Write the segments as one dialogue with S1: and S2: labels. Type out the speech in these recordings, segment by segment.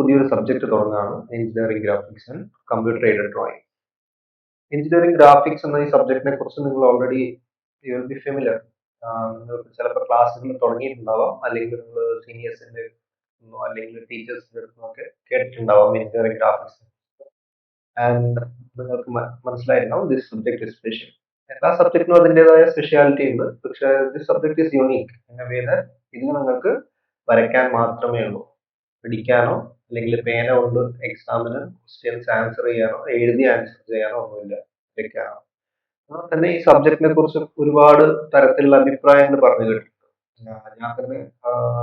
S1: പുതിയൊരു സബ്ജക്ട് തുടങ്ങുകയാണ്, engineering graphics and computer aided drawing. Engineering graphics എന്ന ഈ സബ്ജക്റ്റിനെ കുറിച്ച് നിങ്ങൾ already you will be familiar. നിങ്ങൾക്ക് ചിലപ്പോൾ ക്ലാസ്സുകൾ തുടങ്ങിയിട്ടുണ്ടാവാം, അല്ലെങ്കിൽ നിങ്ങൾ സീനിയേഴ്സിന്റെ അല്ലെങ്കിൽ ടീച്ചേഴ്സിന്റെ അടുത്തൊക്കെ കേട്ടിട്ടുണ്ടാവാം എഞ്ചിനീയറിംഗ് ഗ്രാഫിക്സ്. ആൻഡ് നിങ്ങൾക്ക് മനസ്സിലായിട്ടുണ്ടാവും ദിസ് സബ്ജക്ട് ഇസ് സ്പെഷ്യൽ. എല്ലാ സബ്ജക്റ്റിനും അതിൻ്റെതായ സ്പെഷ്യാലിറ്റി ഉണ്ട്, പക്ഷേ ദിസ് സബ്ജക്ട് ഇസ് യൂണീക്ക് എന്ന വേദ ഇതിന് നിങ്ങൾക്ക് വരയ്ക്കാൻ മാത്രമേ ഉള്ളൂ. പിടിക്കാനോ അല്ലെങ്കിൽ പേന കൊണ്ട് എക്സാമിന് ക്വസ്റ്റ്യൻസ് ആൻസർ ചെയ്യാനോ എഴുതി ആൻസർ ചെയ്യാനോ ഒന്നുമില്ല, വരയ്ക്കാനോ. അതുപോലെ തന്നെ ഈ സബ്ജക്റ്റിനെ കുറിച്ച് ഒരുപാട് തരത്തിലുള്ള അഭിപ്രായങ്ങൾ പറഞ്ഞു കേട്ടിട്ടുണ്ട്. ഞാൻ തന്നെ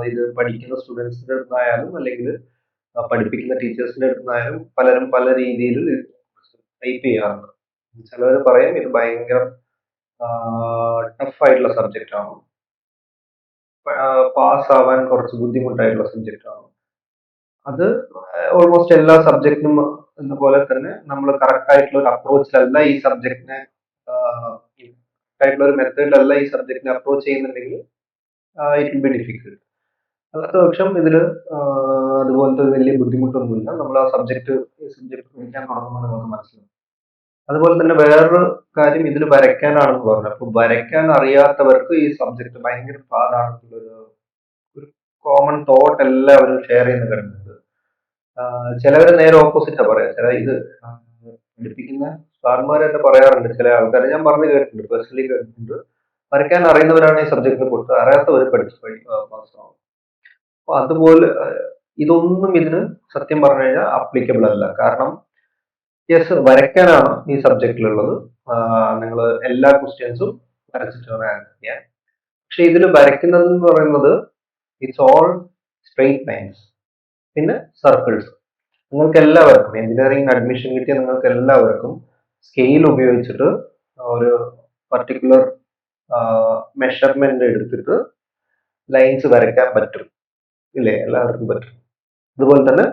S1: ഇത് പഠിക്കുന്ന സ്റ്റുഡൻസിന്റെ അടുത്തായാലും അല്ലെങ്കിൽ പഠിപ്പിക്കുന്ന ടീച്ചേഴ്സിന്റെ അടുത്തായാലും പലരും പല രീതിയിൽ ടൈപ്പ് ചെയ്യാറുണ്ട്. ചിലവർ പറയും ഇത് ഭയങ്കര ടഫ് ആയിട്ടുള്ള സബ്ജക്റ്റ് ആണ്, പാസ് ആവാൻ കുറച്ച് ബുദ്ധിമുട്ടായിട്ടുള്ള സബ്ജക്റ്റ് ആണ്. അത് ഓൾമോസ്റ്റ് എല്ലാ സബ്ജക്റ്റിനും എന്ന പോലെ തന്നെ നമ്മൾ കറക്റ്റ് ആയിട്ടുള്ള ഒരു അപ്രോച്ചിലല്ല ഈ സബ്ജക്റ്റിനെ ആയിട്ടുള്ള ഒരു മെത്തേഡിലല്ല ഈ സബ്ജക്റ്റിനെ അപ്രോച്ച് ചെയ്യുന്നുണ്ടെങ്കിൽ ഇറ്റ് വിൽ ബി ഡിഫിക്കൽട്ട്. അല്ലാത്ത പക്ഷം ഇതിൽ അതുപോലത്തെ വലിയ ബുദ്ധിമുട്ടൊന്നുമില്ല. നമ്മൾ ആ സബ്ജക്ട് പഠിക്കാൻ തുടങ്ങുമ്പോൾ നമുക്ക് മനസ്സിലാവും. അതുപോലെ തന്നെ വേറൊരു കാര്യം ഇതിൽ വരയ്ക്കാനാണെന്ന് പറഞ്ഞു. അപ്പൊ വരയ്ക്കാൻ അറിയാത്തവർക്ക് ഈ സബ്ജക്ട് ഭയങ്കര പാടാണെന്നുള്ളൊരു ഒരു കോമൺ തോട്ട് എല്ലാവരും ഷെയർ ചെയ്യുന്ന കണ്ടിട്ടുണ്ട്. ചിലവർ നേരെ ഓപ്പോസിറ്റാ പറയാ. ചില ഇത് പഠിപ്പിക്കുന്ന സാർമാർ തന്നെ പറയാറുണ്ട്, ചില ആൾക്കാരെ ഞാൻ പറഞ്ഞു കേട്ടിട്ടുണ്ട്, പേഴ്സണലി കേട്ടിട്ടുണ്ട്, വരയ്ക്കാൻ അറിയുന്നവരാണ് ഈ സബ്ജക്റ്റിനെ കുറിച്ച്, അറിയാത്തവർ പഠിച്ച് പാസ്സാവും. അപ്പൊ അതുപോലെ ഇതൊന്നും ഇതിന് സത്യം പറഞ്ഞു കഴിഞ്ഞാൽ അപ്ലിക്കബിൾ അല്ല. കാരണം യെസ്, വരയ്ക്കാനാണ് ഈ സബ്ജക്റ്റിലുള്ളത്. നിങ്ങൾ എല്ലാ ക്വസ്റ്റ്യൻസും വരച്ചിട്ട് വേണം ആൻസർ ചെയ്യാൻ. പക്ഷെ ഇതിൽ വരയ്ക്കുന്നത് എന്ന് പറയുന്നത് ഇറ്റ്സ് ഓൾ സ്ട്രെയിറ്റ് ലൈൻസ്, പിന്നെ സർക്കിൾസ്. നിങ്ങൾക്ക് എല്ലാവർക്കും എഞ്ചിനീയറിംഗ് അഡ്മിഷൻ കിട്ടിയ നിങ്ങൾക്ക് എല്ലാവർക്കും സ്കെയിൽ ഉപയോഗിച്ചിട്ട് ഒരു പർട്ടിക്കുലർ മെഷർമെന്റ് എടുത്തിട്ട് ലൈൻസ് വരയ്ക്കാൻ പറ്റും, ഇല്ലേ? എല്ലാവർക്കും പറ്റും. അതുപോലെ തന്നെ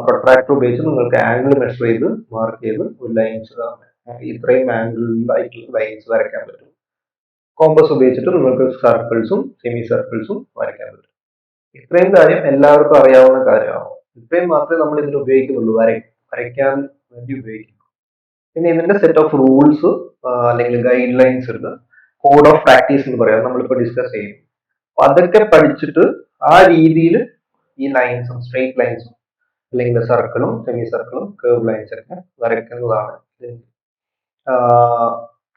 S1: പ്രൊട്രാക്ടർ ഉപയോഗിച്ച് നിങ്ങൾക്ക് ആംഗിൾ മെഷർ ചെയ്ത് മാർക്ക് ചെയ്ത് ഒരു ലൈൻസ് ഇത്രയും ആംഗിളിലായിട്ടുള്ള ലൈൻസ് വരയ്ക്കാൻ പറ്റും. കോമ്പസ് ഉപയോഗിച്ചിട്ട് നിങ്ങൾക്ക് സർക്കിൾസും സെമി സർക്കിൾസും വരയ്ക്കാൻ പറ്റും. ഇത്രയും കാര്യം എല്ലാവർക്കും അറിയാവുന്ന കാര്യമാണ്. ഇത്രയും മാത്രമേ നമ്മൾ ഇതിൽ ഉപയോഗിക്കുന്നുള്ളൂ, വരയ്ക്കാൻ വേണ്ടി ഉപയോഗിക്കുന്നു. പിന്നെ ഇതിന്റെ സെറ്റ് ഓഫ് റൂൾസ് അല്ലെങ്കിൽ ഗൈഡ് ലൈൻസ് ഉണ്ട്, കോഡ് ഓഫ് പ്രാക്ടീസ് എന്ന് പറയാം, നമ്മളിപ്പോൾ ഡിസ്കസ് ചെയ്യും. അപ്പൊ അതൊക്കെ പഠിച്ചിട്ട് ആ രീതിയിൽ ഈ ലൈൻസും സ്ട്രെയിറ്റ് ലൈൻസും അല്ലെങ്കിൽ സർക്കിളും സെമി സർക്കിളും കേർവ് ലൈൻസ് ഒക്കെ വരയ്ക്കുന്നതാണ്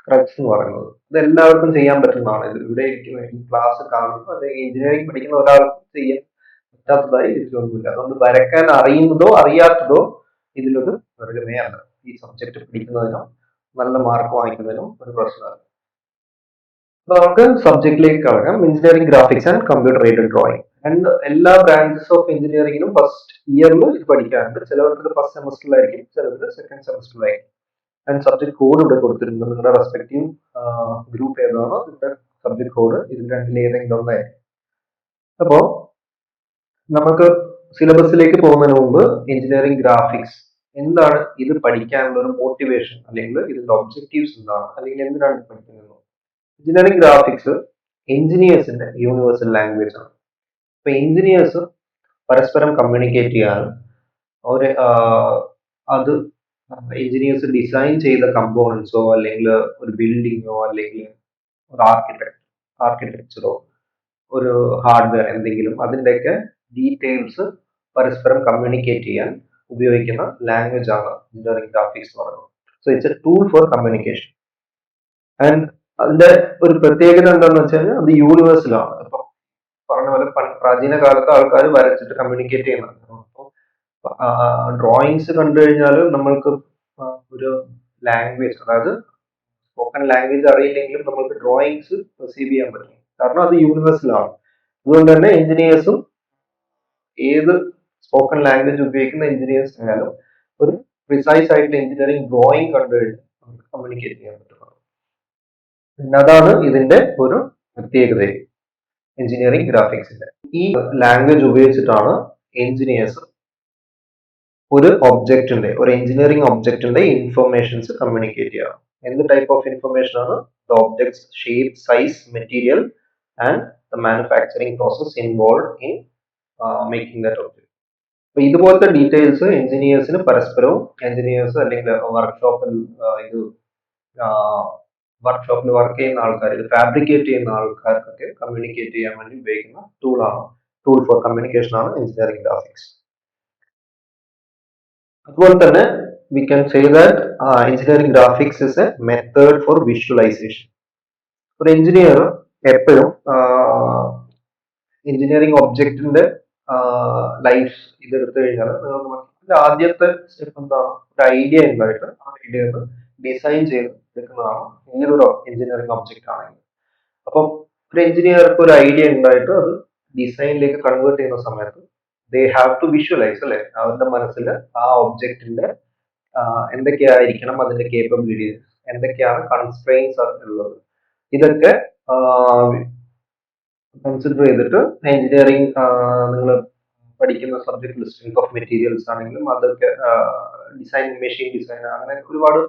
S1: ക്രക്സ് എന്ന് പറയുന്നത്. ഇത് എല്ലാവർക്കും ചെയ്യാൻ പറ്റുന്നതാണ്. ഇത് ഇവിടെ ക്ലാസ് കാണുന്നു, അത് എഞ്ചിനീയറിംഗ് പഠിക്കുന്ന ഒരാൾക്കും ചെയ്യാൻ പറ്റാത്തതായി ഇതിലൊന്നുമില്ല. അതുകൊണ്ട് വരയ്ക്കാൻ അറിയുന്നതോ അറിയാത്തതോ ഇതിലൊരു വർഗമേ അല്ല. ഈ സബ്ജക്ട് പഠിക്കുന്നതിനോ നല്ല മാർക്ക് വാങ്ങിക്കുന്നതിനോ ഒരു പ്രശ്നമല്ല. അപ്പൊ നമുക്ക് സബ്ജക്റ്റിലേക്ക് കടക്കാം. Engineering graphics and computer aided drawing. And എല്ലാ ബ്രാഞ്ചസ് ഓഫ് എഞ്ചിനീയറിംഗിനും ഫസ്റ്റ് ഇയറിൽ ഇത് പഠിക്കാറുണ്ട്. ചിലവർക്ക് ഫസ്റ്റ് സെമസ്റ്ററിലായിരിക്കും, ചിലവർക്ക് സെക്കൻഡ് സെമസ്റ്ററിലായിരിക്കും. ആൻഡ് സബ്ജക്ട് കോഡ് ഇവിടെ കൊടുത്തിട്ടുണ്ട്. നിങ്ങളുടെ റെസ്പെക്റ്റീവ് ഗ്രൂപ്പ് ഏതാണോ ഇതിന്റെ സബ്ജക്ട് കോഡ് ഇതിൽ രണ്ടിൽ ഏതെങ്കിലും ഒന്നായിരിക്കും. അപ്പോ നമുക്ക് സിലബസിലേക്ക് പോകുന്നതിന് മുമ്പ് എഞ്ചിനീയറിംഗ് ഗ്രാഫിക്സ് എന്താണ്, ഇത് പഠിക്കാനുള്ള ഒരു മോട്ടിവേഷൻ അല്ലെങ്കിൽ ഇതിന്റെ ഒബ്ജക്റ്റീവ്സ് എന്താണ്, അല്ലെങ്കിൽ എന്തിനാണ് ഇത് പഠിക്കുന്നത്? എഞ്ചിനീയറിംഗ് ഗ്രാഫിക്സ് എഞ്ചിനീയേഴ്സിന്റെ യൂണിവേഴ്സൽ ലാംഗ്വേജ് ആണ്. അപ്പൊ എഞ്ചിനീയേഴ്സ് പരസ്പരം കമ്മ്യൂണിക്കേറ്റ് ചെയ്യാനും ഒരു അത് എഞ്ചിനീയേഴ്സ് ഡിസൈൻ ചെയ്ത കമ്പോണൻസോ അല്ലെങ്കിൽ ഒരു ബിൽഡിങ്ങോ അല്ലെങ്കിൽ ഒരു ആർക്കിടെക്ചറോ ഒരു ഹാർഡ്വെയർ എന്തെങ്കിലും അതിൻ്റെയൊക്കെ ഡീറ്റെയിൽസ് പരസ്പരം കമ്മ്യൂണിക്കേറ്റ് ചെയ്യാൻ ഉപയോഗിക്കുന്ന ലാംഗ്വേജ് ആണ് എഞ്ചിനീയറിംഗ് ഗ്രാഫിക്സ് എന്ന് പറയുന്നത്. So it's A tool for communication. And അതിന്റെ ഒരു പ്രത്യേകത എന്താണെന്ന് വെച്ച് കഴിഞ്ഞാൽ അത് യൂണിവേഴ്സലാണ്. ഇപ്പൊ പറഞ്ഞ പോലെ പ്രാചീന കാലത്ത് ആൾക്കാർ വരച്ചിട്ട് കമ്മ്യൂണിക്കേറ്റ് ചെയ്യുന്നുണ്ട്. അപ്പോൾ ഡ്രോയിങ്സ് കണ്ടു കഴിഞ്ഞാൽ നമ്മൾക്ക് ഒരു ലാംഗ്വേജ്, അതായത് സ്പോക്കൺ ലാംഗ്വേജ് അറിയില്ലെങ്കിലും നമ്മൾക്ക് ഡ്രോയിങ്സ് പെർസീവ് ചെയ്യാൻ പറ്റും. കാരണം അത് യൂണിവേഴ്സലാണ്. അതുകൊണ്ട് തന്നെ എഞ്ചിനീയേഴ്സും ഏത് സ്പോക്കൺ ലാംഗ്വേജ് ഉപയോഗിക്കുന്ന എഞ്ചിനീയേഴ്സ് ആയാലും ഒരു പ്രിസൈസ് ആയിട്ടുള്ള എഞ്ചിനീയറിംഗ് ഡ്രോയിങ് കണ്ടു കഴിഞ്ഞാൽ നമുക്ക് കമ്മ്യൂണിക്കേറ്റ് ചെയ്യാൻ പറ്റും. പിന്നെ അതാണ് ഇതിന്റെ ഒരു പ്രത്യേകത എഞ്ചിനീയറിംഗ് ഗ്രാഫിക്സിന്റെ. ഈ ലാംഗ്വേജ് ഉപയോഗിച്ചിട്ടാണ് എഞ്ചിനീയേഴ്സ് ഒരു ഒബ്ജക്റ്റിന്റെ, ഒരു എഞ്ചിനീയറിംഗ് ഒബ്ജക്റ്റിന്റെ ഇൻഫർമേഷൻസ് കമ്മ്യൂണിക്കേറ്റ് ചെയ്യണം. എന്ത് ടൈപ്പ് ഓഫ് ഇൻഫർമേഷൻ ആണ്? The objects shape, size, material and the manufacturing process involve in making that object. അപ്പൊ ഇതുപോലത്തെ ഡീറ്റെയിൽസ് എഞ്ചിനീയേഴ്സിന് പരസ്പരവും എഞ്ചിനീയേഴ്സ് അല്ലെങ്കിൽ വർക്ക്ഷോപ്പിൽ ഇത് വർക്ക്ഷോപ്പിൽ വർക്ക് ചെയ്യുന്ന ആൾക്കാർ, ഇത് ഫാബ്രിക്കേറ്റ് ചെയ്യുന്ന ആൾക്കാർക്കൊക്കെ കമ്മ്യൂണിക്കേറ്റ് ചെയ്യാൻ വേണ്ടി ഉപയോഗിക്കുന്ന ടൂൾ ഫോർ കമ്മ്യൂണിക്കേഷൻ ആണ് എഞ്ചിനീയറിംഗ് ഗ്രാഫിക്സ്. അതുപോലെ തന്നെ we can say that engineering graphics is A method for visualisation. ഒരു എഞ്ചിനീയർ എപ്പോഴും എഞ്ചിനീയറിംഗ് ഒബ്ജക്റ്റിന്റെ ലൈഫ് ഇതെടുത്തു കഴിഞ്ഞാൽ നിങ്ങൾക്ക് മനസ്സിലാവും ആദ്യത്തെ സ്റ്റെപ്പ് എന്താണ്, ഒരു ഐഡിയ ഉണ്ടായിട്ട് ആ ഐഡിയ ഡിസൈൻ ചെയ്ത് എടുക്കുന്നതാണ് ഏതൊരു എഞ്ചിനീയറിംഗ് ഒബ്ജക്റ്റ് ആണെങ്കിൽ. അപ്പം ഒരു എഞ്ചിനീയർക്ക് ഒരു ഐഡിയ ഉണ്ടായിട്ട് അത് ഡിസൈനിലേക്ക് കൺവേർട്ട് ചെയ്യുന്ന സമയത്ത് ദേ ഹാവ് ടു വിഷ്വലൈസ് അല്ലെ, അവരുടെ മനസ്സിൽ ആ ഒബ്ജക്റ്റിന്റെ എന്തൊക്കെയായിരിക്കണം അതിന്റെ കേപ്പബിലിറ്റീസ്, എന്തൊക്കെയാണ് കൺസ്ട്രെയിൻസ് ഉള്ളത്, ഇതൊക്കെ കൺസിഡർ ചെയ്തിട്ട് എഞ്ചിനീയറിംഗ് നിങ്ങൾ പഠിക്കുന്ന സബ്ജക്റ്റിൽ സ്ട്രെങ്ത് ഓഫ് മെറ്റീരിയൽസ് ആണെങ്കിലും അതൊക്കെ ഡിസൈൻ, മെഷീൻ ഡിസൈൻ, അങ്ങനെ ഒരുപാട്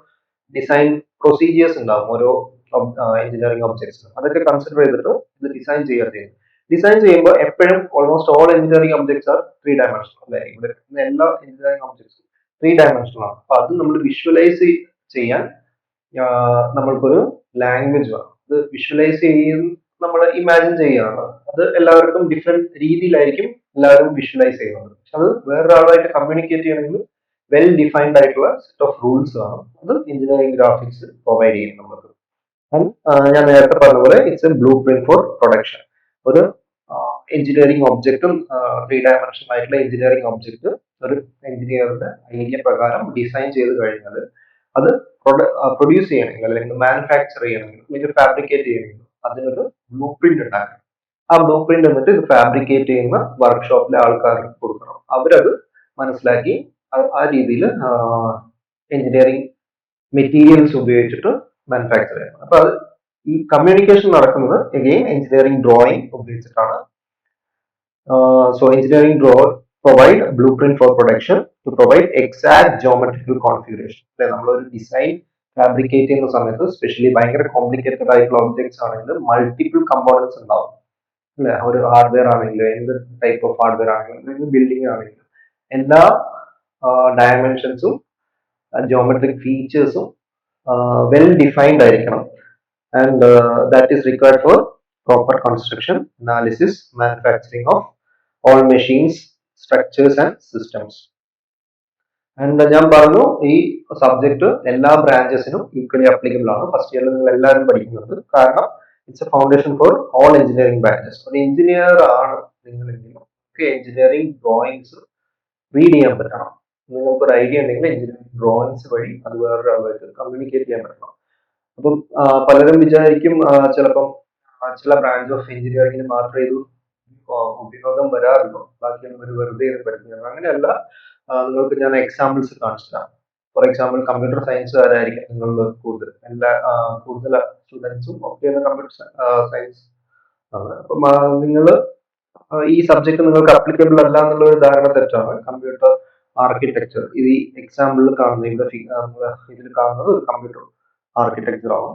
S1: ഡിസൈൻ പ്രൊസീജിയേഴ്സ് ഉണ്ടാവും ഓരോ എഞ്ചിനീയറിംഗ് ഒബ്ജക്ട്സ്. അതൊക്കെ കൺസിഡർ ചെയ്തിട്ട് ഇത് ഡിസൈൻ ചെയ്യാതെ ഡിസൈൻ ചെയ്യുമ്പോൾ എപ്പോഴും almost all engineering objects R 3 dimensional അല്ലെ. ഇവിടെ എല്ലാ എഞ്ചിനീയറിംഗ് ഒബ്ജക്ട്സും 3 ഡയമെൻഷണൽ ആണ്. അപ്പൊ അത് നമ്മൾ വിഷ്വലൈസ് ചെയ്യാൻ നമ്മൾക്കൊരു ലാംഗ്വേജ് വേണം. ഇത് വിഷ്വലൈസ് ചെയ്യുന്ന നമ്മൾ ഇമാജിൻ ചെയ്യുകയാണ്, അത് എല്ലാവർക്കും ഡിഫറെന്റ് രീതിയിലായിരിക്കും എല്ലാവരും വിഷ്വലൈസ് ചെയ്യുന്നത്. പക്ഷെ അത് വേറൊരാളുമായിട്ട് കമ്മ്യൂണിക്കേറ്റ് ചെയ്യണമെങ്കിൽ വെൽ ഡിഫൈൻഡ് ആയിട്ടുള്ള സെറ്റ് ഓഫ് റൂൾസ് ആണ് അത് എഞ്ചിനീയറിംഗ് ഗ്രാഫിക്സ് പ്രൊവൈഡ് ചെയ്യും നമുക്ക്. ഞാൻ നേരത്തെ പറഞ്ഞ പോലെ it's A blue print for production. ഒരു എഞ്ചിനീയറിംഗ് ഒബ്ജക്റ്റും 3 ഡയമെൻഷണൽ ആയിട്ടുള്ള എഞ്ചിനീയറിംഗ് ഒബ്ജക്റ്റ് ഒരു എഞ്ചിനീയറുടെ ഐഡിയ പ്രകാരം ഡിസൈൻ ചെയ്ത് കഴിഞ്ഞാൽ അത് പ്രൊഡ്യൂസ് ചെയ്യണമെങ്കിൽ അല്ലെങ്കിൽ മാനുഫാക്ചർ ചെയ്യണമെങ്കിൽ അല്ലെങ്കിൽ ഫാബ്രിക്കേറ്റ് ചെയ്യണമെങ്കിൽ അതിനൊരു ബ്ലൂ പ്രിന്റ് ഉണ്ടാക്കണം. ആ ബ്ലൂ പ്രിന്റ് എന്നിട്ട് ഇത് ഫാബ്രിക്കേറ്റ് ചെയ്യുന്ന വർക്ക്ഷോപ്പിലെ ആൾക്കാർക്ക് കൊടുക്കണം. അവരത് മനസ്സിലാക്കി ആ രീതിയിൽ എഞ്ചിനീയറിംഗ് മെറ്റീരിയൽസ് ഉപയോഗിച്ചിട്ട് മാനുഫാക്ചർ ചെയ്യണം. അപ്പൊ അത് ഈ കമ്മ്യൂണിക്കേഷൻ നടക്കുന്നത് എഗെയിൻ എഞ്ചിനീയറിംഗ് ഡ്രോയിങ് ഉപയോഗിച്ചിട്ടാണ്. So engineering provide blue print for production to provide exact geometrical configuration. അല്ലെ, നമ്മളൊരു ഡിസൈൻ ഫാബ്രിക്കേറ്റ് ചെയ്യുന്ന സമയത്ത് സ്പെഷ്യലി ഭയങ്കര കോംപ്ലിക്കേറ്റഡ് ആയിട്ടുള്ള ഒബ്ജക്ട്സ് ആണെങ്കിൽ മൾട്ടിപ്പിൾ കമ്പോണൻസ് ഉണ്ടാവും അല്ലെ. ഒരു ഹാർഡ്വെയർ ആണെങ്കിലും എന്ത് ടൈപ്പ് ഓഫ് ഹാർഡ്വെയർ ആണെങ്കിലും ബിൽഡിംഗ് ആണെങ്കിലും എല്ലാ ഡയമെൻഷൻസും ജോമെട്രിക് ഫീച്ചേഴ്സും വെൽ ഡിഫൈൻഡ് ആയിരിക്കണം. And that is required for proper construction, analysis, manufacturing of all machines, structures and systems. And ഞാൻ പറഞ്ഞു ഈ സബ്ജക്ട് എല്ലാ ബ്രാഞ്ചസിനും ഈക്വലി അപ്ലിക്കബിൾ ആണ്. ഫസ്റ്റ് ഇയറിൽ നിങ്ങൾ എല്ലാവരും പഠിക്കുന്നത്, കാരണം it's A foundation for all engineering branches. ഒരു എഞ്ചിനീയർ ആണ് നിങ്ങളെങ്കിലും എഞ്ചിനീയറിംഗ് ഡ്രോയിങ്സ് റീഡ് ചെയ്യാൻ പറ്റണം. നിങ്ങൾക്കൊരു ഐഡിയ ഉണ്ടെങ്കിൽ എഞ്ചിനീയറിംഗ് ഡ്രോയിങ്സ് വഴി അത് വേറൊരാളുമായിട്ട് കമ്മ്യൂണിക്കേറ്റ് ചെയ്യാൻ പറ്റണം. അപ്പം പലരും വിചാരിക്കും ചിലപ്പം ചില ബ്രാഞ്ച് ഓഫ് എഞ്ചിനീയറിംഗിന് മാത്രമേ ഇത് ഉപയോഗം വരാറുള്ളൂ, ബാക്കിയൊന്നും ഒരു വെറുതെ പഠിക്കുന്നത്. അങ്ങനെയല്ല. നിങ്ങൾക്ക് ഞാൻ എക്സാമ്പിൾസ് കാണിച്ചു തരാം. ഫോർ എക്സാമ്പിൾ കമ്പ്യൂട്ടർ സയൻസുകാരായിരിക്കും നിങ്ങൾ കൂടുതൽ സ്റ്റുഡൻസും ഒക്കെ കമ്പ്യൂട്ടർ സയൻസ് ആണ്. അപ്പം നിങ്ങൾ ഈ സബ്ജക്ട് നിങ്ങൾക്ക് അപ്ലിക്കബിൾ അല്ല എന്നുള്ള ഒരു ധാരണ തെറ്റാണ്. കമ്പ്യൂട്ടർ ആർക്കിടെക്ചർ ഇത് ഈ എക്സാമ്പിളിൽ കാണുന്നത്, ഇതിൽ കാണുന്നത് ഒരു കമ്പ്യൂട്ടർ ആർക്കിടെക്ചർ ആണ്.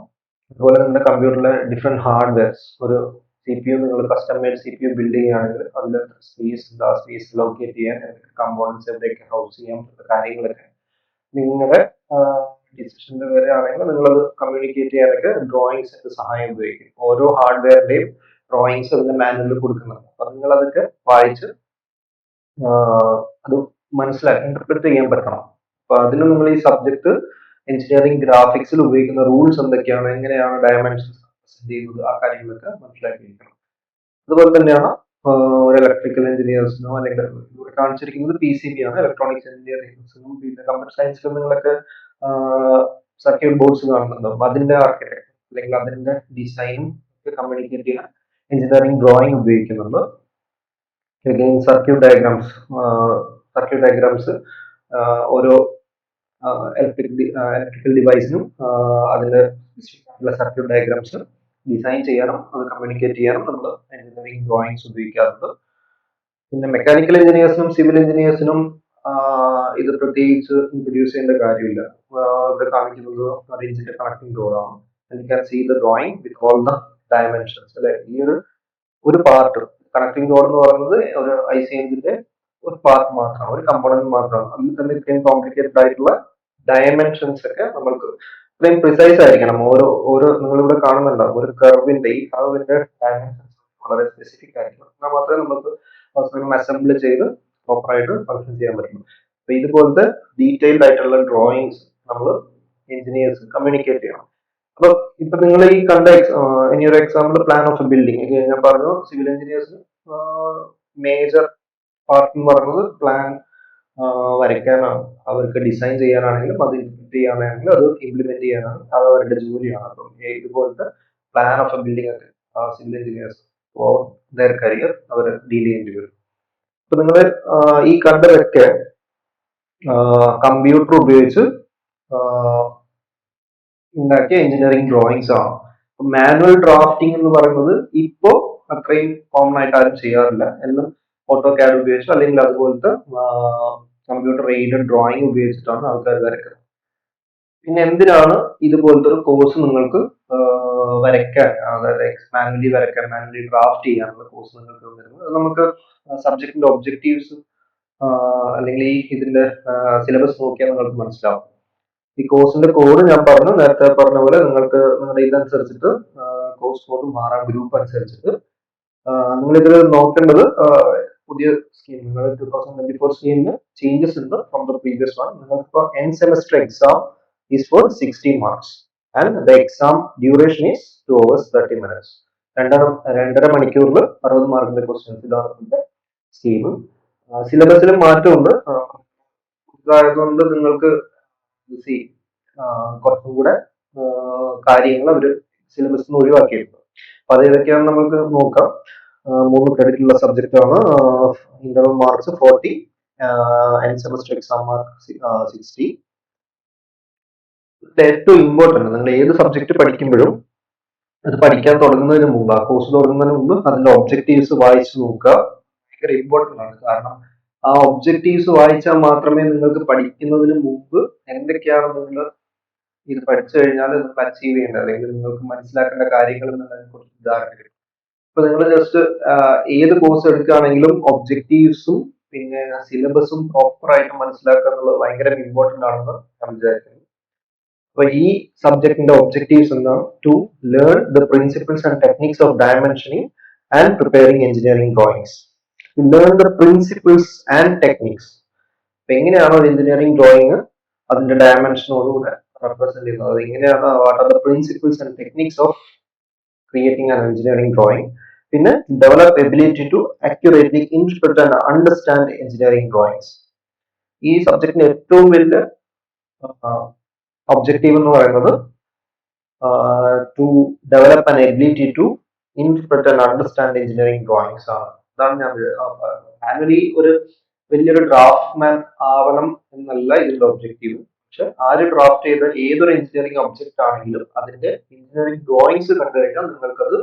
S1: അതുപോലെ നിങ്ങളുടെ കമ്പ്യൂട്ടറിലെ ഡിഫറെന്റ് ഹാർഡ്വെയർസ്, ഒരു CPU നിങ്ങൾ കസ്റ്റം മെയ്ഡ് CPU ബിൽഡ് ചെയ്യുകയാണെങ്കിൽ അതിൽ സ്പേസ് ഉണ്ട്, ആ സ്പേസ് ലൊക്കേറ്റ് ചെയ്യാൻ കമ്പോണൻസ് എവിടെയൊക്കെ ഹൗസ് ചെയ്യാൻ കാര്യങ്ങളൊക്കെ നിങ്ങളുടെ ഡിസിഷന്റെ വരെ ആണെങ്കിൽ നിങ്ങളത് കമ്മ്യൂണിക്കേറ്റ് ചെയ്യാനൊക്കെ ഡ്രോയിങ്സിന്റെ സഹായം ഉപയോഗിക്കും. ഓരോ ഹാർഡ്വെയറിന്റെയും ഡ്രോയിങ്സ് അതിന്റെ മാനുവലിൽ കൊടുക്കുന്നുണ്ട്. അപ്പൊ നിങ്ങൾ അതൊക്കെ വായിച്ച് അത് മനസ്സിലാക്കി ഇന്റർപ്രിറ്റ് ചെയ്യാൻ പറ്റണം. അപ്പൊ അതിന് നിങ്ങൾ ഈ സബ്ജക്ട് എഞ്ചിനീയറിംഗ് ഗ്രാഫിക്സിൽ ഉപയോഗിക്കുന്ന റൂൾസ് എന്തൊക്കെയാണ്, എങ്ങനെയാണ് ഡയമെൻഷൻസ് റെപ്രസെന്റ് ചെയ്യുന്നത്, ആ കാര്യങ്ങളൊക്കെ മനസ്സിലാക്കിയിരിക്കണം. അതുപോലെ തന്നെയാണ് ഒരു ഇലക്ട്രിക്കൽ എഞ്ചിനീയേഴ്സിനോ അല്ലെങ്കിൽ ഇവിടെ കാണിച്ചിരിക്കുന്നത് PCB ആണ്, ഇലക്ട്രോണിക്സ് എഞ്ചിനീയറിംഗ്സിനും പിന്നെ കമ്പ്യൂട്ടർ സയൻസിലും നിങ്ങളൊക്കെ സർക്യൂട്ട് ബോർഡ്സ് കാണുന്നുണ്ടാവും. അതിന്റെ ആർക്കിടെക്ചർ അല്ലെങ്കിൽ അതിന്റെ ഡിസൈനും കമ്മ്യൂണിക്കേറ്റ് ചെയ്യാൻ എഞ്ചിനീയറിംഗ് ഡ്രോയിങ് ഉപയോഗിക്കുന്നുണ്ട്. സർക്യൂട്ട് ഡയഗ്രാംസ് ഓരോ ഇലക്ട്രിക്കൽ ഡിവൈസിനും അതിന്റെ സർക്യൂട്ട് ഡയഗ്രാംസ് ഡിസൈൻ ചെയ്യാനും അത് കമ്മ്യൂണിക്കേറ്റ് ചെയ്യാനും നമ്മൾ എഞ്ചിനീയറിംഗ് ഡ്രോയിങ്സ് ഉപയോഗിക്കാറുണ്ട്. പിന്നെ മെക്കാനിക്കൽ എഞ്ചിനീയേഴ്സിനും സിവിൽ എഞ്ചിനീയേഴ്സിനും ഇത് പ്രത്യേകിച്ച് ഇൻട്രൊഡ്യൂസ് ചെയ്യേണ്ട കാര്യമില്ല. ഇവിടെ കാണിക്കുന്നത് റേഞ്ചിന്റെ കണക്ടിംഗ് ഡോർ ആണ്. You can see the drawing with all the dimensions അല്ലെ. ഈ ഒരു പാർട്ട് കണക്ടിംഗ് ഡോർ എന്ന് പറയുന്നത് ഒരു IC എഞ്ചിന്റെ ഒരു പാർട്ട് മാത്രമാണ്, ഒരു കമ്പോണന്റ് മാത്രമാണ്. അതിൽ തന്നെ ഇത്രയും കോംപ്ലിക്കേറ്റഡ് ആയിട്ടുള്ള ഡയമെൻഷൻസ് ഒക്കെ നമ്മൾക്ക് ഇത്രയും പ്രിസൈസ് ആയിരിക്കണം. ഓരോ ഓരോ നിങ്ങളിവിടെ കാണുന്നുണ്ടാവും ഒരു കർവിന്റെ, ഈ കർവിന്റെ ഡയമെൻഷൻസ് വളരെ സ്പെസിഫിക് ആയിരിക്കണം. എന്നാൽ മാത്രമേ നമുക്ക് അവസാനം അസംബിൾ ചെയ്ത് പ്രോപ്പറായിട്ട് ഫങ്ഷൻ ചെയ്യാൻ പറ്റുള്ളൂ. അപ്പൊ ഇതുപോലത്തെ ഡീറ്റെയിൽഡ് ആയിട്ടുള്ള ഡ്രോയിങ്സ് നമ്മൾ എഞ്ചിനീയേഴ്സ് കമ്മ്യൂണിക്കേറ്റ് ചെയ്യണം. അപ്പൊ ഇപ്പൊ നിങ്ങൾ ഈ കണ്ട ഇനി ഒരു example plan of a building, ഞാൻ പറഞ്ഞു സിവിൽ എഞ്ചിനീയേഴ്സ് മേജർ പാർട്ട് എന്ന് പറയുന്നത് പ്ലാൻ വരയ്ക്കാനാണ്. അവർക്ക് ഡിസൈൻ ചെയ്യാനാണെങ്കിലും അത് ഇംപ്ലിമെന്റ് ചെയ്യാനാണെങ്കിലും അത് ഇംപ്ലിമെന്റ് ചെയ്യാനാണ് അത് അവരുടെ ജോലിയാണ്. അപ്പം ഇതുപോലത്തെ പ്ലാൻ ഓഫ് എ ബിൽഡിംഗ് ഒക്കെ civil engineers for their career അവർ ഡീൽ ചെയ്യേണ്ടി വരും. ഇപ്പൊ നിങ്ങൾ ഈ കണ്ടതൊക്കെ കമ്പ്യൂട്ടർ ഉപയോഗിച്ച് ഉണ്ടാക്കിയ എഞ്ചിനീയറിംഗ് ഡ്രോയിങ്സ് ആണ്. മാനുവൽ ഡ്രാഫ്റ്റിംഗ് എന്ന് പറയുന്നത് ഇപ്പോ അത്രയും കോമൺ ആയിട്ട് ആരും ചെയ്യാറില്ല. എല്ലാം ഓട്ടോ ക്യാഡ് ഉപയോഗിച്ചു അല്ലെങ്കിൽ അതുപോലത്തെ കമ്പ്യൂട്ടർ എയ്ഡഡ് ഡ്രോയിങ് ഉപയോഗിച്ചിട്ടാണ് ആൾക്കാർ വരയ്ക്കുന്നത്. പിന്നെ എന്തിനാണ് ഇതുപോലത്തെ ഒരു കോഴ്സ് നിങ്ങൾക്ക് വരയ്ക്കാൻ, അതായത് മാനുവലി വരയ്ക്കാൻ, മാനുവലി ഡ്രാഫ്റ്റ് ചെയ്യാനുള്ള കോഴ്സ് നിങ്ങൾക്ക് വരുന്നത്? നമുക്ക് സബ്ജക്റ്റിന്റെ ഒബ്ജക്റ്റീവ്സ് അല്ലെങ്കിൽ ഈ ഇതിന്റെ സിലബസ് നോക്കിയാൽ നിങ്ങൾക്ക് മനസ്സിലാവും. ഈ കോഴ്സിന്റെ കോഡ് ഞാൻ പറഞ്ഞു, നേരത്തെ പറഞ്ഞ പോലെ നിങ്ങൾക്ക് നിങ്ങളുടെ ഇതനുസരിച്ചിട്ട് കോഴ്സ് കോഡ് മാറാം, ഗ്രൂപ്പ് അനുസരിച്ചിട്ട്. നിങ്ങൾ ഇതിൽ നോക്കേണ്ടത് പുതിയ സ്കീം, നിങ്ങൾ 2024 സ്കീമിന് ചേഞ്ചസ് ഉണ്ട് ഫ്രം ദ പ്രീവിയസ് വൺ. നിങ്ങൾക്ക് end semester exam is for 60 marks and the exam duration is 2 hours 30 minutes. 2.5 മണിക്കൂറിൽ 60 മാർക്കിന്റെ ക്വസ്റ്റ്യൻസ്. ഇതാണ് ഇതിന്റെ സ്കീം. സിലബസിലും മാറ്റമുണ്ട്. ഇതായതുകൊണ്ട് നിങ്ങൾക്ക് കുറച്ചും കൂടെ കാര്യങ്ങൾ അവർ സിലബസിൽ നിന്ന് ഒഴിവാക്കിയിട്ടുണ്ട്. അപ്പൊ അത് ഏതൊക്കെയാണ് നമുക്ക് നോക്കാം. 3 ക്രെഡിറ്റുള്ള സബ്ജക്റ്റ് ആണ്. Internal marks 40, end semester exam mark 60. ഏറ്റവും ഇമ്പോർട്ടന്റ്, നിങ്ങൾ ഏത് സബ്ജക്ട് പഠിക്കുമ്പോഴും അത് പഠിക്കാൻ തുടങ്ങുന്നതിന് മുമ്പ്, ആ കോഴ്സ് തുടങ്ങുന്നതിന് മുമ്പ് അതിന്റെ ഒബ്ജക്റ്റീവ്സ് വായിച്ചു നോക്കുക. ഭയങ്കര ഇമ്പോർട്ടന്റ് ആണ്. കാരണം ആ ഒബ്ജക്റ്റീവ്സ് വായിച്ചാൽ മാത്രമേ നിങ്ങൾക്ക് പഠിക്കുന്നതിന് മുമ്പ് എന്തൊക്കെയാണ് നിങ്ങൾ ഇത് പഠിച്ചു കഴിഞ്ഞാൽ നിങ്ങൾക്ക് അച്ചീവ് ചെയ്യേണ്ടത് അല്ലെങ്കിൽ നിങ്ങൾക്ക് മനസ്സിലാക്കേണ്ട കാര്യങ്ങൾ എന്നുള്ളതിനെ കുറിച്ച് ധാരണ കിട്ടും. ഇപ്പൊ നിങ്ങൾ ജസ്റ്റ് ഏത് കോഴ്സ് എടുക്കുകയാണെങ്കിലും ഒബ്ജക്റ്റീവ്സും പിന്നെ സിലബസും പ്രോപ്പർ ആയിട്ട് മനസ്സിലാക്കുക എന്നുള്ളത് ഭയങ്കര ഇമ്പോർട്ടന്റ് ആണെന്ന് ഞാൻ വിചാരിക്കുന്നു. അപ്പൊ ഈ സബ്ജക്റ്റിന്റെ ഒബ്ജക്റ്റീവ്സ് എന്താണ്? To learn the principles and techniques of dimensioning and preparing engineering drawings. Learn the principles and techniques. അപ്പൊ എങ്ങനെയാണോ ഒരു എഞ്ചിനീയറിംഗ് ഡ്രോയിങ് അതിന്റെ ഡയമെൻഷനോടുകൂടെ റെപ്രസെന്റ് ചെയ്യുന്നത്, അത് എങ്ങനെയാണ്, what are the principles and techniques of creating an engineering drawing. പിന്നെ develop ability to accurately interpret and understand engineering drawings. ഈ സബ്ജക്റ്റിന്റെ ഏറ്റവും വലിയ ഒബ്ജക്റ്റീവ് എന്ന് പറയുന്നത് to develop an ability to interpret and understand engineering drawings ആണ്. അതാണ് ഞാൻ ആനുവലി ഒരു വലിയൊരു ഡ്രാഫ്റ്റ്മാൻ ആവണം എന്നല്ല ഇതിന്റെ ഒബ്ജക്റ്റീവ്. പക്ഷെ ആര് ഡ്രാഫ്റ്റ് ചെയ്ത ഏതൊരു എഞ്ചിനീയറിംഗ് ഒബ്ജക്റ്റ് ആണെങ്കിലും അതിന്റെ എഞ്ചിനീയറിംഗ് ഡ്രോയിങ്സ് കണ്ടു കഴിഞ്ഞാൽ നിങ്ങൾക്കത്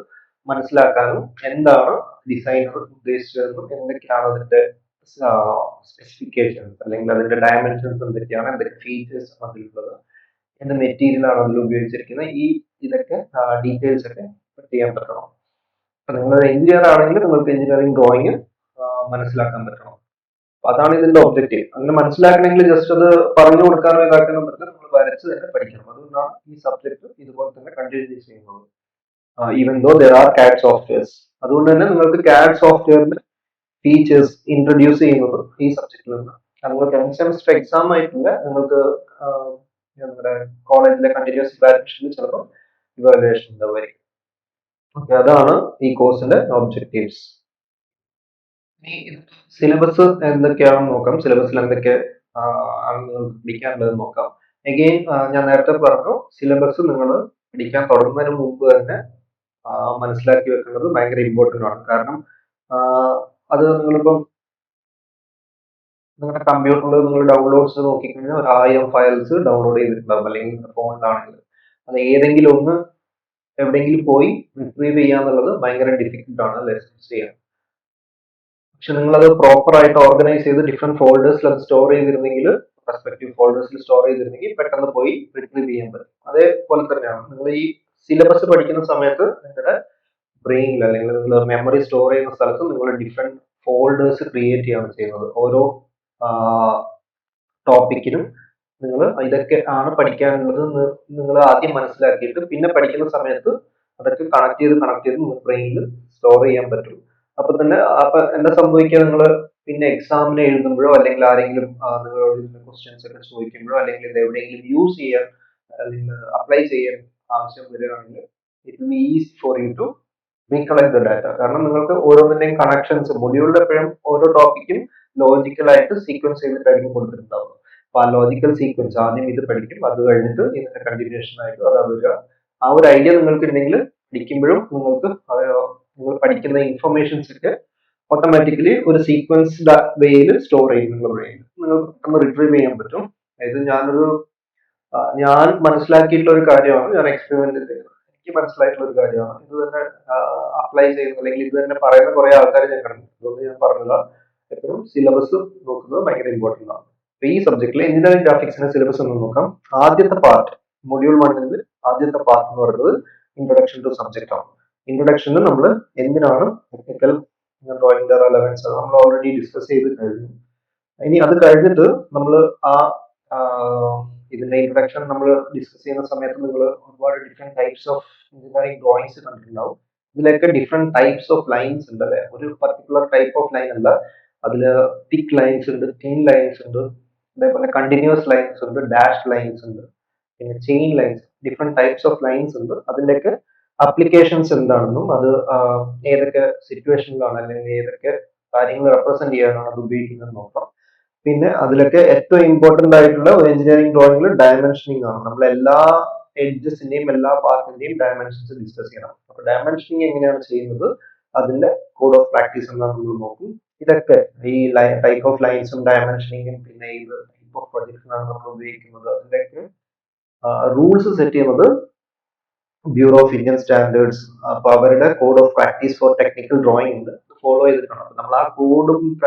S1: മനസ്സിലാക്കാനും എന്താണ് ഡിസൈനർ ഉദ്ദേശിച്ചതെന്നും എന്തൊക്കെയാണ് അതിന്റെ സ്പെസിഫിക്കേഷൻസ് അല്ലെങ്കിൽ അതിന്റെ ഡയമെൻഷൻസ് എന്തൊക്കെയാണ്, എന്തൊക്കെ ഫീച്ചേഴ്സ് അതിലുള്ളത്, എന്ത് മെറ്റീരിയൽ ആണ് അതിൽ ഉപയോഗിച്ചിരിക്കുന്നത്, ഇതൊക്കെ ഡീറ്റെയിൽസ് ഒക്കെ ചെയ്യാൻ പറ്റണം. അപ്പൊ നിങ്ങൾ എഞ്ചിനീയർ ആണെങ്കിൽ നിങ്ങൾക്ക് എഞ്ചിനീയറിംഗ് ഡ്രോയിങ് മനസ്സിലാക്കാൻ പറ്റണം. അപ്പൊ അതാണ് ഇതിന്റെ ഒബ്ജക്റ്റീവ്. അങ്ങനെ മനസ്സിലാക്കണമെങ്കിൽ ജസ്റ്റ് അത് പറഞ്ഞു കൊടുക്കാനോ ഇതാക്കാനോ പറ്റില്ല, നമ്മൾ വരച്ച് തന്നെ പഠിക്കണം. അതുകൊണ്ടാണ് ഈ സബ്ജക്ട് ഇതുപോലെ തന്നെ കണ്ടിന്യൂ ചെയ്യുന്നത്. Even though there are CAD softwares. അതുകൊണ്ട് തന്നെ നിങ്ങൾക്ക് കാഡ് സോഫ്റ്റ്വെയറിന്റെ ഫീച്ചേഴ്സ് ഇൻട്രൊഡ്യൂസ് ചെയ്യുന്നത് ഈ സബ്ജക്റ്റിൽ നിന്ന്. നിങ്ങൾക്ക് എൻ സെമസ്റ്റർ എക്സാം ആയിട്ടില്ല, നിങ്ങൾക്ക് നമ്മുടെ കോളേജിലെ കണ്ടിന്യൂസ് ഇവാലുവേഷനിൽ ചിലപ്പോൾ ഇവാലുവേഷൻ ഉണ്ടാവുമായിരിക്കും. ഓക്കെ, അതാണ് ഈ കോഴ്സിന്റെ ഒബ്ജക്റ്റീവ്സ്. സിലബസ് എന്തൊക്കെയാണെന്ന് നോക്കാം. സിലബസിൽ എന്തൊക്കെ ആണ് നിങ്ങൾക്ക് പഠിക്കാനുള്ളതെന്ന് നോക്കാം. അഗെയിൻ ഞാൻ നേരത്തെ പറഞ്ഞു, സിലബസ് നിങ്ങൾ പഠിക്കാൻ തുടങ്ങുന്നതിന് മുമ്പ് തന്നെ മനസ്സിലാക്കി വെക്കേണ്ടത് ഭയങ്കര ഇമ്പോർട്ടന്റ് ആണ്. കാരണം അത് നിങ്ങളിപ്പം നിങ്ങളുടെ കമ്പ്യൂട്ടറിൽ നിങ്ങൾ ഡൗൺലോഡ്സ് നോക്കിക്കഴിഞ്ഞാൽ 1000 ഫയൽസ് ഡൗൺലോഡ് ചെയ്തിട്ടുണ്ടാവും. അല്ലെങ്കിൽ ഫോണിലാണെങ്കിൽ അത് ഏതെങ്കിലും ഒന്ന് എവിടെയെങ്കിലും പോയി റിട്രീവ് ചെയ്യാന്നുള്ളത് ഭയങ്കര ഡിഫിക്കൽട്ട് ആണ് ലെസൺസ് ചെയ്യാൻ. പക്ഷെ നിങ്ങളത് പ്രോപ്പർ ആയിട്ട് ഓർഗനൈസ് ചെയ്ത് ഡിഫറെന്റ് ഫോൾഡേഴ്സിൽ അത് സ്റ്റോർ ചെയ്തിരുന്നെങ്കിൽ, റെസ്പെക്റ്റീവ് ഫോൾഡേഴ്സിൽ സ്റ്റോർ ചെയ്തിരുന്നെങ്കിൽ പെട്ടെന്ന് പോയി റിട്രീവ് ചെയ്യാൻ പറ്റും. അതേപോലെ തന്നെയാണ് നിങ്ങൾ ഈ സിലബസ് പഠിക്കുന്ന സമയത്ത് നിങ്ങളുടെ ബ്രെയിനിൽ അല്ലെങ്കിൽ നിങ്ങൾ മെമ്മറി സ്റ്റോർ ചെയ്യുന്ന സ്ഥലത്ത് നിങ്ങൾ ഡിഫറെന്റ് ഫോൾഡേഴ്സ് ക്രിയേറ്റ് ചെയ്യാണ് ചെയ്യുന്നത്. ഓരോ ടോപ്പിക്കിനും നിങ്ങൾ ഇതൊക്കെ ആണ് പഠിക്കാനുള്ളത് നിങ്ങൾ ആദ്യം മനസ്സിലാക്കിയിട്ട് പിന്നെ പഠിക്കുന്ന സമയത്ത് അതൊക്കെ കണക്ട് ചെയ്ത് നിങ്ങൾ ബ്രെയിനിൽ സ്റ്റോർ ചെയ്യാൻ പറ്റും. അപ്പൊ തന്നെ അപ്പൊ എന്താ സംഭവിക്കുക, നിങ്ങൾ പിന്നെ എക്സാമിന് എഴുതുമ്പോഴോ അല്ലെങ്കിൽ ആരെങ്കിലും നിങ്ങളോട് ഇതിന്റെ ക്വസ്റ്റ്യൻസ് ഒക്കെ ചോദിക്കുമ്പോഴോ അല്ലെങ്കിൽ ഇത് എവിടെയെങ്കിലും യൂസ് ചെയ്യാൻ അല്ലെങ്കിൽ അപ്ലൈ ചെയ്യാൻ ആവശ്യം വരികയാണെങ്കിൽ it will be easy for you to recollect the data. കാരണം നിങ്ങൾക്ക് ഓരോന്നിന്റെയും കണക്ഷൻസ് മൊഡ്യൂളിൽ എപ്പോഴും ഓരോ ടോപ്പിക്കും ലോജിക്കലായിട്ട് സീക്വൻസ് ചെയ്തിട്ടായിരിക്കും കൊടുത്തിട്ടുണ്ടാവുക. അപ്പൊ ആ ലോജിക്കൽ സീക്വൻസ് ആദ്യം ഇത് പഠിക്കും, അത് കഴിഞ്ഞിട്ട് ഇതിന്റെ കണ്ടിന്യൂഷൻ ആയിട്ട് അതാ വരിക. ആ ഒരു ഐഡിയ നിങ്ങൾക്ക് ഉണ്ടെങ്കിൽ പഠിക്കുമ്പോഴും നിങ്ങൾക്ക് നിങ്ങൾ പഠിക്കുന്ന ഇൻഫർമേഷൻസ് ഒക്കെ ഓട്ടോമാറ്റിക്കലി ഒരു സീക്വൻസ്ഡ് വേയിൽ സ്റ്റോർ ചെയ്യും നിങ്ങളുടെ ബ്രെയിനിൽ. നിങ്ങൾക്ക് പെട്ടെന്ന് റിട്രീവ് ചെയ്യാൻ പറ്റും. അതായത് ഞാൻ മനസ്സിലാക്കിയിട്ടുള്ള ഒരു കാര്യമാണ്, ഞാൻ എക്സ്പെരിമെന്റ് ചെയ്തത്, എനിക്ക് മനസ്സിലായിട്ടുള്ള ഒരു കാര്യമാണ്. ഇത് തന്നെ അപ്ലൈ ചെയ്യുന്ന അല്ലെങ്കിൽ ഇത് തന്നെ പറയുന്ന കുറെ ആൾക്കാർ ഞാൻ കണ്ടു. അതുകൊണ്ട് ഞാൻ പറഞ്ഞത് എപ്പോഴും സിലബസ് നോക്കുന്നത് ഭയങ്കര ഇമ്പോർട്ടന്റ് ആണ്. അപ്പൊ ഈ സബ്ജക്റ്റിലെ എഞ്ചിനീയറിംഗ് ഗ്രാഫിക്സിന്റെ സിലബസ് ഒന്ന് നോക്കാം. ആദ്യത്തെ പാർട്ട് മൊഡ്യൂൾ 1 ആദ്യത്തെ പാർട്ട് എന്ന് പറയുന്നത് ഇൻട്രൊഡക്ഷൻ ടു സബ്ജക്റ്റ് ആണ്. ഇൻട്രൊഡക്ഷനിൽ നമ്മൾ എന്തിനാണ് ടെക്നിക്കൽ ഡ്രോയിങ്ങിന്റെ റെലവൻസ് നമ്മൾ ഓൾറെഡി ഡിസ്കസ് ചെയ്ത് കഴിഞ്ഞു. ഇനി അത് കഴിഞ്ഞിട്ട് നമ്മൾ ആ ഇതിന്റെ ഇൻട്രൊഡക്ഷൻ നമ്മൾ ഡിസ്കസ് ചെയ്യുന്ന സമയത്ത് നിങ്ങൾ ഒരുപാട് different types of engineering drawings കണ്ടിട്ടുണ്ടാവും. ഇതിലൊക്കെ ഡിഫറെന്റ് ടൈപ്സ് ഓഫ് ലൈൻസ് ഉണ്ട് അല്ലെ. ഒരു പർട്ടിക്കുലർ ടൈപ്പ് ഓഫ് ലൈൻ അല്ല, അതില് തിക്ക് ലൈൻസ് ഉണ്ട്, തിൻ ലൈൻസ് ഉണ്ട്, അതേപോലെ കണ്ടിന്യൂസ് ലൈൻസ് ഉണ്ട്, ഡാഷ് ലൈൻസ് ഉണ്ട്, പിന്നെ chain lines, different types of lines ഉണ്ട്. അതിന്റെയൊക്കെ അപ്ലിക്കേഷൻസ് എന്താണെന്നും അത് ഏതൊക്കെ സിറ്റുവേഷനിലാണ് അല്ലെങ്കിൽ ഏതൊക്കെ കാര്യങ്ങൾ റെപ്രസെന്റ് ചെയ്യാനാണ് അത് ഉപയോഗിക്കുന്നത് നോക്കാം. പിന്നെ അതിലൊക്കെ ഏറ്റവും ഇമ്പോർട്ടന്റ് ആയിട്ടുള്ള ഒരു എഞ്ചിനീയറിംഗ് ഡ്രോയിങ്ങിൽ ഡയമെൻഷനിങ് ആണ്. നമ്മൾ എല്ലാ എഡ്ജസിന്റെയും എല്ലാ പാർട്ടിന്റെയും ഡയമെൻഷൻസ് ഡിസ്കസ് ചെയ്യണം. അപ്പൊ ഡയമെൻഷനിങ് എങ്ങനെയാണ് ചെയ്യുന്നത്, അതിന്റെ കോഡ് ഓഫ് പ്രാക്ടീസ് എന്താണ് നമ്മൾ നോക്കും. ഇതൊക്കെ ഈ ടൈപ്പ് ഓഫ് ലൈൻസും ഡയമെൻഷനിങ്ങും പിന്നെ ഏത് ടൈപ്പ് ഓഫ് പ്രൊജക്ഷൻ ആണ് നമ്മൾ ഉപയോഗിക്കുന്നത്, അതിന്റെയൊക്കെ റൂൾസ് സെറ്റ് ചെയ്യുന്നത് ബ്യൂറോ ഓഫ് ഇന്ത്യൻ സ്റ്റാൻഡേർഡ്സ്. അപ്പൊ അവരുടെ code of practice for technical drawing ഉണ്ട്, ഫോളോ ചെയ്തിട്ടാണ്. അപ്പൊ നമ്മൾ ആ കോഡും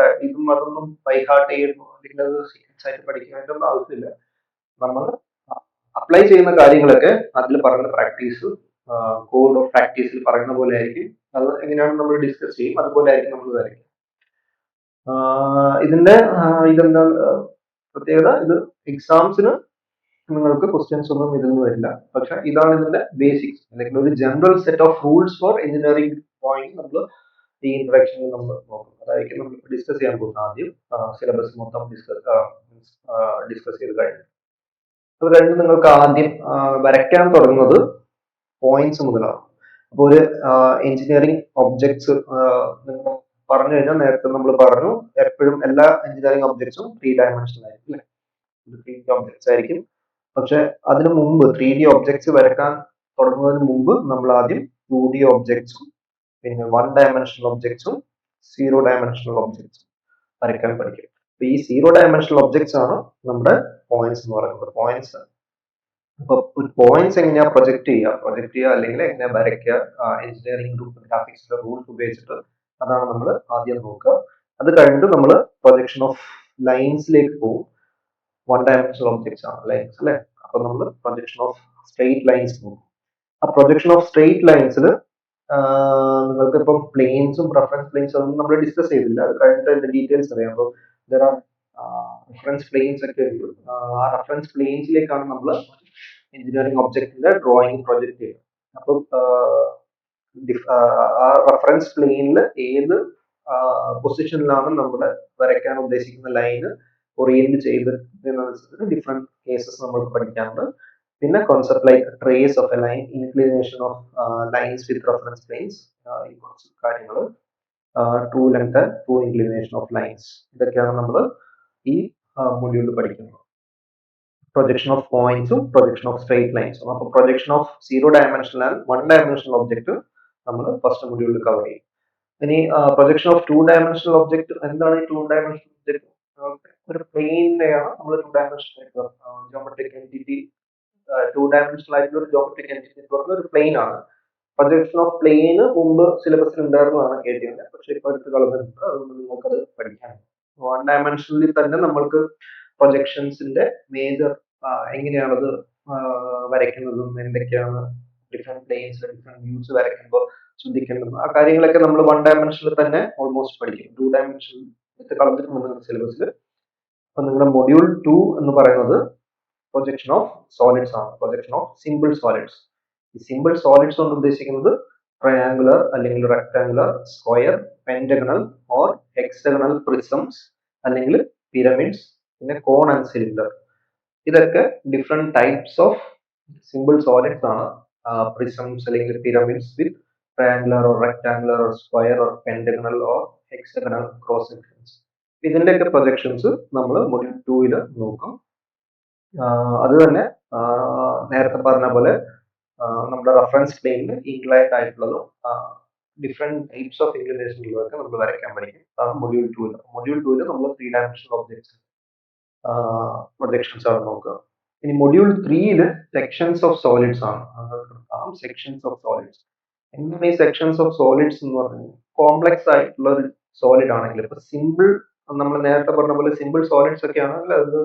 S1: ഇതും അതൊന്നും ബൈഹാർട്ട് ചെയ്യുന്നു അല്ലെങ്കിൽ അത് സീക്വൻസ് ആയിട്ട് പഠിക്കുന്നതിന്റെ ഒന്നും ആവശ്യമില്ല. നമ്മൾ അപ്ലൈ ചെയ്യുന്ന കാര്യങ്ങളൊക്കെ അതിൽ പറയുന്ന പ്രാക്ടീസ് കോഡ് ഓഫ് പ്രാക്ടീസിൽ പറയുന്ന പോലെ ആയിരിക്കും. അത് എങ്ങനെയാണ് നമ്മൾ ഡിസ്കസ് ചെയ്യും, അതുപോലെ ആയിരിക്കും നമ്മൾ വരയ്ക്കും. ഇതിന്റെ ഇതെന്താ പ്രത്യേകത, ഇത് എക്സാംസിന് നിങ്ങൾക്ക് ക്വസ്റ്റ്യൻസ് ഒന്നും ഇതൊന്നും വരില്ല. പക്ഷെ ഇതാണ് ഇതിന്റെ ബേസിക്സ് അല്ലെങ്കിൽ ഒരു general set of rules for engineering drawing നമ്മൾ ഈ ഇൻട്രൊഡക്ഷനിൽ നമ്മൾ നോക്കും. അതായിരിക്കും നമ്മൾ ഡിസ്കസ് ചെയ്യാൻ പോകുന്ന ആദ്യം സിലബസ് മൊത്തം ഡിസ്കസ് ചെയ്ത് കഴിഞ്ഞു. അത് കഴിഞ്ഞ് നിങ്ങൾക്ക് ആദ്യം വരയ്ക്കാൻ തുടങ്ങുന്നത് പോയിന്റ്സ് മുതലാണ്. അപ്പോൾ ഒരു എഞ്ചിനീയറിംഗ് ഒബ്ജക്ട്സ് നിങ്ങൾ പറഞ്ഞു കഴിഞ്ഞാൽ നേരത്തെ നമ്മൾ പറഞ്ഞു എപ്പോഴും എല്ലാ എഞ്ചിനീയറിംഗ് ഒബ്ജക്ട്സും 3 ഡയമെൻഷനൽ ആയിരിക്കും അല്ലെ. 3D ഒബ്ജക്ട്സ് ആയിരിക്കും. പക്ഷെ അതിനു മുമ്പ് 3D ഒബ്ജക്ട്സ് വരക്കാൻ തുടങ്ങുന്നതിന് മുമ്പ് നമ്മൾ ആദ്യം 2D ഒബ്ജക്ട്സും പിന്നെ 1 ഡയമെൻഷണൽ ഒബ്ജക്ട്സും 0 ഡയമെൻഷണൽ ഒബ്ജക്ട്സും വരയ്ക്കാൻ പഠിക്കും. അപ്പൊ ഈ 0 ഡയമെൻഷണൽ ഒബ്ജക്ട്സ് ആണ് നമ്മുടെ പോയിന്റ്സ് എന്ന് പറയുന്നത്. പോയിന്റ്സ് അപ്പൊ ഒരു പോയിന്റ്സ് എങ്ങനെയാ പ്രൊജക്ട് ചെയ്യുക അല്ലെങ്കിൽ എങ്ങനെയാ വരയ്ക്കുക, എഞ്ചിനീയറിംഗ് ഗ്രാഫിക്സിന്റെ റൂൾസ് ഉപയോഗിച്ചിട്ട് അതാണ് നമ്മൾ ആദ്യം നോക്കുക. അത് കഴിഞ്ഞിട്ട് നമ്മൾ പ്രൊജക്ഷൻ ഓഫ് ലൈൻസിലേക്ക് പോകും. 1 ഡയമെൻഷണൽ ഒബ്ജക്ട്സ് ആണ് ലൈൻസ് അല്ലെ. അപ്പൊ നമ്മൾ പ്രൊജക്ഷൻ ഓഫ് സ്ട്രെയിറ്റ് ലൈൻസ് പോകും. ആ പ്രൊജക്ഷൻ ഓഫ് സ്ട്രെയിറ്റ് ലൈൻസിൽ നിങ്ങൾക്ക് ഇപ്പം പ്ലെയിൻസും റെഫറൻസ് പ്ലെയിൻസും ഒന്നും നമ്മൾ ഡിസ്കസ് ചെയ്തില്ല. അത് കഴിഞ്ഞിട്ട് അതിന്റെ ഡീറ്റെയിൽസ് അറിയാം. അപ്പോൾ ദർ ആർ റെഫറൻസ് പ്ലെയിൻസ് ഒക്കെ ഉണ്ട്. ആ റെഫറൻസ് പ്ലെയിൻസിലേക്കാണ് നമ്മൾ എഞ്ചിനീയറിംഗ് ഒബ്ജക്റ്റിന്റെ ഡ്രോയിങ് പ്രൊജക്ട് ചെയ്യുന്നത്. അപ്പം ആ റെഫറൻസ് പ്ലെയിനിൽ ഏത് പൊസിഷനിലാണ് നമ്മൾ വരയ്ക്കാൻ ഉദ്ദേശിക്കുന്ന ലൈന് ഓറിയന്റ് ചെയ്തിട്ട് ഡിഫറെന്റ് കേസസ് നമ്മൾക്ക് പഠിക്കാനുണ്ട്. പിന്നെ concept like trace of a line, inclination of lines with reference planes, ഈ കുറച്ച് കാര്യങ്ങൾ, true length and true inclination of lines, ഇതൊക്കെയാണ് നമ്മൾ ഈ മൊഡ്യൂളിൽ പഠിക്കുന്നത്. പ്രൊജക്ഷൻ ഓഫ് പോയിന്റ്സും പ്രൊജക്ഷൻ ഓഫ് സ്ട്രെയിറ്റ് ലൈൻസും. അപ്പൊ projection of 0 dimensional and 1 dimensional object നമ്മൾ ഫസ്റ്റ് മൊഡ്യൂളിൽ കവർ ചെയ്യും. ഇനി പ്രൊജക്ഷൻ ഓഫ് 2 ഡയമെൻഷണൽ ഒബ്ജക്ട്. എന്താണ് ഈ 2 ഡയമെൻഷണൽ ഒബ്ജക്ട്? ഒരു പ്ലെയിനെയാണ് നമ്മൾ 2 ഡയമെൻഷണൽ ജോമെട്രിക് എൻറ്റിറ്റി, 2 ഡയമെൻഷണൽ ആയിട്ടുള്ള ഒരു ജോമെട്രിക് എൻറ്റിറ്റി എന്ന് പറയുന്നത് ഒരു പ്ലെയിൻ ആണ്. പ്രൊജക്ഷൻ ഓഫ് പ്ലെയിന് മുമ്പ് സിലബസിൽ ഉണ്ടായിരുന്നതാണ് കേട്ടിരുന്നത്, പക്ഷെ ഇപ്പൊ എടുത്ത് കളഞ്ഞിട്ടുണ്ട്. അതുകൊണ്ട് നിങ്ങൾക്കത് പഠിക്കാൻ 1 ഡയമെൻഷനിൽ തന്നെ നമ്മൾക്ക് പ്രൊജക്ഷൻസിന്റെ മേജർ എങ്ങനെയാണത് വരയ്ക്കുന്നതും എന്തൊക്കെയാണ് ഡിഫറെന്റ് പ്ലെയിൻസ് ഡിഫറെന്റ് വ്യൂസ് വരയ്ക്കുമ്പോൾ ശ്രദ്ധിക്കേണ്ടത് ആ കാര്യങ്ങളൊക്കെ നമ്മൾ 1 ഡയമെൻഷനിൽ തന്നെ ഓൾമോസ്റ്റ് പഠിക്കും. 2 ഡയമെൻഷനിൽ ഇത് കളഞ്ഞിട്ടുണ്ട് സിലബസിൽ. അപ്പൊ നിങ്ങളുടെ മൊഡ്യൂൾ 2 എന്ന് പറയുന്നത് പ്രൊജക്ഷൻ ഓഫ് സോളിഡ്സ് ആണ്, പ്രൊജക്ഷൻ ഓഫ് സിമ്പിൾ സോളിഡ്സ്. ഈ സിമ്പിൾ സോളിഡ്സ് കൊണ്ട് ഉദ്ദേശിക്കുന്നത് ട്രയാങ്കുലർ അല്ലെങ്കിൽ rectangular, square, pentagonal or hexagonal prisms അല്ലെങ്കിൽ പിരമിഡ്സ്, പിന്നെ കോൺ ആൻഡ് സിലിണ്ടർ. ഇതൊക്കെ different types of simple solids ആണ്. പ്രിസംസ് അല്ലെങ്കിൽ pyramids with triangular or rectangular or square or pentagonal or hexagonal cross sections. ഇതിന്റെയൊക്കെ projections നമ്മൾ മൊഡ്യൂൾ 2 നോക്കാം. അത് തന്നെ നേരത്തെ പറഞ്ഞ പോലെ നമ്മുടെ റെഫറൻസ് പ്ലെയിനിൽ ഇൻക്ലൈൻഡ് ആയിട്ടുള്ളതും ഡിഫറെന്റ് ടൈപ്സ് ഓഫ് ഇൻക്ലിനേഷൻ ഉള്ളതൊക്കെ നമ്മൾ വരയ്ക്കാൻ പഠിക്കും. അതാണ് മൊഡ്യൂൾ 2. മൊഡ്യൂൾ 2 നമ്മൾ 3 ഡയമെൻഷണൽ ഒബ്ജക്ട്സ് പ്രൊജക്ഷൻസ് ആണ് നോക്കുക. ഇനി മൊഡ്യൂൾ 3 സെക്ഷൻസ് ഓഫ് സോളിഡ്സ് ആണ്. Sections of solids. എന്താണ് ഈ സെക്ഷൻസ് ഓഫ് സോളിഡ്സ് എന്ന് പറഞ്ഞാൽ കോംപ്ലക്സ് ആയിട്ടുള്ള ഒരു സോളിഡ് ആണെങ്കിൽ, ഇപ്പൊ സിമ്പിൾ നമ്മൾ നേരത്തെ പറഞ്ഞ പോലെ സിമ്പിൾ സോളിഡ്സ് ഒക്കെ ആണെങ്കിൽ അത്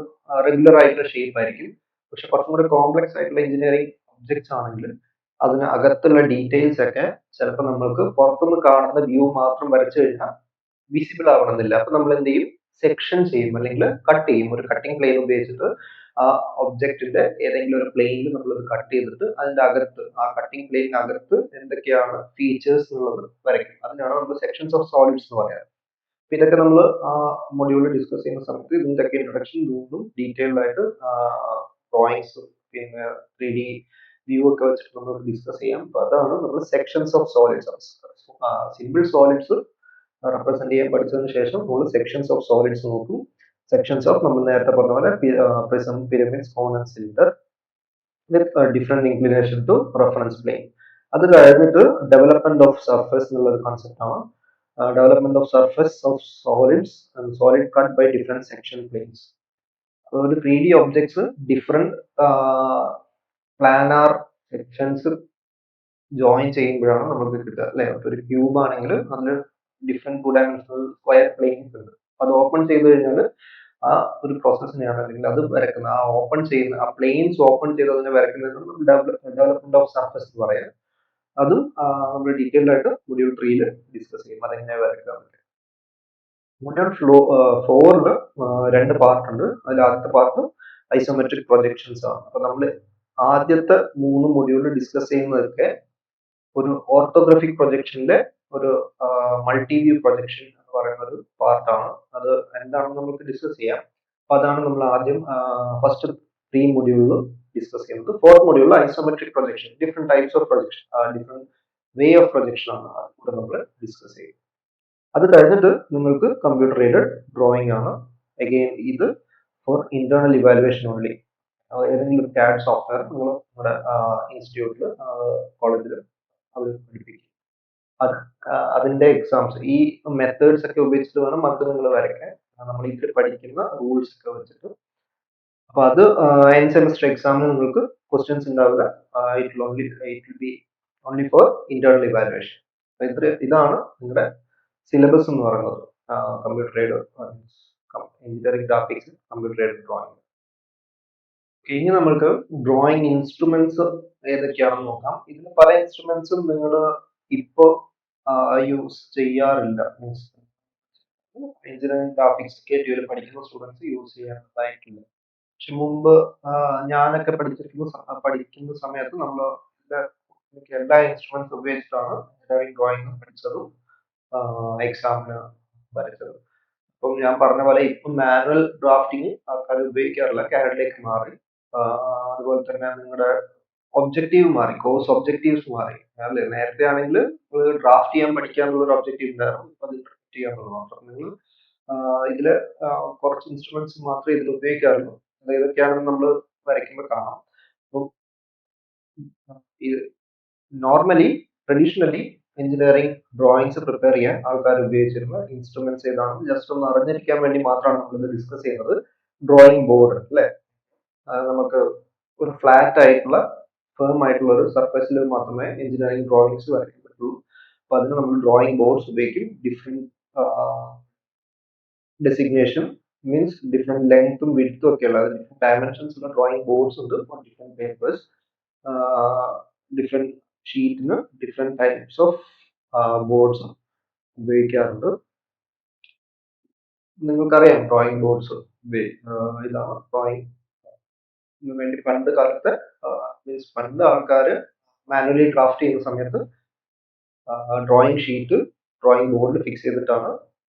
S1: റെഗുലർ ആയിട്ടുള്ള ഷേപ്പ് ആയിരിക്കും. പക്ഷെ കുറച്ചും കൂടി കോംപ്ലക്സ് ആയിട്ടുള്ള എഞ്ചിനീയറിംഗ് ഒബ്ജക്ട്സ് ആണെങ്കിൽ അതിന് അകത്തുള്ള ഡീറ്റെയിൽസ് ഒക്കെ ചിലപ്പോൾ നമ്മൾക്ക് പുറത്തുനിന്ന് കാണുന്ന വ്യൂ മാത്രം വരച്ചു കഴിഞ്ഞാൽ വിസിബിൾ ആവണമെന്നില്ല. അപ്പൊ നമ്മൾ എന്ത് ചെയ്യും, സെക്ഷൻ ചെയ്യും അല്ലെങ്കിൽ കട്ട് ചെയ്യും. ഒരു കട്ടിംഗ് പ്ലെയിൻ ഉപയോഗിച്ചിട്ട് ആ ഒബ്ജക്റ്റിന്റെ ഏതെങ്കിലും ഒരു പ്ലെയിനിൽ നമ്മൾ കട്ട് ചെയ്തിട്ട് അതിന്റെ അകത്ത് ആ കട്ടിംഗ് പ്ലെയിനകത്ത് എന്തൊക്കെയാണ് ഫീച്ചേഴ്സ് എന്നുള്ളത് വരയ്ക്കും. അതിനാണ് നമ്മൾ സെക്ഷൻസ് ഓഫ് സോളിഡ്സ് എന്ന് പറയുന്നത്. അപ്പൊ ഇതൊക്കെ നമ്മൾ ആ മൊഡ്യൂളിൽ ഡിസ്കസ് ചെയ്യുന്ന സമയത്ത് ഇതിന്റെ ഒക്കെ ഇൻട്രൊഡക്ഷൻ വീണ്ടും ഡീറ്റെയിൽഡ് ആയിട്ട് ഡ്രോയിങ്സ് പിന്നെ 3D വ്യൂ ഒക്കെ വെച്ചിട്ട് നമ്മൾ ഡിസ്കസ് ചെയ്യാം. അപ്പൊ അതാണ് നമ്മൾ sections of solids. Simple solids represent ചെയ്യാൻ പഠിച്ചതിന് ശേഷം നമ്മൾ സെക്ഷൻസ് ഓഫ് സോളിഡ്സ് നോക്കും. സെക്ഷൻസ് ഓഫ് നമ്മൾ നേരത്തെ പറഞ്ഞ പോലെ prism, pyramids, cone and cylinder with different inclination to reference plane. അത് കഴിഞ്ഞിട്ട് ഡെവലപ്മെന്റ് ഓഫ് സർഫേസ് എന്നുള്ള ഒരു കോൺസെപ്റ്റ് ആണ്. Development of surface of solids and solid cut by different section planes. അതൊരു 3D objects different planar sections join ചെയ്യുമ്പോഴാണ് നമുക്ക് കിട്ടുക അല്ലെ. ഒരു ക്യൂബ് ആണെങ്കിൽ അതിൽ ഡിഫറെന്റ് 2 ഡയമെൻഷണൽ സ്ക്വയർ പ്ലെയിൻസ് ഉണ്ട്. അത് ഓപ്പൺ ചെയ്ത് കഴിഞ്ഞാൽ ആ ഒരു പ്രോസസ്സിനെയാണ് അല്ലെങ്കിൽ അത് വരക്കുന്ന ആ ഓപ്പൺ ചെയ്യുന്ന ആ പ്ലെയിൻസ് ഓപ്പൺ ചെയ്ത് അതിനെ വരയ്ക്കുന്നതിന് ഡെവലപ്മെന്റ് ഓഫ് സർഫസ് എന്ന് പറയാം. അതും നമ്മൾ ഡീറ്റെയിൽഡ് ആയിട്ട് മൊഡ്യൂൾ 3 ഡിസ്കസ് ചെയ്യും, അതെങ്ങനെ വരയ്ക്കാം. മൊഡ്യൂൾ 4 2 പാർട്ട് ഉണ്ട്. അതിൽ ആദ്യത്തെ പാർട്ട് ഐസോമെട്രിക് പ്രൊജക്ഷൻസ് ആണ്. അപ്പൊ നമ്മൾ ആദ്യത്തെ 3 മൊഡ്യൂൾ ഡിസ്കസ് ചെയ്യുന്നതൊക്കെ ഒരു ഓർത്തോഗ്രാഫിക് പ്രൊജക്ഷന്റെ ഒരു മൾട്ടി വ്യൂ പ്രൊജക്ഷൻ എന്ന് പറയുന്ന ഒരു പാർട്ടാണ്. അത് എന്താണെന്ന് നമുക്ക് ഡിസ്കസ് ചെയ്യാം. അപ്പൊ അതാണ് നമ്മൾ ആദ്യം ഫസ്റ്റ് 3 മൊഡ്യൂളിൽ ഡിസ്കസ് ചെയ്യുന്നത്. 4th മൊഡ്യൂളിൽ isometric projection, different types of projection, different way of projection ആണ് അതുകൂടെ നമ്മൾ ഡിസ്കസ് ചെയ്യും. അത് കഴിഞ്ഞിട്ട് നിങ്ങൾക്ക് കമ്പ്യൂട്ടർ എയ്ഡഡ് ഡ്രോയിങ് ആണ്. അഗെയിൻ ഇത് ഫോർ ഇന്റേണൽ ഇവാലുവേഷൻ ഓൺലി. ഏതെങ്കിലും ഒരു CAD സോഫ്റ്റ്വെയർ നിങ്ങൾ നമ്മുടെ ഇൻസ്റ്റിറ്റ്യൂട്ടിൽ കോളേജിൽ അവർ പഠിപ്പിക്കും. അത് അതിന്റെ എക്സാംസ് ഈ മെത്തേഡ്സ് ഒക്കെ ഉപയോഗിച്ചിട്ട് വേണം അത് നിങ്ങൾ വരയ്ക്കാൻ. നമ്മൾ ഇതിൽ പഠിക്കുന്ന റൂൾസ് ഒക്കെ വെച്ചിട്ട്. അപ്പൊ അത് എൻഡ് സെമിസ്റ്റർ എക്സാമിന് നിങ്ങൾക്ക് ക്വസ്റ്റ്യൻസ് ഉണ്ടാവില്ല. It will be only for internal evaluation. ഇതാണ് നിങ്ങളുടെ സിലബസ് എന്ന് പറയുന്നത്. Computer aided engineering graphics, computer aided drawing. ഇനി നമുക്ക് ഡ്രോയിങ് ഇൻസ്ട്രുമെന്റ്സ് ഏതൊക്കെയാണെന്ന് നോക്കാം. ഇതിന് പല ഇൻസ്ട്രുമെന്റ്സും നിങ്ങൾ ഇപ്പോ യൂസ് ചെയ്യാറില്ല. മീൻസ് എഞ്ചിനീയറിംഗ് ഗ്രാഫിക്സ് ഒക്കെ പഠിക്കുന്ന സ്റ്റുഡൻസ് യൂസ് ചെയ്യാനായിട്ടില്ല. പക്ഷെ മുമ്പ് ഞാനൊക്കെ പഠിക്കുന്ന സമയത്ത് നമ്മൾ എല്ലാ ഇൻസ്ട്രുമെന്റ്സ് ഉപയോഗിച്ചിട്ടാണ് എഞ്ചിനീയറിംഗ് ഡ്രോയിങ് പഠിച്ചതും എക്സാമിന് വരച്ചത്. അപ്പം ഞാൻ പറഞ്ഞ പോലെ ഇപ്പം മാനുവൽ ഡ്രാഫ്റ്റിംഗ് ആൾക്കാർ ഉപയോഗിക്കാറില്ല, CAD-ലേക്ക് മാറി. അതുപോലെ തന്നെ നിങ്ങളുടെ ഒബ്ജക്റ്റീവ് മാറി, കോഴ്സ് ഒബ്ജക്റ്റീവ്സ് മാറി. അല്ലേ, നേരത്തെ ആണെങ്കിൽ ഡ്രാഫ്റ്റ് ചെയ്യാൻ പഠിക്കാനുള്ള ഒരു ഒബ്ജക്റ്റീവ് ഉണ്ടായിരുന്നു, അത് ഡ്രാഫ്റ്റ് ചെയ്യാന്നുള്ളത് മാത്രം. നിങ്ങൾ ഇതില് കുറച്ച് ഇൻസ്ട്രുമെന്റ്സ് മാത്രമേ ഇതിൽ ഉപയോഗിക്കാറുള്ളൂ. അത് ഏതൊക്കെയാണെന്ന് നമ്മൾ വരയ്ക്കുമ്പോൾ കാണാം. അപ്പം normally traditionally engineering drawings prepare ചെയ്യാൻ ആൾക്കാർ ഉപയോഗിച്ചിരുന്ന ഇൻസ്ട്രുമെന്റ്സ് ഏതാണെന്ന് ജസ്റ്റ് ഒന്ന് അറിഞ്ഞിരിക്കാൻ വേണ്ടി മാത്രമാണ് നമ്മളിത് ഡിസ്കസ് ചെയ്യുന്നത്. ഡ്രോയിങ് ബോർഡ് അല്ലെ, നമുക്ക് ഒരു ഫ്ലാറ്റ് ആയിട്ടുള്ള ഫേം ആയിട്ടുള്ള ഒരു സർഫസിൽ മാത്രമേ എഞ്ചിനീയറിംഗ് ഡ്രോയിങ്സ് വരയ്ക്കാൻ പറ്റുള്ളൂ. അപ്പൊ അതിന് നമ്മൾ ഡ്രോയിങ് ബോർഡ്സ് ഉപയോഗിക്കും. ഡിഫറെന്റ് ഡെസിഗ്നേഷൻ മീൻസ് ഡിഫറെന്റ് ലെങ്ത്തും വിഡ്ത്തും ഒക്കെ ഉള്ള ഡിഫറെന്റ് ഡയമെൻഷൻസ് ഉള്ള ഡ്രോയിങ് ബോർഡ്സ് ഉണ്ട് ഫോർ ഡിഫറെന്റ് പേപ്പേഴ്സ്. ഡിഫറെൻറ്റ് ഷീറ്റിന് ഡിഫറെൻറ്റ് ടൈപ്സ് ഓഫ് ബോർഡ്സ് ഉപയോഗിക്കാറുണ്ട്. നിങ്ങൾക്കറിയാം ഡ്രോയിങ് ബോർഡ്സ് ഇതാണ് ഡ്രോയിങ് വേണ്ടി പണ്ട് കാലത്ത് മീൻസ് പണ്ട് ആൾക്കാർ മാനുവലി ക്രാഫ്റ്റ് ചെയ്യുന്ന സമയത്ത് ഡ്രോയിങ് ഷീറ്റ് ഡ്രോയിങ് ബോർഡിൽ ഫിക്സ് ചെയ്തിട്ടാണ്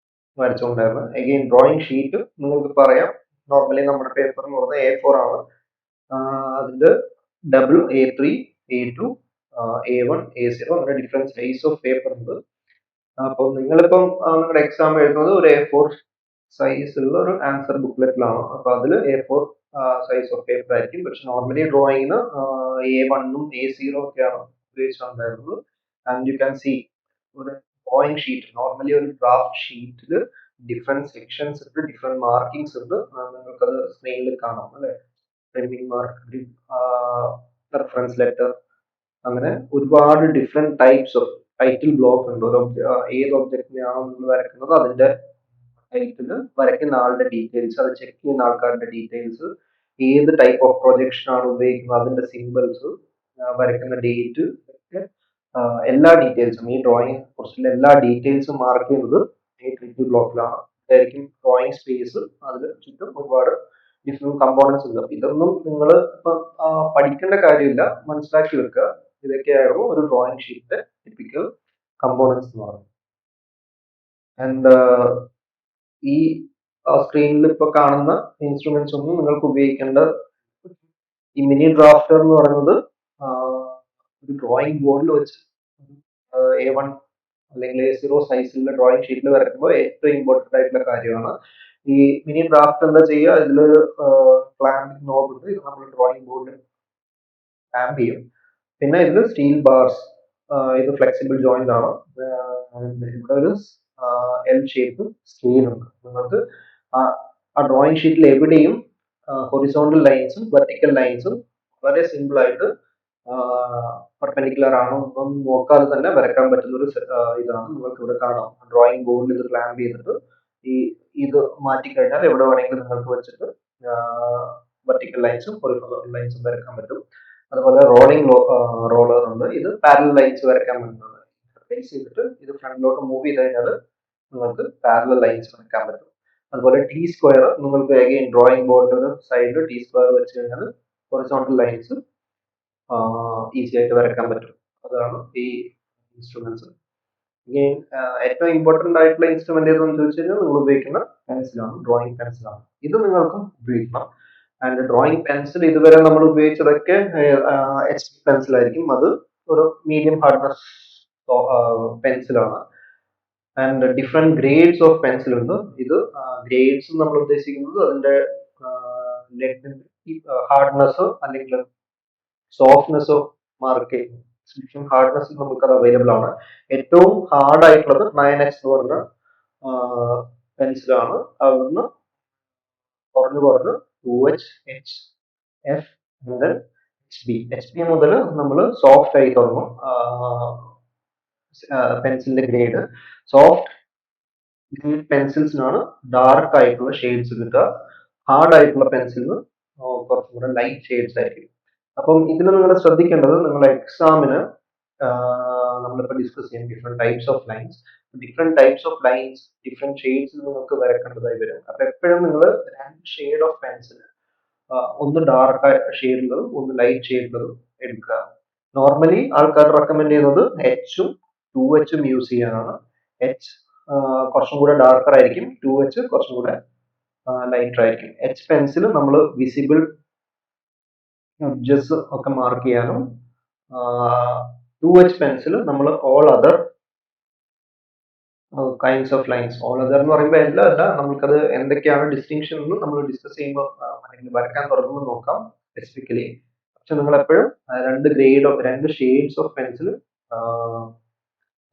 S1: വരച്ചുകൊണ്ടായിരുന്നത്. എഗെയിൻ ഡ്രോയിങ് ഷീറ്റ് നിങ്ങൾക്ക് പറയാം നോർമലി നമ്മുടെ പേപ്പർ എന്ന് പറയുന്നത് A4 ആണ്. അതിന്റെ double A3, A2, A1, A0 അങ്ങനെ ഡിഫറെന്റ് സൈസ് ഓഫ് പേപ്പർ ഉണ്ട്. അപ്പോൾ നിങ്ങളിപ്പം നിങ്ങളുടെ എക്സാം എഴുതുന്നത് ഒരു A4 സൈസുള്ള ഒരു ആൻസർ ബുക്ക്ലെറ്റിലാണ്. അപ്പോൾ അതിൽ A4 സൈസ് ഓഫ് പേപ്പർ ആയിരിക്കും. പക്ഷെ നോർമലി ഡ്രോയിങ്ങിന് A1ഉം A0 ഒക്കെയാണ് ഉപയോഗിച്ചിട്ടുണ്ടായിരുന്നത്. ആൻഡ് യു ക്യാൻ സി ഒരു ഡ്രോയിങ് ഷീറ്റ് നോർമലി ഒരു ഡ്രാഫ്റ്റ് ഷീറ്റിൽ ഡിഫറെന്റ് സെക്ഷൻസ് ഉണ്ട്, ഡിഫറെന്റ് മാർക്കിങ്സ് ഉണ്ട്. നിങ്ങൾക്കത് സ്ക്രീനിൽ കാണാം അല്ലെ. ട്രിമ്മിങ് മാർക്ക്, റെഫറൻസ് ലെറ്റർ, അങ്ങനെ ഒരുപാട് different types of title block ഉണ്ട്. ഒരു ഏത് ഒബ്ജക്റ്റിനെയാണോ നിങ്ങൾ വരയ്ക്കുന്നത് അതിന്റെ ടൈറ്റിൽ, വരയ്ക്കുന്ന ആളുടെ ഡീറ്റെയിൽസ്, അത് ചെക്ക് ചെയ്യുന്ന ആൾക്കാരുടെ ഡീറ്റെയിൽസ്, ഏത് ടൈപ്പ് ഓഫ് പ്രൊജക്ഷൻ ആണ് ഉപയോഗിക്കുന്നത് അതിന്റെ സിമ്പിൾസ്, വരയ്ക്കുന്ന ഡേറ്റ് ഒക്കെ എല്ലാ ഡീറ്റെയിൽസും ഈ ഡ്രോയിങ് കുറിച്ചുള്ള എല്ലാ ഡീറ്റെയിൽസും മാർക്ക് ചെയ്യുന്നത് ഈ ടൈറ്റിൽ ബ്ലോക്കിലാണ്. ഇതായിരിക്കും ഡ്രോയിങ് സ്പേസ്. അതിൽ ചുറ്റും ഒരുപാട് ഡിഫറെന്റ് കമ്പോണൻസ് ഉണ്ട്. ഇതൊന്നും നിങ്ങൾ ഇപ്പൊ പഠിക്കേണ്ട കാര്യമില്ല, മനസ്സിലാക്കി വെക്കുക. ഇതൊക്കെയായിരുന്നു ഒരു ഡ്രോയിങ് ഷീറ്റിന്റെ ടിപ്പിക്കൽ കമ്പോണൻസ് എന്ന് പറയുന്നത്. ആൻഡ് ഈ സ്ക്രീനിൽ ഇപ്പൊ കാണുന്ന ഇൻസ്ട്രുമെന്റ്സ് ഒന്നും നിങ്ങൾക്ക് ഉപയോഗിക്കേണ്ട. ഈ മിനി ഡ്രാഫ്റ്റർ എന്ന് പറയുന്നത് ഒരു ഡ്രോയിങ് ബോർഡിൽ വെച്ച് A1 അല്ലെങ്കിൽ A0 സൈസിലുള്ള ഡ്രോയിങ് ഷീറ്റിൽ വരയ്ക്കുമ്പോൾ ഏറ്റവും ഇമ്പോർട്ടന്റ് ആയിട്ടുള്ള കാര്യമാണ്. ഈ മിനി ഡ്രാഫ്റ്റ് എന്താ ചെയ്യുക, ഇതിലൊരു ക്ലാമ്പിംഗ് നോബ് ഉണ്ട്. ഇത് നമ്മൾ ഡ്രോയിങ് ബോർഡിൽ ക്ലാമ്പ് ചെയ്യും. പിന്നെ ഇതിൽ സ്റ്റീൽ ബാർസ്, ഇത് ഫ്ലെക്സിബിൾ ജോയിന്റ് ആണ്. ഇവിടെ ഒരു എൽ ഷേപ്പ് സ്കെയിൽ ഉണ്ട്. നിങ്ങൾക്ക് ആ ഡ്രോയിങ് ഷീറ്റിൽ എവിടെയും ഹൊറിസോണ്ടൽ ലൈൻസും വെർട്ടിക്കൽ ലൈൻസും വളരെ സിമ്പിൾ ആയിട്ട് പെർപെൻഡിക്കുലർ ആണോ ഒന്നും നോക്കാതെ തന്നെ വരയ്ക്കാൻ പറ്റുന്ന ഒരു ഇതാണ്. നിങ്ങൾക്ക് ഇവിടെ കാണാം ഡ്രോയിങ് ബോർഡിൽ ഇത് ക്ലാമ്പ് ചെയ്തിട്ട് ഈ ഇത് മാറ്റിക്കഴിഞ്ഞാൽ എവിടെ വേണമെങ്കിലും നിങ്ങൾക്ക് വെച്ചിട്ട് വെർട്ടിക്കൽ ലൈൻസും ഹൊറിസോണ്ടൽ ലൈൻസും വരയ്ക്കാൻ പറ്റും. അതുപോലെ റോളിംഗ് റോളർ ഉണ്ട്. ഇത് പാരലൽ ലൈൻസ് വരയ്ക്കാൻ പറ്റുന്നത്. പ്ലേസ് ചെയ്തിട്ട് ഇത് ഫ്രണ്ടിലോട്ട് മൂവ് ചെയ്ത് കഴിഞ്ഞാൽ നിങ്ങൾക്ക് പാരലൽ ലൈൻസ് വരയ്ക്കാൻ പറ്റും. അതുപോലെ ടി സ്ക്വയർ നിങ്ങൾക്ക് അഗെയിൻ ഡ്രോയിങ് ബോർഡിന്റെ സൈഡിൽ ടി സ്ക്വയർ വെച്ച് കഴിഞ്ഞാൽ ഹൊറിസോണ്ടൽ ലൈൻസ് ഈസി ആയിട്ട് വരയ്ക്കാൻ പറ്റും. അതാണ് ഈ ഇൻസ്ട്രുമെന്റ്സ്. ഏറ്റവും ഇമ്പോർട്ടന്റ് ആയിട്ടുള്ള ഇൻസ്ട്രുമെന്റ് ഏതെന്ന് ചോദിച്ചു കഴിഞ്ഞാൽ നിങ്ങൾ ഉപയോഗിക്കുന്ന പെൻസിലാണ്, ഡ്രോയിങ് പെൻസിലാണ്. ഇത് നിങ്ങൾക്കും ഉപയോഗിക്കണം. ആൻഡ് ഡ്രോയിങ് പെൻസിൽ ഇതുവരെ നമ്മൾ ഉപയോഗിച്ചതൊക്കെ HP പെൻസിൽ ആയിരിക്കും. അത് ഒരു മീഡിയം ഹാർഡ്നെസ് പെൻസിലാണ്. And different grades of pencil ഉണ്ട്. ഇത് ഗ്രേഡ്സ് നമ്മൾ ഉദ്ദേശിക്കുന്നത് അതിന്റെ ഹാർഡ്നെസ് അല്ലെങ്കിൽ സോഫ്റ്റ്നെസ് മാർക്ക് ചെയ്യും. ഹാർഡ്നെസ് നമുക്കത് അവൈലബിൾ ആണ്. ഏറ്റവും ഹാർഡ് ആയിട്ടുള്ളത് 9X എന്ന് പറഞ്ഞ പെൻസിലാണ്. അവിടുന്ന് കുറഞ്ഞു 2H, HF, HB മുതൽ നമ്മൾ സോഫ്റ്റ് ആയി തുടങ്ങും. പെൻസിലിന്റെ ഗ്രേഡ് സോഫ്റ്റ് ഗ്രേഡ് പെൻസിൽസിനാണ് ഡാർക്ക് ആയിട്ടുള്ള ഷെയ്ഡ്സ് കിട്ടുക. ഹാർഡ് ആയിട്ടുള്ള പെൻസിലിന് കുറച്ചും കൂടെ ലൈറ്റ് ഷെയ്ഡ്സ് ആയിരിക്കും. അപ്പം ഇതിൽ നിങ്ങൾ ശ്രദ്ധിക്കേണ്ടത്, നിങ്ങൾ എക്സാമിന് നമ്മളിപ്പോൾ ഡിസ്കസ് ചെയ്യും different types of lines. Different shades നിങ്ങൾക്ക് വരക്കേണ്ടതായി വരും. അപ്പൊ എപ്പോഴും നിങ്ങൾ 2 ഷെയ്ഡ് ഓഫ് പെൻസിൽ, ഒന്ന് ഡാർക്ക് ഷെയ്ഡുള്ളതും ഒന്ന് ലൈറ്റ് ഷെയ്ഡുള്ളതും എടുക്കുക. നോർമലി ആൾക്കാർ റെക്കമെൻഡ് ചെയ്യുന്നത് H-ഉം 2H-ഉം യൂസ് ചെയ്യാനാണ്. H കുറച്ചും കൂടെ ഡാർക്കർ ആയിരിക്കും, 2H കുറച്ചും കൂടെ ലൈറ്റർ ആയിരിക്കും. H പെൻസിൽ നമ്മൾ വിസിബിൾ എഡ്ജസ് ഒക്കെ മാർക്ക് ചെയ്യാനും, 2H പെൻസിൽ നമ്മൾ all other kinds of lines. All other എന്ന് പറയുമ്പോൾ എല്ലാം അല്ല, നമുക്കത് എന്തൊക്കെയാണ് ഡിസ്റ്റിങ്ഷൻ എന്ന് നമ്മൾ ഡിസ്കസ് ചെയ്യുമ്പോൾ അല്ലെങ്കിൽ വരക്കാൻ തുടങ്ങുമ്പോൾ നോക്കാം സ്പെസിഫിക്കലി. പക്ഷെ നിങ്ങൾ എപ്പോഴും 2 ഷെയ്ഡ്സ് ഓഫ് പെൻസിൽ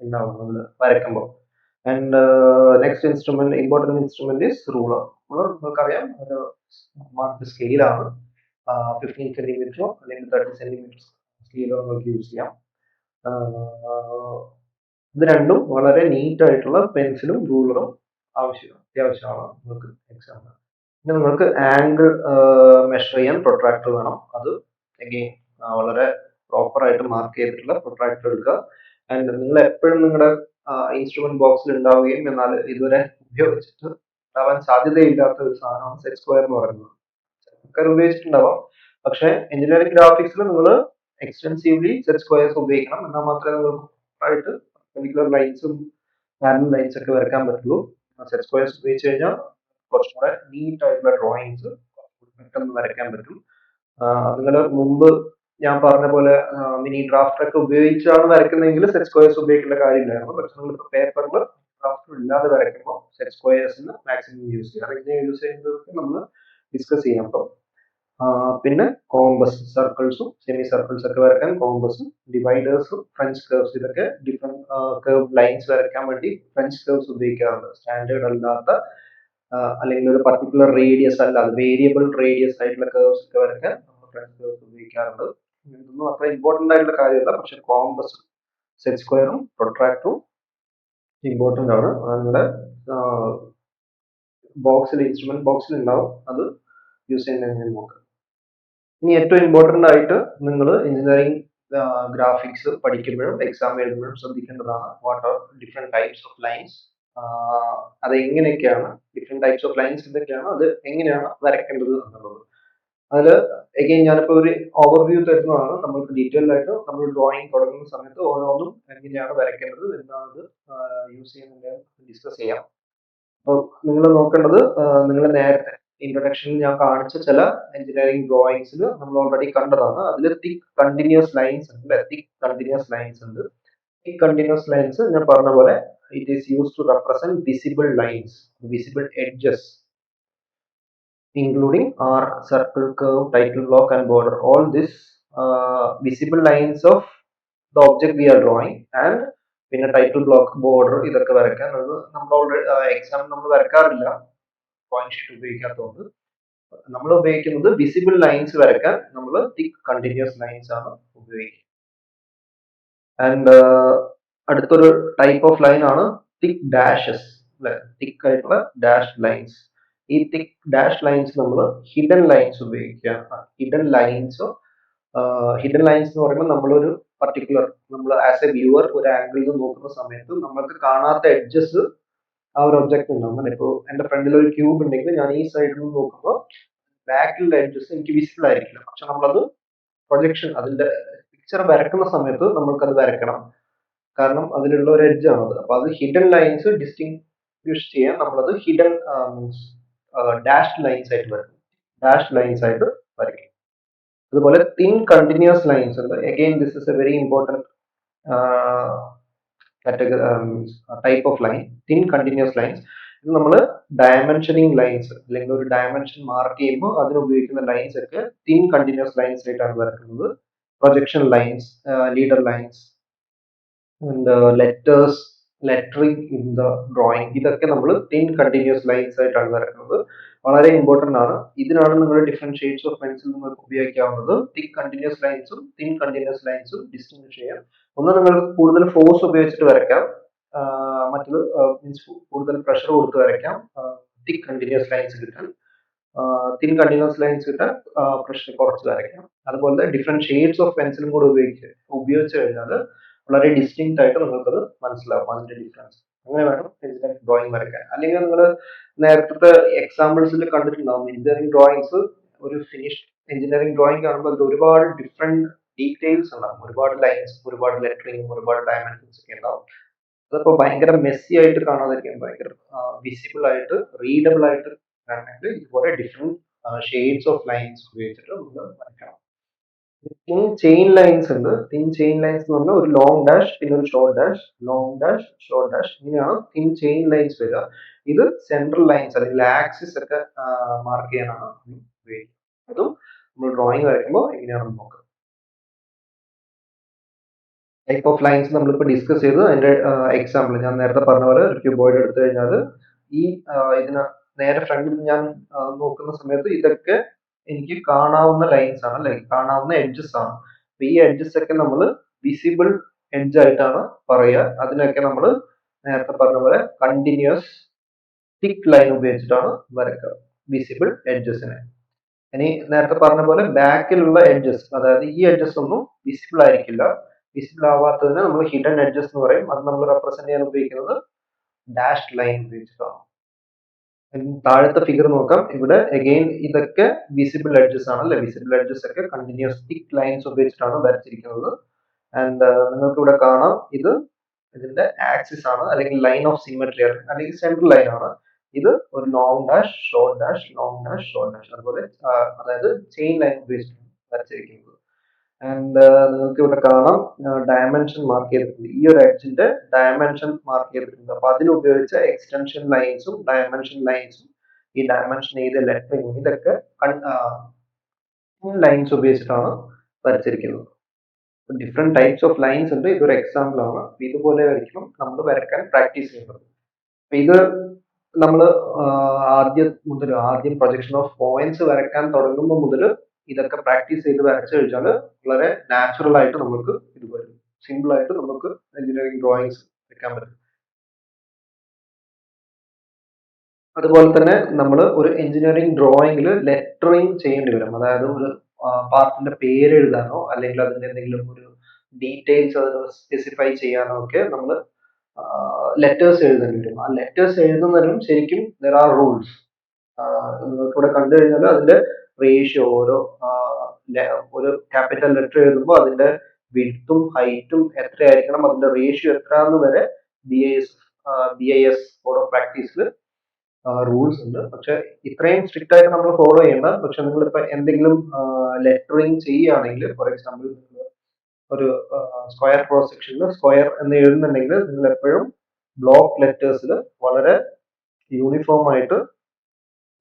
S1: ഉണ്ടാവും നമ്മൾ വരയ്ക്കുമ്പോൾ. And next important instrument is ruler. Ruler നിങ്ങൾക്കറിയാം, ഒരു മാർക്ക് സ്കെയിലാണ്. 15 സെന്റിമീറ്ററോ അല്ലെങ്കിൽ 30 സെന്റിമീറ്റർ സ്കെയിലോ നിങ്ങൾക്ക് യൂസ് ചെയ്യാം. ഇത് രണ്ടും വളരെ നീറ്റ് ആയിട്ടുള്ള പെൻസിലും റൂളറും അത്യാവശ്യമാണ് നിങ്ങൾക്ക് എക്സാമിന്. പിന്നെ നിങ്ങൾക്ക് ആംഗിൾ മെഷർ ചെയ്യാൻ പ്രൊട്രാക്ടർ വേണം. അത് അഗെയിൻ വളരെ പ്രോപ്പർ ആയിട്ട് മാർക്ക് ചെയ്തിട്ടുള്ള പ്രൊട്രാക്ടർ എടുക്കുക. ആൻഡ് നിങ്ങൾ എപ്പോഴും നിങ്ങളുടെ ഇൻസ്ട്രുമെന്റ് ബോക്സിൽ ഉണ്ടാവുകയും എന്നാൽ ഇതുവരെ ഉപയോഗിച്ചിട്ട് ഉണ്ടാവാൻ സാധ്യതയില്ലാത്ത ഒരു സാധനമാണ് സെറ്റ് സ്ക്വയർ എന്ന് പറയുന്നത്. ഒക്കെ ഉപയോഗിച്ചിട്ടുണ്ടാവാം, പക്ഷെ എഞ്ചിനീയറിംഗ് ഗ്രാഫിക്സിൽ നിങ്ങൾ എക്സ്റ്റെൻസീവ്ലി സെറ്റ് സ്ക്വയേഴ്സ് ഉപയോഗിക്കണം. എന്നാൽ മാത്രമേ നിങ്ങൾക്ക് ആയിട്ട് പെർപെൻഡിക്കുലർ ലൈൻസും പാരലൽ ലൈൻസ് ഒക്കെ വരയ്ക്കാൻ പറ്റുള്ളൂ. സെറ്റ് സ്ക്വയേഴ്സ് ഉപയോഗിച്ച് കഴിഞ്ഞാൽ കുറച്ചും കൂടെ നീറ്റ് ആയിട്ടുള്ള ഡ്രോയിങ്സ് പെട്ടെന്ന് വരയ്ക്കാൻ പറ്റും. നിങ്ങൾ മുമ്പ് ഞാൻ പറഞ്ഞ പോലെ മിനി ഡ്രാഫ്റ്റർ ഒക്കെ ഉപയോഗിച്ചാണ് വരയ്ക്കുന്നതെങ്കിൽ സെറ്റ് സ്ക്വയേഴ്സ് ഉപയോഗിക്കേണ്ട കാര്യമില്ലായിരുന്നു. പക്ഷെ നിങ്ങൾ ഇപ്പോൾ പേപ്പറിൽ ഡ്രാഫ്റ്റർ ഇല്ലാതെ വരയ്ക്കുമ്പോൾ സെറ്റ് സ്ക്വയേഴ്സിന് മാക്സിമം യൂസ് ചെയ്യാം. ഇങ്ങനെ യൂസ് ചെയ്യുന്നതൊക്കെ നമ്മൾ ഡിസ്കസ് ചെയ്യാം. അപ്പം പിന്നെ കോമ്പസ്, സർക്കിൾസും സെമി സർക്കിൾസ് ഒക്കെ വരയ്ക്കാൻ കോമ്പസും, ഡിവൈഡേഴ്സും ഫ്രഞ്ച് കർവ്സ്, ഇതൊക്കെ ഡിഫറെന്റ് കർവ് ലൈൻസ് വരയ്ക്കാൻ വേണ്ടി ഫ്രഞ്ച് കർവ്സ് ഉപയോഗിക്കാറുണ്ട്. സ്റ്റാൻഡേർഡ് അല്ലാത്ത അല്ലെങ്കിൽ ഒരു പർട്ടിക്കുലർ റേഡിയസ് അല്ലാതെ വേരിയബിൾ റേഡിയസ് ആയിട്ടുള്ള കർവ്സ് ഒക്കെ വരയ്ക്കാൻ നമ്മൾ ഫ്രഞ്ച് കർവ്സ് ഉപയോഗിക്കാറുണ്ട്. ഇതൊന്നും അത്ര ഇമ്പോർട്ടന്റ് ആയിട്ടുള്ള കാര്യമല്ല, പക്ഷെ കോമ്പസും സെറ്റ് സ്ക്വയറും പ്രൊട്രാക്ടറും ഇമ്പോർട്ടന്റ് ആണ്. നിങ്ങളുടെ ബോക്സിൽ, ഇൻസ്ട്രുമെന്റ് ബോക്സിൽ ഉണ്ടാവും, അത് യൂസ് ചെയ്യുന്നതിന് നോക്കുക. ഇനി ഏറ്റവും ഇമ്പോർട്ടന്റ് ആയിട്ട് നിങ്ങൾ എഞ്ചിനീയറിംഗ് ഗ്രാഫിക്സ് പഠിക്കുമ്പോഴും എക്സാം എഴുതുമ്പോഴും ശ്രദ്ധിക്കേണ്ടതാണ് what are different types of lines. അത് എങ്ങനെയൊക്കെയാണ്, ഡിഫറെന്റ് ടൈപ്സ് ഓഫ് ലൈൻസ് എന്തൊക്കെയാണ്, അത് എങ്ങനെയാണ് വരയ്ക്കേണ്ടത് എന്നുള്ളത്. അതിൽ എഗെയിൻ ഞാനിപ്പോൾ ഒരു ഓവർവ്യൂ തരുന്നതാണ്. നമ്മൾക്ക് ഡീറ്റെയിൽഡ് ആയിട്ട് നമ്മൾ ഡ്രോയിങ് തുടങ്ങുന്ന സമയത്ത് ഓരോന്നും എങ്ങനെയാണ് വരയ്ക്കേണ്ടത്, എന്താണ് യൂസ് ചെയ്യുന്നത് ഡിസ്കസ് ചെയ്യാം. അപ്പോൾ നിങ്ങൾ നോക്കേണ്ടത്, നിങ്ങൾ നേരത്തെ ഇൻട്രൊഡക്ഷനിൽ ഞാൻ കാണിച്ച ചില എഞ്ചിനീയറിംഗ് ഡ്രോയിങ്സിൽ നമ്മൾ ഓൾറെഡി കണ്ടതാണ്. അതിൽ തിക് കണ്ടിന്യൂസ് ലൈൻസ് ഉണ്ട്, തിക് കണ്ടിന്യൂസ് ലൈൻസ് ഉണ്ട്. തിക് കണ്ടിന്യൂസ് ലൈൻസ് ഞാൻ പറഞ്ഞ പോലെ it is use to represent visible lines, visible edges including arc, circle, curve, title block and border. All this visible lines of the object we are drawing, and പിന്നെ title block, border, ഇതൊക്കെ വരയ്ക്കാൻ നമ്മൾ already exam നമ്മൾ വരയ്ക്കാറില്ല drawing sheet ഉപയോഗിക്കാത്തതുകൊണ്ട്. നമ്മൾ ഉപയോഗിക്കുന്നത് visible lines വരയ്ക്കാൻ നമ്മൾ thick continuous lines ആണ് ഉപയോഗിക്കുക. ആൻഡ് അടുത്തൊരു ടൈപ്പ് ഓഫ് ലൈൻ ആണ് തിക് ഡാഷസ്, അല്ലെ, തിക് ആയിട്ടുള്ള ഡാഷ് ലൈൻസ്. ഈ തിക് ഡാഷ് ലൈൻസ് നമ്മൾ ഹിഡൻ ലൈൻസ് ഉപയോഗിക്കുക. ഹിഡൻ ലൈൻസ് എന്ന് പറയുമ്പോൾ നമ്മളൊരു പർട്ടിക്കുലർ, നമ്മൾ ആസ് എ വ്യൂവർ ഒരു ആംഗിളിൽ നിന്ന് നോക്കുന്ന സമയത്ത് നമ്മൾക്ക് കാണാത്ത എഡ്ജസ് ആ ഒരു ഒബ്ജക്റ്റ് ഉണ്ടാവും. ഇപ്പോൾ എന്റെ ഫ്രണ്ടിൽ ഒരു ക്യൂബ് ഉണ്ടെങ്കിൽ ഞാൻ ഈ സൈഡിൽ നിന്ന് നോക്കുമ്പോൾ ബാക്കിലുള്ള എഡ്ജസ് എനിക്ക് വിസിബിൾ ആയിരിക്കില്ല. പക്ഷെ നമ്മളത് പ്രൊജക്ഷൻ, അതിന്റെ പിക്ചർ വരക്കുന്ന സമയത്ത് നമ്മൾക്കത് വരയ്ക്കണം, കാരണം അതിലുള്ള ഒരു എഡ്ജ് ആണത്. അപ്പൊ അത് ഹിഡൻ ലൈൻസ് ഡിസ്റ്റിങ്വിഷ് ചെയ്യാൻ നമ്മളത് ഹിഡൻ മീൻസ് ഡാഷ് ലൈൻസ് ആയിട്ട് വരയ്ക്കും, ഡാഷ് ലൈൻസ് ആയിട്ട് വരയ്ക്കും. അതുപോലെ തിൻ കണ്ടിന്യൂസ് ലൈൻസ് ഉണ്ട്. Again this is A very important type of line, thin continuous lines. ഇത് നമ്മൾ ഡയമെൻഷനിങ് ലൈൻസ് അല്ലെങ്കിൽ ഒരു ഡയമെൻഷൻ മാർക്ക് ചെയ്യുമ്പോൾ അതിന് ഉപയോഗിക്കുന്ന ലൈൻസ് ഒക്കെ തിൻ കണ്ടിന്യൂസ് ലൈൻസ് ആയിട്ടാണ് വരക്കുന്നത്. Projection lines, leader lines and letters, lettering in the drawing, ഇതൊക്കെ നമ്മൾ തിൻ കണ്ടിന്യൂസ് ലൈൻസ് ആയിട്ടാണ് വരക്കുന്നത്. വളരെ ഇമ്പോർട്ടന്റ് ആണ്. ഇതിനാണ് നിങ്ങൾ ഡിഫറെന്റ് ഷെയ്ഡ്സ് ഓഫ് പെൻസിൽ നിങ്ങൾക്ക് ഉപയോഗിക്കാവുന്നത്. തിക് കണ്ടിന്യൂസ് ലൈൻസും തിൻ കണ്ടിന്യൂസ് ലൈൻസും ഡിസ്റ്റിങ്വിഷ് ചെയ്യാം. ഒന്ന് നിങ്ങൾക്ക് കൂടുതൽ ഫോഴ്സ് ഉപയോഗിച്ചിട്ട് വരയ്ക്കാം, മറ്റത് മീൻസ് കൂടുതൽ പ്രഷർ കൊടുത്ത് വരയ്ക്കാം തിക് കണ്ടിന്യൂസ് ലൈൻസ് കിട്ടാൻ. തിൻ കണ്ടിന്യൂസ് ലൈൻസ് കിട്ടാൻ പ്രഷർ കുറച്ച് വരയ്ക്കാം. അതുപോലെ ഡിഫറെന്റ് ഷെയ്ഡ്സ് ഓഫ് പെൻസിലും കൂടെ ഉപയോഗിച്ച് കഴിഞ്ഞാൽ വളരെ ഡിസ്റ്റിങ്ക്റ്റ് ആയിട്ട് നിങ്ങൾക്കത് മനസ്സിലാവും, അതിന്റെ ഡിഫറൻസ്. അങ്ങനെ വേണം എഞ്ചിനീയറിംഗ് ഡ്രോയിങ് വരയ്ക്കാൻ. അല്ലെങ്കിൽ നിങ്ങൾ നേരത്തെ എക്സാമ്പിൾസിൽ കണ്ടിട്ടുണ്ടാവും എഞ്ചിനീയറിംഗ് ഡ്രോയിങ്സ്, ഒരു ഫിനിഷ് എഞ്ചിനീയറിംഗ് ഡ്രോയിങ് കാണുമ്പോൾ അതിൽ ഒരുപാട് ഡിഫറെന്റ് ഡീറ്റെയിൽസ് ഉണ്ടാവും, ഒരുപാട് ലൈൻസ്, ഒരുപാട് ലെറ്ററിംഗ്, ഒരുപാട് ഡയമെൻഷൻസ് ഒക്കെ ഉണ്ടാവും. അതപ്പോൾ ഭയങ്കര മെസ്സി ആയിട്ട് കാണാതിരിക്കാൻ, ഭയങ്കര വിസിബിൾ ആയിട്ട് റീഡബിൾ ആയിട്ട് കാണണമെങ്കിൽ ഇതുപോലെ ഡിഫറെന്റ് ഷെയ്ഡ്സ് ഓഫ് ലൈൻസ് ഉപയോഗിച്ചിട്ട് നമ്മൾ വരയ്ക്കണം. തിൻ ചെയിൻ ലൈൻസ് ഉണ്ട്. തിൻ ചെയിൻ ലൈൻസ് എന്ന് പറഞ്ഞാൽ ഒരു ലോങ് ഡാഷ് പിന്നെ ഒരു short dash, long dash short dash, ഇങ്ങനെയാണ് തിൻ ചെയിൻ ലൈൻസ് വരിക. ഇത് സെൻട്രൽ ലൈൻസ് അല്ലെങ്കിൽ ആക്സിസ് ഒക്കെ മാർക്ക് ചെയ്യാനാണ് ഉപയോഗിക്കുന്നത്. അതും നമ്മൾ ഡ്രോയിങ് വരയ്ക്കുമ്പോൾ എങ്ങനെയാണെന്ന് നോക്കാം. ടൈപ്പ് ഓഫ് ലൈൻസ് നമ്മളിപ്പോൾ ഡിസ്കസ് ചെയ്തു. അതിന്റെ എക്സാമ്പിൾ ഞാൻ നേരത്തെ പറഞ്ഞ പോലെ ഒരു ക്യൂബോയിഡ് എടുത്തു കഴിഞ്ഞാൽ ഈ ഇതിന് നേരെ ഫ്രണ്ടിൽ ഞാൻ നോക്കുന്ന സമയത്ത് ഇതൊക്കെ എനിക്ക് കാണാവുന്ന ലൈൻസ് ആണ്, അല്ലെ, കാണാവുന്ന എഡ്ജസ് ആണ്. അപ്പൊ ഈ എഡ്ജസ് ഒക്കെ നമ്മൾ വിസിബിൾ എഡ്ജ് ആയിട്ടാണ് പറയുക. അതിനൊക്കെ നമ്മൾ നേരത്തെ പറഞ്ഞ പോലെ കണ്ടിന്യൂസ് തിക് ലൈൻ ഉപയോഗിച്ചിട്ടാണ് വരയ്ക്കുക വിസിബിൾ എഡ്ജസിനെ. ഇനി നേരത്തെ പറഞ്ഞ പോലെ ബാക്കിലുള്ള എഡ്ജസ്, അതായത് ഈ എഡ്ജസ് ഒന്നും വിസിബിൾ ആയിരിക്കില്ല. വിസിബിൾ ആവാത്തതിന് നമ്മൾ ഹിഡൻ എഡ്ജസ് എന്ന് പറയും. അത് നമ്മൾ റെപ്രസെന്റ് ചെയ്യാൻ ഉപയോഗിക്കുന്നത് ഡാഷ് ലൈൻ ഉപയോഗിച്ചിട്ടാണ്. താഴത്തെ ഫിഗർ നോക്കാം. ഇവിടെ അഗെയിൻ ഇതൊക്കെ വിസിബിൾ എഡ്ജസ് ആണ് അല്ലെ. വിസിബിൾ എഡ്ജസ് ഒക്കെ കണ്ടിന്യൂസ് തിക് ലൈൻസ് ഉപയോഗിച്ചിട്ടാണ് വരച്ചിരിക്കുന്നത്. ആൻഡ് നിങ്ങൾക്ക് ഇവിടെ കാണാം, ഇത് ഇതിന്റെ ആക്സിസ് ആണ്, അല്ലെങ്കിൽ ലൈൻ ഓഫ് സിമെട്രി ആണ്, അല്ലെങ്കിൽ സെൻട്രൽ ലൈൻ ആണ്. ഇത് ഒരു long dash, short dash, long dash, short dash, അതുപോലെ അതായത് ചെയിൻ ലൈൻ ഉപയോഗിച്ചിട്ടാണ് വരച്ചിരിക്കുന്നത്. ആൻഡ് നിങ്ങൾക്ക് ഇവിടെ കാണാം ഡയമെൻഷൻ മാർക്ക് ചെയ്തിട്ടുണ്ട്. ഈ ഒരു എഡ്ജിന്റെ ഡയമെൻഷൻ മാർക്ക് ചെയ്തിട്ടുണ്ട്. അപ്പൊ അതിനുപയോഗിച്ച എക്സ്റ്റൻഷൻ ലൈൻസും ഡയമെൻഷൻ ലൈൻസും ഈ ഡയമെൻഷൻ ചെയ്ത ലെറ്ററിംഗ് ഇതൊക്കെ ലൈൻസ് ഉപയോഗിച്ചിട്ടാണ് വരച്ചിരിക്കുന്നത്. ഡിഫറെന്റ് ടൈപ്സ് ഓഫ് ലൈൻസ് ഉണ്ട്. ഇതൊരു എക്സാമ്പിൾ ആണ്. ഇതുപോലെ ആയിരിക്കും നമ്മൾ വരക്കാൻ പ്രാക്ടീസ് ചെയ്യുന്നത്. ഇത് നമ്മൾ ആദ്യം പ്രൊജക്ഷൻ ഓഫ് പോയിന്റ്സ് വരക്കാൻ തുടങ്ങുമ്പോൾ മുതൽ ഇതൊക്കെ പ്രാക്ടീസ് ചെയ്ത് വരച്ചു കഴിഞ്ഞാൽ വളരെ നാച്ചുറൽ ആയിട്ട് നമുക്ക് ഇത് വരും. സിമ്പിൾ ആയിട്ട് നമുക്ക് എഞ്ചിനീയറിംഗ് ഡ്രോയിങ്സ് വരയ്ക്കാൻ പറ്റും. അതുപോലെ തന്നെ നമ്മൾ ഒരു എഞ്ചിനീയറിംഗ് ഡ്രോയിങ്ങിൽ ലെറ്ററിങ് ചെയ്യേണ്ടി വരും. അതായത് ഒരു പാർട്ടിന്റെ പേര് എഴുതാനോ, അല്ലെങ്കിൽ അതിന്റെ എന്തെങ്കിലും ഒരു ഡീറ്റെയിൽസ് അത് സ്പെസിഫൈ ചെയ്യാനോ ഒക്കെ നമ്മൾ ലെറ്റേഴ്സ് എഴുതേണ്ടി വരും. ആ ലെറ്റേഴ്സ് എഴുതുന്നതിനും ശരിക്കും ദർ ആർ റൂൾസ്. നിങ്ങൾക്ക് ഇവിടെ കണ്ടു കഴിഞ്ഞാൽ അതിന്റെ റേഷ്യോ ഒരു ക്യാപിറ്റൽ ലെറ്റർ എഴുതുമ്പോൾ അതിന്റെ വിഡ്ത്തും ഹൈറ്റും എത്രയായിരിക്കണം, അതിന്റെ റേഷ്യോ എത്രയാന്ന് വരെ BIS കോഡ് ഓഫ് പ്രാക്ടീസിൽ റൂൾസ് ഉണ്ട്. പക്ഷെ ഇത്രയും സ്ട്രിക്റ്റ് ആയിട്ട് നമ്മൾ ഫോളോ ചെയ്യേണ്ട. പക്ഷെ നിങ്ങൾ ഇപ്പൊ എന്തെങ്കിലും ലെറ്ററിങ് ചെയ്യുകയാണെങ്കിൽ, ഫോർ എക്സാമ്പിൾ ഒരു സ്ക്വയർ ക്രോസ് സെക്ഷനിൽ സ്ക്വയർ എന്ന് എഴുതുന്നുണ്ടെങ്കിൽ നിങ്ങൾ എപ്പോഴും ബ്ലോക്ക് ലെറ്റേഴ്സിൽ വളരെ യൂണിഫോം ആയിട്ട്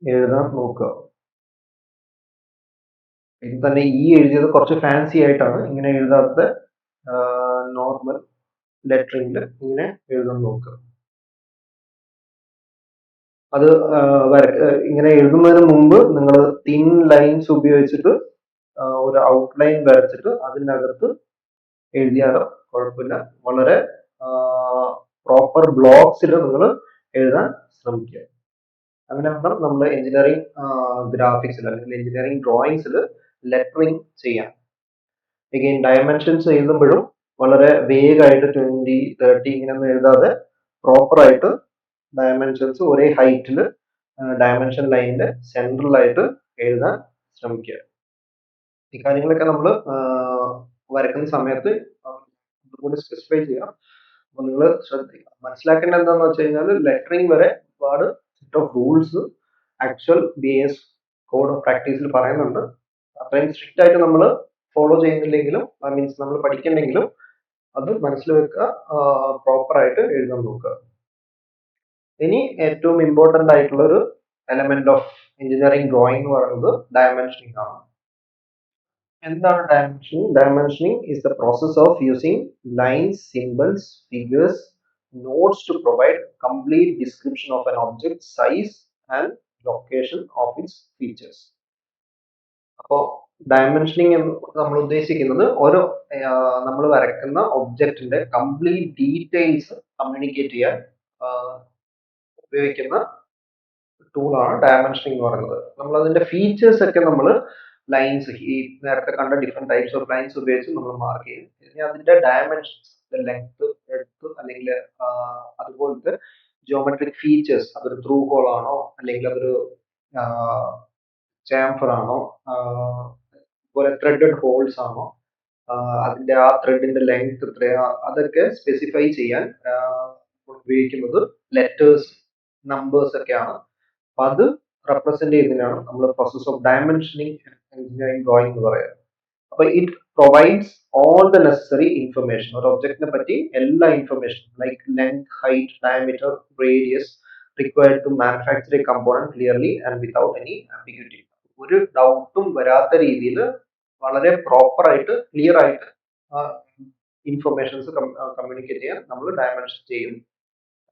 S1: എഴുതാൻ നോക്കുക. ഇത് തന്നെ ഈ എഴുതിയത് കുറച്ച് ഫാൻസി ആയിട്ടാണ്. ഇങ്ങനെ എഴുതാത്ത നോർമൽ ലെറ്ററിംഗിൽ ഇങ്ങനെ എഴുതാൻ നോക്കുക. അത് ഇങ്ങനെ എഴുതുന്നതിന് മുമ്പ് നിങ്ങൾ തിൻ ലൈൻസ് ഉപയോഗിച്ചിട്ട് ഒരു ഔട്ട്ലൈൻ വരച്ചിട്ട് അതിനകത്ത് എഴുതിയാലോ കുഴപ്പമില്ല. വളരെ പ്രോപ്പർ ബ്ലോക്സിൽ നിങ്ങൾ എഴുതാൻ ശ്രമിക്കുക. അങ്ങനെ വേണം നമ്മൾ എഞ്ചിനീയറിംഗ് ഗ്രാഫിക്സിൽ അല്ലെങ്കിൽ എഞ്ചിനീയറിംഗ് ഡ്രോയിങ്സിൽ ലെറ്ററിംഗ് ചെയ്യാൻ. എഗെയിൻ ഡയമെൻഷൻസ് എഴുതുമ്പോഴും വളരെ വേഗമായിട്ട് 20, 30 ഇങ്ങനെയൊന്നും എഴുതാതെ പ്രോപ്പറായിട്ട് ഡയമെൻഷൻസ് ഒരേ ഹൈറ്റിൽ ഡയമെൻഷൻ ലൈനിന്റെ സെൻട്രലായിട്ട് എഴുതാൻ ശ്രമിക്കുക. ഈ കാര്യങ്ങളൊക്കെ നമ്മൾ വരക്കുന്ന സമയത്ത് കൂടി സ്പെസിഫൈ ചെയ്യാം. അപ്പൊ നിങ്ങൾ ശ്രദ്ധിക്കുക. മനസ്സിലാക്കേണ്ടത് എന്താണെന്ന് വെച്ച് കഴിഞ്ഞാൽ ലെറ്ററിംഗ് വരെ ഒരുപാട് set of rules actual BIS code of പ്രാക്ടീസിൽ പറയുന്നുണ്ട്. അത്രയും സ്ട്രിക്റ്റ് ആയിട്ട് നമ്മൾ ഫോളോ ചെയ്യുന്നില്ലെങ്കിലും മീൻസ് നമ്മൾ പഠിക്കുന്നെങ്കിലും അത് മനസ്സിൽ വെക്കുക, പ്രോപ്പർ ആയിട്ട് എഴുതാൻ നോക്കുക. ഇനി ഏറ്റവും ഇമ്പോർട്ടന്റ് ആയിട്ടുള്ള ഒരു എലമെന്റ് ഓഫ് എഞ്ചിനീയറിംഗ് ഡ്രോയിങ് എന്ന് പറയുന്നത് ഡയമെൻഷനിങ് ആണ്. എന്താണ് dimensioning? Dimensioning is the process of using lines, symbols, figures, notes to provide complete description of an object, size and location of its features. അപ്പോൾ ഡയമെൻഷനിങ് നമ്മൾ ഉദ്ദേശിക്കുന്നത് ഓരോ നമ്മൾ വരയ്ക്കുന്ന ഒബ്ജക്റ്റിന്റെ കംപ്ലീറ്റ് ഡീറ്റെയിൽസ് കമ്മ്യൂണിക്കേറ്റ് ചെയ്യാൻ ഉപയോഗിക്കുന്ന ടൂളാണ് ഡയമെൻഷനിങ് എന്ന് പറയുന്നത്. നമ്മൾ അതിന്റെ ഫീച്ചേഴ്സ് ഒക്കെ നമ്മൾ ലൈൻസ്, ഈ നേരത്തെ കണ്ട ഡിഫറെന്റ് ടൈപ്സ് ഓഫ് ലൈൻസ് ഉപയോഗിച്ച് നമ്മൾ മാർക്ക് ചെയ്യും. ഇനി അതിന്റെ ഡയമെൻഷൻസ്, ലെങ്ത്, എഡ്ത്ത്, അല്ലെങ്കിൽ അതുപോലത്തെ ജിയോമെട്രിക് ഫീച്ചേഴ്സ്, അതൊരു ത്രൂ ഹോൾ ആണോ, അല്ലെങ്കിൽ അതൊരു ചാംഫർ ആണോ, അതുപോലെ ത്രെഡഡ് ഹോൾസ് ആണോ, അതിന്റെ ആ ത്രെഡിന്റെ ലെങ്ത് എത്രയാ, അതൊക്കെ സ്പെസിഫൈ ചെയ്യാൻ ഉപയോഗിക്കുന്നത് ലെറ്റേഴ്സ്, നമ്പേഴ്സ് ഒക്കെയാണ്. അപ്പൊ അത് റെപ്രസെന്റ് ചെയ്യുന്നതിനാണ് നമ്മൾ process of dimensioning engineering drawing എന്ന് പറയുന്നത്. അപ്പൊ it provides all the necessary information. ഒരു ഒബ്ജക്റ്റിനെ പറ്റി എല്ലാ ഇൻഫർമേഷനും like length, height, diameter, radius required to manufacture a component clearly and without any ambiguity. ഒരു ഡൗട്ടും വരാത്ത രീതിയിൽ വളരെ പ്രോപ്പർ ആയിട്ട് ക്ലിയർ ആയിട്ട് ഇൻഫർമേഷൻസ് കമ്മ്യൂണിക്കേറ്റ് ചെയ്യാൻ നമ്മൾ ഡയമെൻഷൻ ചെയ്യും.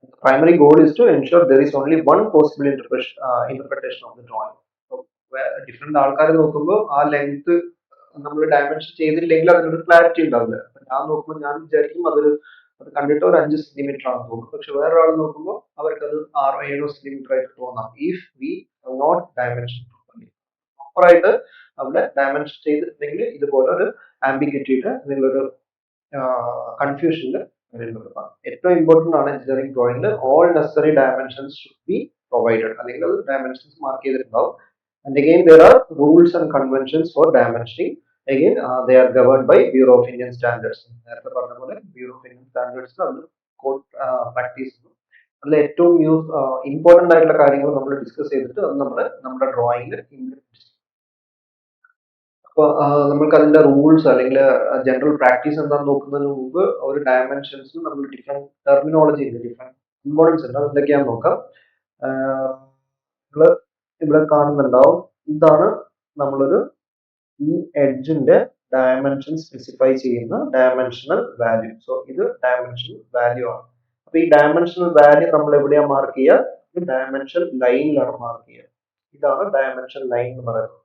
S1: The primary goal is to ensure there is only one possible interpretation of the drawing. Different ആൾക്കാർ നോക്കുമ്പോൾ ആ ലെങ്ത് നമ്മൾ ഡയമെൻഷൻ ചെയ്തില്ലെങ്കിൽ അതിനൊരു ക്ലാരിറ്റി ഉണ്ടാവില്ല. ഞാൻ നോക്കുമ്പോൾ ഞാൻ വിചാരിക്കും അത് കണ്ടിട്ട് ഒരു 5 സെന്റിമീറ്റർ ആണെന്ന് തോന്നും. പക്ഷെ വേറൊരാൾ നോക്കുമ്പോൾ അവർക്ക് അത് 6 7 സെന്റിമീറ്റർ ആയിട്ട് തോന്നാം. If we not dimension properly. പ്രോപ്പറായിട്ട് അവിടെ ഡയമെൻഷൻ ചെയ്തിട്ടുണ്ടെങ്കിൽ ഇതുപോലെ ഒരു ആംബിഗ്വിറ്റിയുടെ നിങ്ങളൊരു കൺഫ്യൂഷനിൽ വരുന്നത്. ഏറ്റവും ഇമ്പോർട്ടൻ്റ് ആണ് എഞ്ചിനീയറിംഗ് ഡ്രോയിങ്ങിൽ all necessary dimensions should be provided, അല്ലെങ്കിൽ അത് ഡയമെൻഷൻസ് മാർക്ക് ചെയ്തിട്ടുണ്ടാവും. And again there are rules and conventions for dimensioning. Again they are governed by bureau of Indian standards. നേരത്തെ പറഞ്ഞ പോലെ ബ്യൂറോ ഓഫ് ഇന്ത്യൻ സ്റ്റാൻഡേർഡ്സ് അത് code practice. അതിൽ ഏറ്റവും important ആയിട്ടുള്ള കാര്യങ്ങൾ നമ്മൾ ഡിസ്കസ് ചെയ്തിട്ട് അത് നമ്മുടെ ഡ്രോയിങ്ങിൽ ഇംപ്ലിമെന്റ് ചെയ്യും. അപ്പോൾ നമുക്ക് അതിന്റെ റൂൾസ് അല്ലെങ്കിൽ ജനറൽ പ്രാക്ടീസ് എന്താണെന്ന് നോക്കുന്നതിന് മുമ്പ് ഒരു ഡയമെൻഷൻസ് നമ്മൾ ഡിഫറെന്റ് ടെർമിനോളജി ഉണ്ട്, ഡിഫറെന്റ് ഇമ്പോർട്ടൻസ് ഉണ്ട്, അതെന്തൊക്കെയാണെന്ന് നോക്കാം. നിങ്ങൾ ഇവിടെ കാണുന്നുണ്ടാവും, ഇതാണ് നമ്മളൊരു ഈ എഡ്ജിന്റെ ഡയമെൻഷൻ സ്പെസിഫൈ ചെയ്യുന്ന ഡയമെൻഷണൽ വാല്യൂ. സോ ഇത് ഡയമെൻഷണൽ വാല്യൂ ആണ്. അപ്പൊ ഈ ഡയമെൻഷണൽ വാല്യൂ നമ്മൾ എവിടെയാണ് മാർക്ക് ചെയ്യുക? ഡയമെൻഷൻ ലൈനിലാണ് മാർക്ക് ചെയ്യുക. ഇതാണ് ഡയമെൻഷൻ ലൈൻ എന്ന് പറയുന്നത്.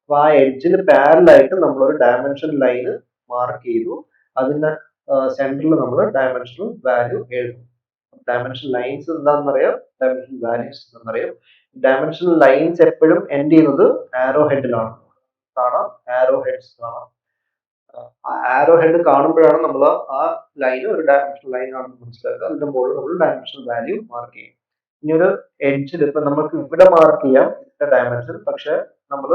S1: അപ്പൊ ആ എഡ്ജിന് പാരലായിട്ട് നമ്മളൊരു ഡയമെൻഷൻ ലൈന് മാർക്ക് ചെയ്തു. അതിന്റെ സെന്ററിൽ നമ്മൾ ഡയമെൻഷണൽ വാല്യൂ എഴുതും. ഡയമെൻഷൻ ലൈൻസ് എന്താണെന്നറിയാം, ഡയമെൻഷൻ വാല്യൂസ് എന്താണെന്നറിയാം. ഡയമെൻഷൻ ലൈൻസ് എപ്പോഴും എൻഡ് ചെയ്യുന്നത് ആരോ ഹെഡിലാണ്. കാണാം, ആരോ ഹെഡ്സ് കാണാം. ആരോ ഹെഡ് കാണുമ്പോഴാണ് നമ്മൾ ആ ലൈൻ ഒരു ഡയമെൻഷൻ ലൈൻ ആണെന്ന് മനസ്സിലാക്കുക. അതിന്റെ മുകളിൽ നമ്മൾ ഡയമെൻഷൻ വാല്യൂ മാർക്ക് ചെയ്യും. ഇനി ഒരു എഡ്ജിൽ ഇപ്പൊ നമുക്ക് ഇവിടെ മാർക്ക് ചെയ്യാം ഇതിന്റെ ഡയമെൻഷൻ, പക്ഷെ നമ്മൾ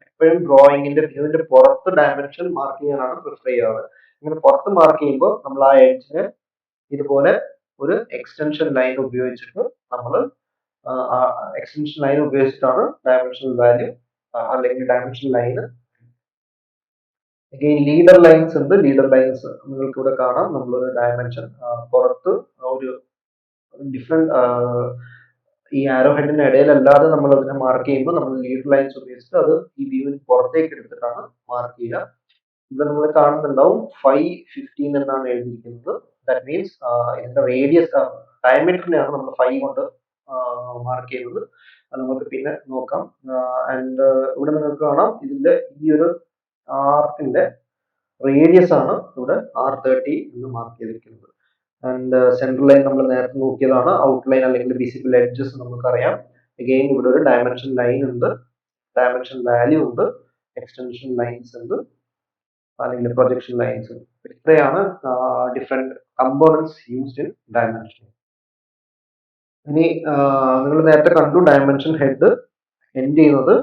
S1: എപ്പോഴും ഡ്രോയിങ്ങിന്റെ വ്യൂവിന്റെ പുറത്ത് ഡയമെൻഷൻ മാർക്ക് ചെയ്യാനാണ് പ്രിഫർ ചെയ്യാറ്. ഇങ്ങനെ പുറത്ത് മാർക്ക് ചെയ്യുമ്പോൾ നമ്മൾ ആ എഡ്ജിനെ ഇതുപോലെ ഒരു എക്സ്റ്റൻഷൻ ലൈൻ ഉപയോഗിച്ചിട്ട് നമ്മൾ എക്സ്റ്റൻഷൻ ലൈൻ ഉപയോഗിച്ചിട്ടാണ് ഡയമെൻഷണൽ വാല്യൂ അല്ലെങ്കിൽ dimension line. Again leader lines ഉണ്ട്. ലീഡർ ലൈൻസ് നിങ്ങൾക്ക് ഇവിടെ കാണാം. നമ്മളൊരു ഡയമെൻഷൻ പുറത്ത് ഒരു ഡിഫറെന്റ് ഈ ആരോ ഹെഡിന്റെ ഇടയിലല്ലാതെ നമ്മൾ അതിനെ മാർക്ക് ചെയ്യുമ്പോൾ നമ്മൾ ലീഡർ ലൈൻസ് ഉപയോഗിച്ചിട്ട് അത് ഈ വ്യൂവിന് പുറത്തേക്ക് എടുത്തിട്ടാണ് മാർക്ക് ചെയ്യുക. ഇവിടെ നിങ്ങൾ കാണുന്നുണ്ടാവും 5:15 എന്നാണ് എഴുതിയിരിക്കുന്നത്. ദാറ്റ് മീൻസ് ഇതിന്റെ റേഡിയസ് ഡയമീറ്ററിനെയാണ് നമ്മൾ 5 കൊണ്ട് മാർക്ക് ചെയ്യുന്നത്. അത് നമുക്ക് പിന്നെ നോക്കാം. ആൻഡ് ഇവിടെ നിങ്ങൾക്ക് കാണാം ഇതിന്റെ ഈ ഒരു ആർക്കിന്റെ റേഡിയസ് ആണ് ഇവിടെ R30 എന്ന് മാർക്ക് ചെയ്തിരിക്കുന്നത്. ആൻഡ് സെൻട്രൽ ലൈൻ നമ്മൾ നേരത്തെ നോക്കിയതാണ്. ഔട്ട്ലൈൻ അല്ലെങ്കിൽ വിസിബിൾ എഡ്ജസ് നമുക്കറിയാം. അഗെയിൻ ഇവിടെ ഒരു ഡയമെൻഷൻ ലൈൻ ഉണ്ട്, ഡയമെൻഷൻ വാല്യൂ ഉണ്ട്, എക്സ്റ്റൻഷൻ ലൈൻസ് ഉണ്ട്, അല്ലെങ്കിൽ പ്രൊജക്ഷൻ ലൈൻസ് ഉണ്ട്. ഇത്രയാണ് different components used in dimension. ഇനി നിങ്ങൾ നേരത്തെ കണ്ടു ഡയമെൻഷൻ ഹെഡ് എൻഡ് ചെയ്യുന്നത്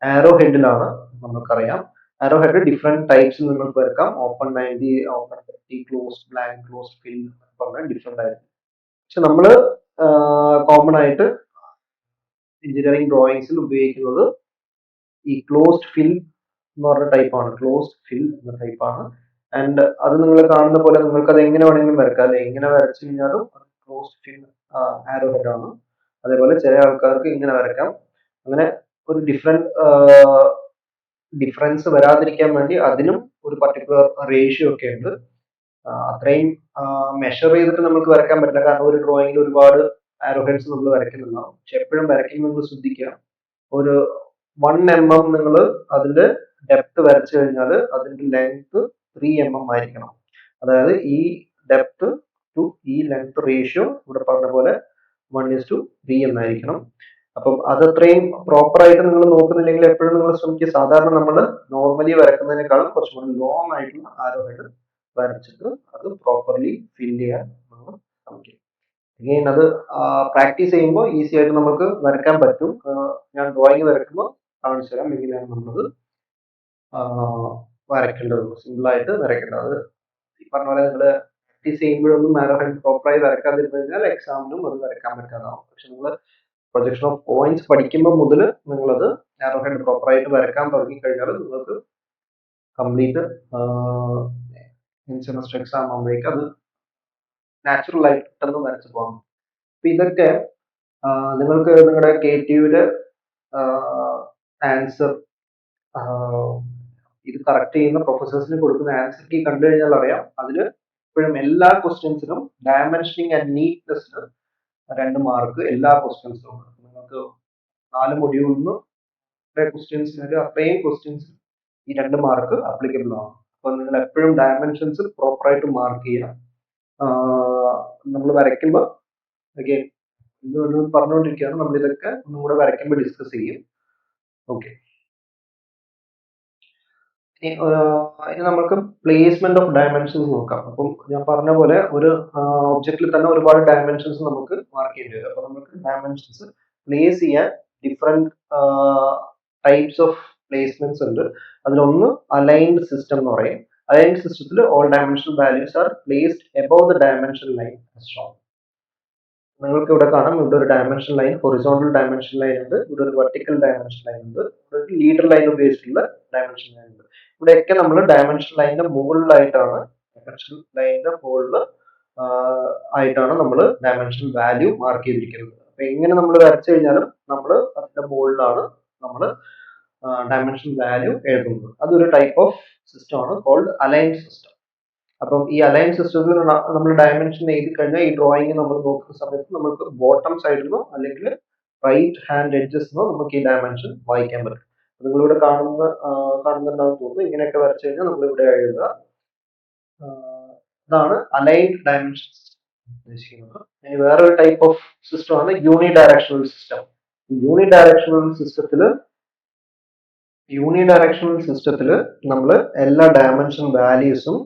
S1: ആരോ ഹെഡിലാണ്. നമുക്കറിയാം ആരോ ഹെഡ് ഡിഫറെന്റ് ടൈപ്സിൽ നിങ്ങൾക്ക് വരക്കാം. Open 90, open 30, close, blank, close fill പറഞ്ഞാൽ ഡിഫറെന്റ് ആയിരിക്കും. പക്ഷെ നമ്മൾ കോമൺ ആയിട്ട് എഞ്ചിനീയറിംഗ് ഡ്രോയിങ്സിൽ ഉപയോഗിക്കുന്നത് ഈ ക്ലോസ്ഡ് ഫിൽ എന്ന് പറഞ്ഞ ടൈപ്പാണ്. ക്ലോസ്ഡ് ഫിൽ എന്ന ടൈപ്പാണ്. ആൻഡ് അത് നിങ്ങൾ കാണുന്ന പോലെ നിങ്ങൾക്ക് അത് എങ്ങനെ വേണമെങ്കിലും വരക്കാം. അല്ലെ, എങ്ങനെ വരച്ചു കഴിഞ്ഞാലും ക്ലോസ്ഡ് ഫിൽ ആരോ ഹെഡ് ആണ്. അതേപോലെ ചില ആൾക്കാർക്ക് ഇങ്ങനെ വരക്കാം. അങ്ങനെ ഒരു ഡിഫറൻസ് വരാതിരിക്കാൻ വേണ്ടി അതിനും ഒരു പർട്ടിക്കുലർ റേഷ്യോ ഒക്കെ ഉണ്ട്. അത്രയും മെഷർ ചെയ്തിട്ട് നമുക്ക് വരയ്ക്കാൻ പറ്റില്ല. കാരണം ഒരു ഡ്രോയിങ്ങിൽ ഒരുപാട് ആരോ ഹെഡ്സ് നമ്മൾ വരയ്ക്കുന്നുണ്ടാവും. പക്ഷെ എപ്പോഴും വരയ്ക്കുമ്പോൾ നിങ്ങൾ ശ്രദ്ധിക്കുക, ഒരു 1 mm നിങ്ങൾ അതിന്റെ ഡെപ്ത് വരച്ചു കഴിഞ്ഞാൽ അതിന്റെ ലെങ്ത് 3 mm ആയിരിക്കണം. അതായത് ഈ ഡെപ്ത് ടു ഈ ലെങ്ത് റേഷ്യോ ഇവിടെ പറഞ്ഞ പോലെ 1:3 എന്നായിരിക്കണം. അപ്പം അത് അത്രയും പ്രോപ്പർ ആയിട്ട് നിങ്ങൾ നോക്കുന്നില്ലെങ്കിൽ എപ്പോഴും നിങ്ങൾ ശ്രമിക്കുക, സാധാരണ നമ്മൾ നോർമലി വരക്കുന്നതിനേക്കാളും കുറച്ചും കൂടി ലോങ് ആയിട്ടുള്ള ആരോ ഹെഡ് വരച്ചിട്ട് അത് പ്രോപ്പർലി ഫിൽ ചെയ്യാൻ നമ്മൾ ശ്രമിക്കും. അഗെയിൻ അത് പ്രാക്ടീസ് ചെയ്യുമ്പോൾ ഈസി ആയിട്ട് നമുക്ക് വരയ്ക്കാൻ പറ്റും. ഞാൻ ഡ്രോയിങ് വരയ്ക്കുമ്പോൾ കാണിച്ചു തരാം എങ്ങനെയാണ് നമ്മളത് വരയ്ക്കേണ്ടത്, സിമ്പിൾ ആയിട്ട് വരയ്ക്കേണ്ടത്. ഈ പറഞ്ഞ പോലെ നിങ്ങൾ പ്രാക്ടീസ് ചെയ്യുമ്പോഴൊന്നും ആരോ ഹെഡ് പ്രോപ്പറായി വരയ്ക്കാതിരുന്നു കഴിഞ്ഞാൽ എക്സാമിനും അത് വരയ്ക്കാൻ പറ്റാതാവും. പക്ഷെ നിങ്ങൾ പ്രൊജക്ഷൻ ഓഫ് പോയിന്റ്സ് പഠിക്കുമ്പോൾ മുതൽ നിങ്ങളത് ആരോ ഹെഡ് പ്രോപ്പറായിട്ട് വരയ്ക്കാൻ തുടങ്ങി കഴിഞ്ഞാൽ നിങ്ങൾക്ക് കംപ്ലീറ്റ് സെമസ്റ്റർ എക്സാം ആകുമ്പോഴേക്കും അത് നാച്ചുറൽ ആയിട്ട് പെട്ടെന്ന് വരച്ചു പോകാം. അപ്പൊ ഇതൊക്കെ നിങ്ങൾക്ക് നിങ്ങളുടെ KTUവിന്റെ ആൻസർ ഇത് കറക്റ്റ് ചെയ്യുന്ന പ്രൊഫസേഴ്സിന് കൊടുക്കുന്ന ആൻസർ കീ കണ്ടു കഴിഞ്ഞാൽ അറിയാം, അതിൽ ഇപ്പോഴും എല്ലാ ക്വസ്റ്റ്യൻസിനും ഡയമെൻഷനിങ് ആൻഡ് നീറ്റ്നെസ്സിന് 2 മാർക്ക് എല്ലാ ക്വസ്റ്റ്യൻസിനും ഉണ്ട്. നിങ്ങൾക്ക് 4 മൊഡ്യൂളിൽ ക്വസ്റ്റ്യൻസിന് അത്രയും ക്വസ്റ്റ്യൻസ് ഈ 2 മാർക്ക് അപ്ലിക്കബിൾ ആണ്. അപ്പൊ നിങ്ങൾ എപ്പോഴും ഡയമെൻഷൻസ് പ്രോപ്പറായിട്ട് മാർക്ക് ചെയ്യാം. നമ്മൾ വരയ്ക്കുമ്പോൾ അഗെയിൻ ഇത് പറഞ്ഞുകൊണ്ടിരിക്കുകയാണ്, നമ്മൾ ഇതൊക്കെ ഒന്നും കൂടെ വരയ്ക്കുമ്പോൾ ഡിസ്കസ് ചെയ്യും. ഓക്കെ. ഇനി നമുക്ക് പ്ലേസ്മെന്റ് ഓഫ് ഡയമെൻഷൻസ് നോക്കാം. അപ്പം ഞാൻ പറഞ്ഞ പോലെ ഒരു ഒബ്ജക്റ്റിൽ തന്നെ ഒരുപാട് ഡയമെൻഷൻസ് നമുക്ക് മാർക്ക് ചെയ്യേണ്ടി വരും. അപ്പൊ നമുക്ക് ഡയമെൻഷൻസ് പ്ലേസ് ചെയ്യാൻ ഡിഫറെന്റ് ടൈപ്സ് ഓഫ് പ്ലേസ്മെന്റ്സ് ഉണ്ട്. അതിലൊന്ന് അലൈൻഡ് സിസ്റ്റം എന്ന് പറയും. അലൈൻഡ് സിസ്റ്റത്തിൽ all dimensional values are placed above the dimension line strong. നിങ്ങൾക്ക് ഇവിടെ കാണാം, ഇവിടെ ഒരു dimension line, horizontal dimension line ഉണ്ട്, ഇവിടെ ഒരു വെർട്ടിക്കൽ ഡയമെൻഷൻ ലൈൻ ഉണ്ട്, ഇവിടെ ഒരു ലീഡർ ലൈൻ ഉപയോഗിച്ചിട്ടുള്ള ഡയമെൻഷൻ ലൈൻ ഉണ്ട്. ഇവിടെയൊക്കെ നമ്മൾ ഡയമെൻഷൻ ലൈനിന്റെ മുകളിലായിട്ടാണ് ആയിട്ടാണ് നമ്മൾ ഡയമെൻഷൻ വാല്യൂ മാർക്ക് ചെയ്തിരിക്കുന്നത്. അപ്പൊ എങ്ങനെ നമ്മൾ വരച്ചു കഴിഞ്ഞാലും നമ്മൾ അതിന്റെ മുകളിലാണ് നമ്മൾ ഡയമെൻഷൻ വാല്യൂ എഴുതുന്നത്. അതൊരു ടൈപ്പ് ഓഫ് സിസ്റ്റം ആണ് കോൾഡ് അലൈൻഡ് സിസ്റ്റം. അപ്പം ഈ അലൈൻ സിസ്റ്റത്തിൽ നമ്മൾ ഡയമെൻഷൻ എഴുതി കഴിഞ്ഞാൽ ഈ ഡ്രോയിങ് നമ്മൾ നോക്കുന്ന സമയത്ത് നമുക്ക് ബോട്ടം സൈഡിലോ അല്ലെങ്കിൽ റൈറ്റ് ഹാൻഡ് എഡ്ജസിനോ നമുക്ക് ഈ ഡയമെൻഷൻ വായിക്കാൻ പറ്റും. നിങ്ങളിവിടെ കാണുന്നുണ്ടാവും തോന്നുന്നു. ഇങ്ങനെയൊക്കെ വരച്ചു കഴിഞ്ഞാൽ നമ്മൾ ഇവിടെ എഴുതുക. ഇതാണ് അലൈൻഡ് ഡയമെൻഷൻ ഉദ്ദേശിക്കുന്നത്. ഇനി വേറൊരു ടൈപ്പ് ഓഫ് സിസ്റ്റം ആണ് യൂണി ഡയറക്ഷണൽ സിസ്റ്റം. യൂണി ഡയറക്ഷണൽ സിസ്റ്റത്തിൽ നമ്മൾ എല്ലാ ഡയമെൻഷൻ വാല്യൂസും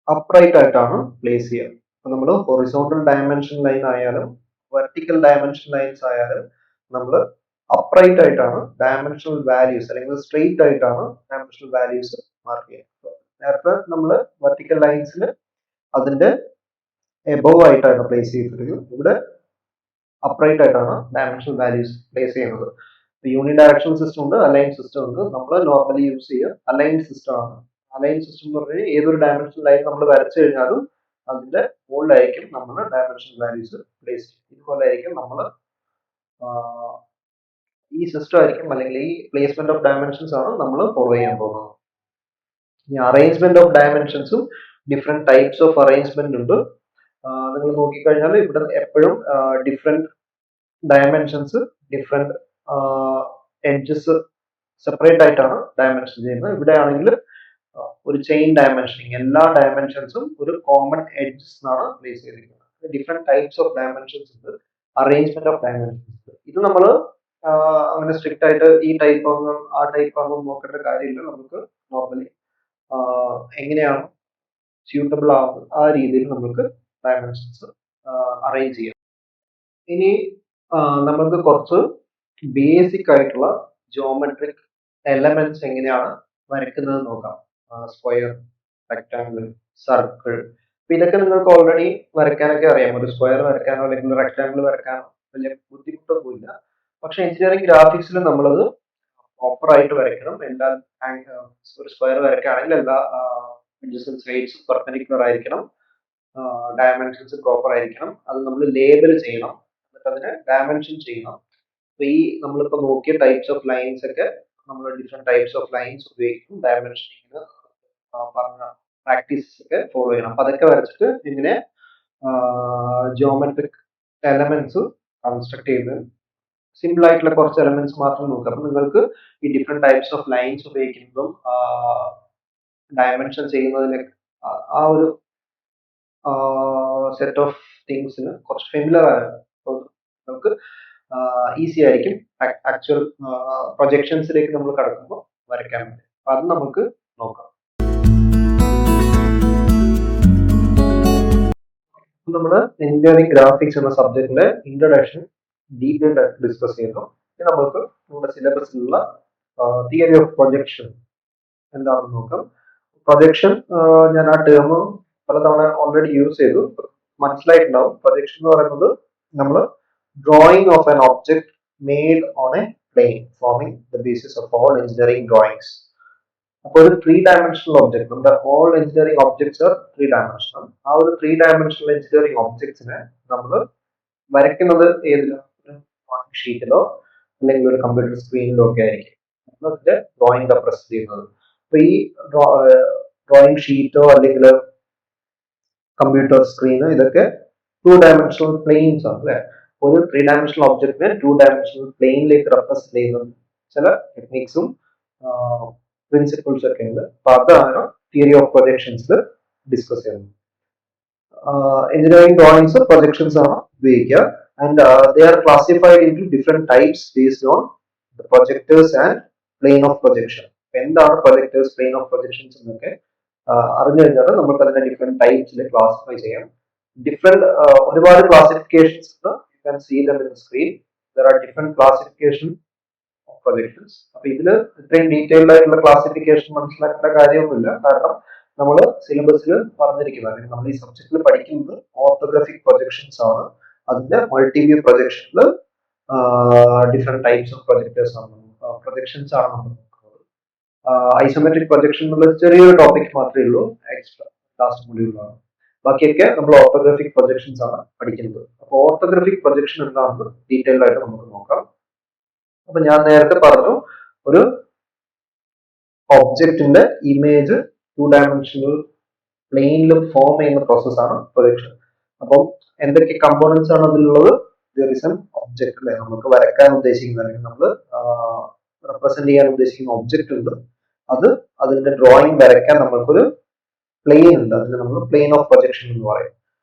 S1: അപ്രൈറ്റ് ആയിട്ടാണ് പ്ലേസ് ചെയ്യുക. അപ്പൊ നമ്മൾ ഹൊറിസോണ്ടൽ ഡയമെൻഷൻ ലൈൻ ആയാലും വെർട്ടിക്കൽ ഡയമെൻഷൻ ലൈൻസ് ആയാലും നമ്മൾ അപ്രൈറ്റ് ആയിട്ടാണ് ഡയമെൻഷണൽ വാല്യൂസ്, അല്ലെങ്കിൽ സ്ട്രെയിറ്റ് ആയിട്ടാണ് ഡയമെൻഷണൽ വാല്യൂസ് മാർക്ക് ചെയ്യുക. നേരത്തെ നമ്മൾ വെർട്ടിക്കൽ ലൈൻസിൽ അതിന്റെ എബവ് ആയിട്ടാണ് പ്ലേസ് ചെയ്തിരിക്കുന്നത്. ഇവിടെ അപ്രൈറ്റ് ആയിട്ടാണ് ഡയമെൻഷണൽ വാല്യൂസ് പ്ലേസ് ചെയ്യുന്നത്. യൂണി ഡയറക്ഷണൽ സിസ്റ്റം ഉണ്ട്, അലൈൻ സിസ്റ്റം ഉണ്ട്. നമ്മൾ നോർമലി യൂസ് ചെയ്യുക അലൈൻ സിസ്റ്റം ആണ്. അലൈൻ സിസ്റ്റം എന്ന് പറഞ്ഞാൽ ഏതൊരു ഡയമെൻഷൻ ലൈൻ നമ്മൾ വരച്ചു കഴിഞ്ഞാലും അതിന്റെ മുകളിലായിരിക്കും നമ്മൾ ഡയമെൻഷൻ വാല്യൂസ് പ്ലേസ് ചെയ്യും. ഇതുപോലെ ആയിരിക്കും നമ്മൾ ഈ സിസ്റ്റം ആയിരിക്കും, അല്ലെങ്കിൽ ഈ പ്ലേസ്മെന്റ് ഓഫ് ഡയമെൻഷൻസ് ആണ് നമ്മൾ ഫോളോ ചെയ്യാൻ പോകുന്നത്. ഈ അറേഞ്ച്മെന്റ് ഓഫ് ഡയമെൻഷൻസും ഡിഫറെന്റ് ടൈപ്സ് ഓഫ് അറേഞ്ച്മെന്റ് ഉണ്ട്. നിങ്ങൾ നോക്കിക്കഴിഞ്ഞാൽ ഇവിടെ എപ്പോഴും different dimensions, different edges separate ആയിട്ടാണ് ഡയമെൻഷൻ ചെയ്യുന്നത്. ഇവിടെ ആണെങ്കിൽ ഒരു ചെയിൻ ഡയമെൻഷനിങ്, എല്ലാ ഡയമെൻഷൻസും ഒരു കോമൺ എഡ്ജസ് എന്നാണ് പ്ലേസ് ചെയ്തിരിക്കുന്നത്. ഡിഫറെന്റ് ടൈപ്സ് ഓഫ് ഡയമെൻഷൻസ് ഉണ്ട്, അറേഞ്ച്മെന്റ് ഓഫ് ഡയമെൻഷൻസ്. ഇത് നമ്മൾ അങ്ങനെ സ്ട്രിക്റ്റ് ആയിട്ട് ഈ ടൈപ്പ് ആകും ആ ടൈപ്പ് ആകും നോക്കേണ്ട കാര്യമില്ല. നമുക്ക് നോർമലി എങ്ങനെയാണ് സ്യൂട്ടബിൾ ആവുന്നത് ആ രീതിയിൽ നമുക്ക് ഡയമെൻഷൻസ് അറേഞ്ച് ചെയ്യാം. ഇനി നമ്മൾക്ക് കുറച്ച് ബേസിക് ആയിട്ടുള്ള ജോമെട്രിക് എലമെന്റ്സ് എങ്ങനെയാണ് വരയ്ക്കുന്നത് നോക്കാം. Square, rectangle, circle. അപ്പൊ ഇതൊക്കെ നിങ്ങൾക്ക് ഓൾറെഡി വരയ്ക്കാനൊക്കെ അറിയാം. ഒരു സ്ക്വയർ വരയ്ക്കാനോ അല്ലെങ്കിൽ റെക്ടാങ്കിൾ വരയ്ക്കാനോ വലിയ ബുദ്ധിമുട്ടൊന്നുമില്ല. പക്ഷെ എഞ്ചിനീയറിംഗ് ഗ്രാഫിക്സിൽ നമ്മളത് പ്രോപ്പർ ആയിട്ട് വരയ്ക്കണം. എല്ലാ ഒരു സ്ക്വയർ വരയ്ക്കുകയാണെങ്കിൽ എല്ലാ സൈഡ്സും പെർപെൻഡിക്കുലർ ആയിരിക്കണം, ഡയമെൻഷൻസ് പ്രോപ്പർ ആയിരിക്കണം. അത് നമ്മൾ ലേബൽ ചെയ്യണം, എന്നിട്ട് അതിനെ ഡയമെൻഷൻ ചെയ്യണം. അപ്പൊ ഈ നമ്മളിപ്പോ നോക്കിയ ടൈപ്സ് ഓഫ് ലൈൻസ് ഒക്കെ നമ്മൾ ഡിഫറെന്റ് ടൈപ്സ് ഓഫ് ലൈൻസ് ഉപയോഗിക്കും ഡയമെൻഷനിങ് പറഞ്ഞ പ്രാക്ടീസ് ഒക്കെ ഫോളോ ചെയ്യണം. അപ്പൊ അതൊക്കെ വരച്ചിട്ട് ഇങ്ങനെ ജിയോമെട്രിക് എലമെന്റ്സ് കൺസ്ട്രക്ട് ചെയ്ത് സിമ്പിൾ ആയിട്ടുള്ള കുറച്ച് എലമെന്റ്സ് മാത്രം നോക്കുക. അപ്പൊ നിങ്ങൾക്ക് ഈ ഡിഫറെന്റ് ടൈപ്സ് ഓഫ് ലൈൻസ് ഉപയോഗിക്കുന്നതും ഡയമെൻഷൻ ചെയ്യുന്നതിന് ആ ഒരു സെറ്റ് ഓഫ് തിങ്സിന് കുറച്ച് ഫെമിലർ ആണ്. നമുക്ക് ഈസി ആയിരിക്കും ആക്ച്വൽ പ്രൊജക്ഷൻസിലേക്ക് നമ്മൾ കടക്കുമ്പോൾ വരയ്ക്കാൻ വേണ്ടി. അപ്പൊ അത് നമുക്ക് നോക്കാം. നമ്മൾ എഞ്ചിനീയറിംഗ് ഗ്രാഫിക്സ് എന്ന സബ്ജക്റ്റിന്റെ ഇൻട്രൊഡക്ഷൻ ഡീറ്റെയിൽ ആയിട്ട് ഡിസ്കസ് ചെയ്യുന്നു. ഇനി നമുക്ക് നമ്മുടെ സിലബസിലുള്ള തിയറി ഓഫ് പ്രൊജക്ഷൻ എന്താണെന്ന് നോക്കാം. പ്രൊജക്ഷൻ ഞാൻ ആ ടേം പലതവണ ഓൾറെഡി യൂസ് ചെയ്തു, മനസ്സിലായിട്ടുണ്ടാവും. പ്രൊജക്ഷൻ എന്ന് പറയുന്നത് നമ്മൾ drawing of an object made on a plane forming the basis of all engineering drawings. അപ്പോൾ ഒരു 3-dimensional object, നമ്മുടെ all engineering objects are 3-dimensional. ആ ഒരു 3-dimensional engineering objectsനെ നമ്മൾ വരയ്ക്കുന്നത് ഏതിലോ, ഷീറ്റിലോ അല്ലെങ്കിൽ ഒരു കമ്പ്യൂട്ടർ സ്ക്രീനിലോ ഒക്കെ ആയിരിക്കും അതിന്റെ ഡ്രോയിങ് റെപ്രസെന്റ് ചെയ്യുന്നത്. അപ്പൊ ഈ ഡ്രോയിങ് ഷീറ്റോ അല്ലെങ്കിൽ കമ്പ്യൂട്ടർ സ്ക്രീനോ ഇതൊക്കെ 2-dimensional പ്ലെയിൻസ് ആണ് അല്ലെ. ഒരു 3-dimensional ഒബ്ജക്റ്റിനെ 2-dimensional പ്ലെയിനിലേക്ക് റെപ്രസെന്റ് ചെയ്യുന്ന ചില ടെക്നിക്സും പ്രിൻസിപ്പിൾസ് ഒക്കെ ഉണ്ട്. അപ്പൊ അതാണ് തിയറി ഓഫ് പ്രൊജക്ഷൻസിൽ ഡിസ്കസ് ചെയ്യുന്നത്. എഞ്ചിനീയറിംഗ് ഡ്രോയിങ്സ് പ്രൊജക്ഷൻസ് ആണ് ഉപയോഗിക്കുക. And they are classified into different types based on the projectors and plane of projection. എന്താണ് പ്രൊജക്ടേഴ്സ്, പ്ലെയിൻ ഓഫ് പ്രൊജക്ഷൻസ് എന്നൊക്കെ അറിഞ്ഞു കഴിഞ്ഞാൽ നമുക്ക് അതിനെ ഡിഫറെന്റ് ടൈപ്സിൽ ക്ലാസിഫൈ ചെയ്യാം. ഡിഫറെന്റ് ഒരുപാട് classifications you can see them in screen. There are different classification of projections. അപ്പൊ ഇതില് ഇത്രയും ഡീറ്റെയിൽഡ് ആയിട്ടുള്ള ക്ലാസിഫിക്കേഷൻ മനസ്സിലാക്കേണ്ട കാര്യമൊന്നുമില്ല. കാരണം നമ്മൾ സിലബസിൽ പറഞ്ഞിരിക്കുന്നത്, അല്ലെങ്കിൽ നമ്മൾ ഈ സബ്ജക്റ്റിൽ പഠിക്കുന്നത് ഓർത്തോഗ്രാഫിക് പ്രൊജക്ഷൻസ് ആണ്. അതിന്റെ മൾട്ടി വ്യൂ പ്രൊജക്ഷനിൽ ഡിഫറെന്റ് ടൈപ്സ് ഓഫ് പ്രൊജക്ടേഴ്സ് ആണ്, പ്രൊജക്ഷൻസ് ആണ് നമ്മൾ നോക്കുന്നത്. ഐസോമെട്രിക് പ്രൊജക്ഷൻ എന്നുള്ള ചെറിയൊരു ടോപ്പിക് മാത്രമേ ഉള്ളൂ, എക്സ്ട്രാ ലാസ്റ്റ് മൊഡ്യൂളിലാണ്. ബാക്കിയൊക്കെ നമ്മൾ ഓർത്തോഗ്രാഫിക് പ്രൊജക്ഷൻസ് ആണ് പഠിക്കുന്നത്. അപ്പോൾ ഓർത്തോഗ്രാഫിക് പ്രൊജക്ഷൻ എന്താണെന്ന് ഡീറ്റെയിൽഡ് ആയിട്ട് നമുക്ക് നോക്കാം. അപ്പൊ ഞാൻ നേരത്തെ പറഞ്ഞു, ഒരു ഒബ്ജക്റ്റിന്റെ ഇമേജ് 2 ഡയമെൻഷണൽ പ്ലെയിനിൽ ഫോം ചെയ്യുന്ന പ്രോസസ്സാണ് പ്രൊജക്ഷൻ. അപ്പം എന്തൊക്കെ കമ്പോണൻസ് ആണ് അതിലുള്ളത്? ദർ ഇസ് എൻ ഒബ്ജക്ട്, അല്ലെ, നമുക്ക് വരയ്ക്കാൻ ഉദ്ദേശിക്കുന്ന അല്ലെങ്കിൽ നമ്മൾ റെപ്രസെന്റ് ചെയ്യാൻ ഉദ്ദേശിക്കുന്ന ഒബ്ജക്റ്റ് ഉണ്ട്. അത് അതിന്റെ ഡ്രോയിങ് വരയ്ക്കാൻ നമ്മൾക്കൊരു പ്ലെയിൻ ഉണ്ട്, അതിന് നമ്മൾ പ്ലെയിൻ ഓഫ് പ്രൊജക്ഷൻ എന്ന് പറയും.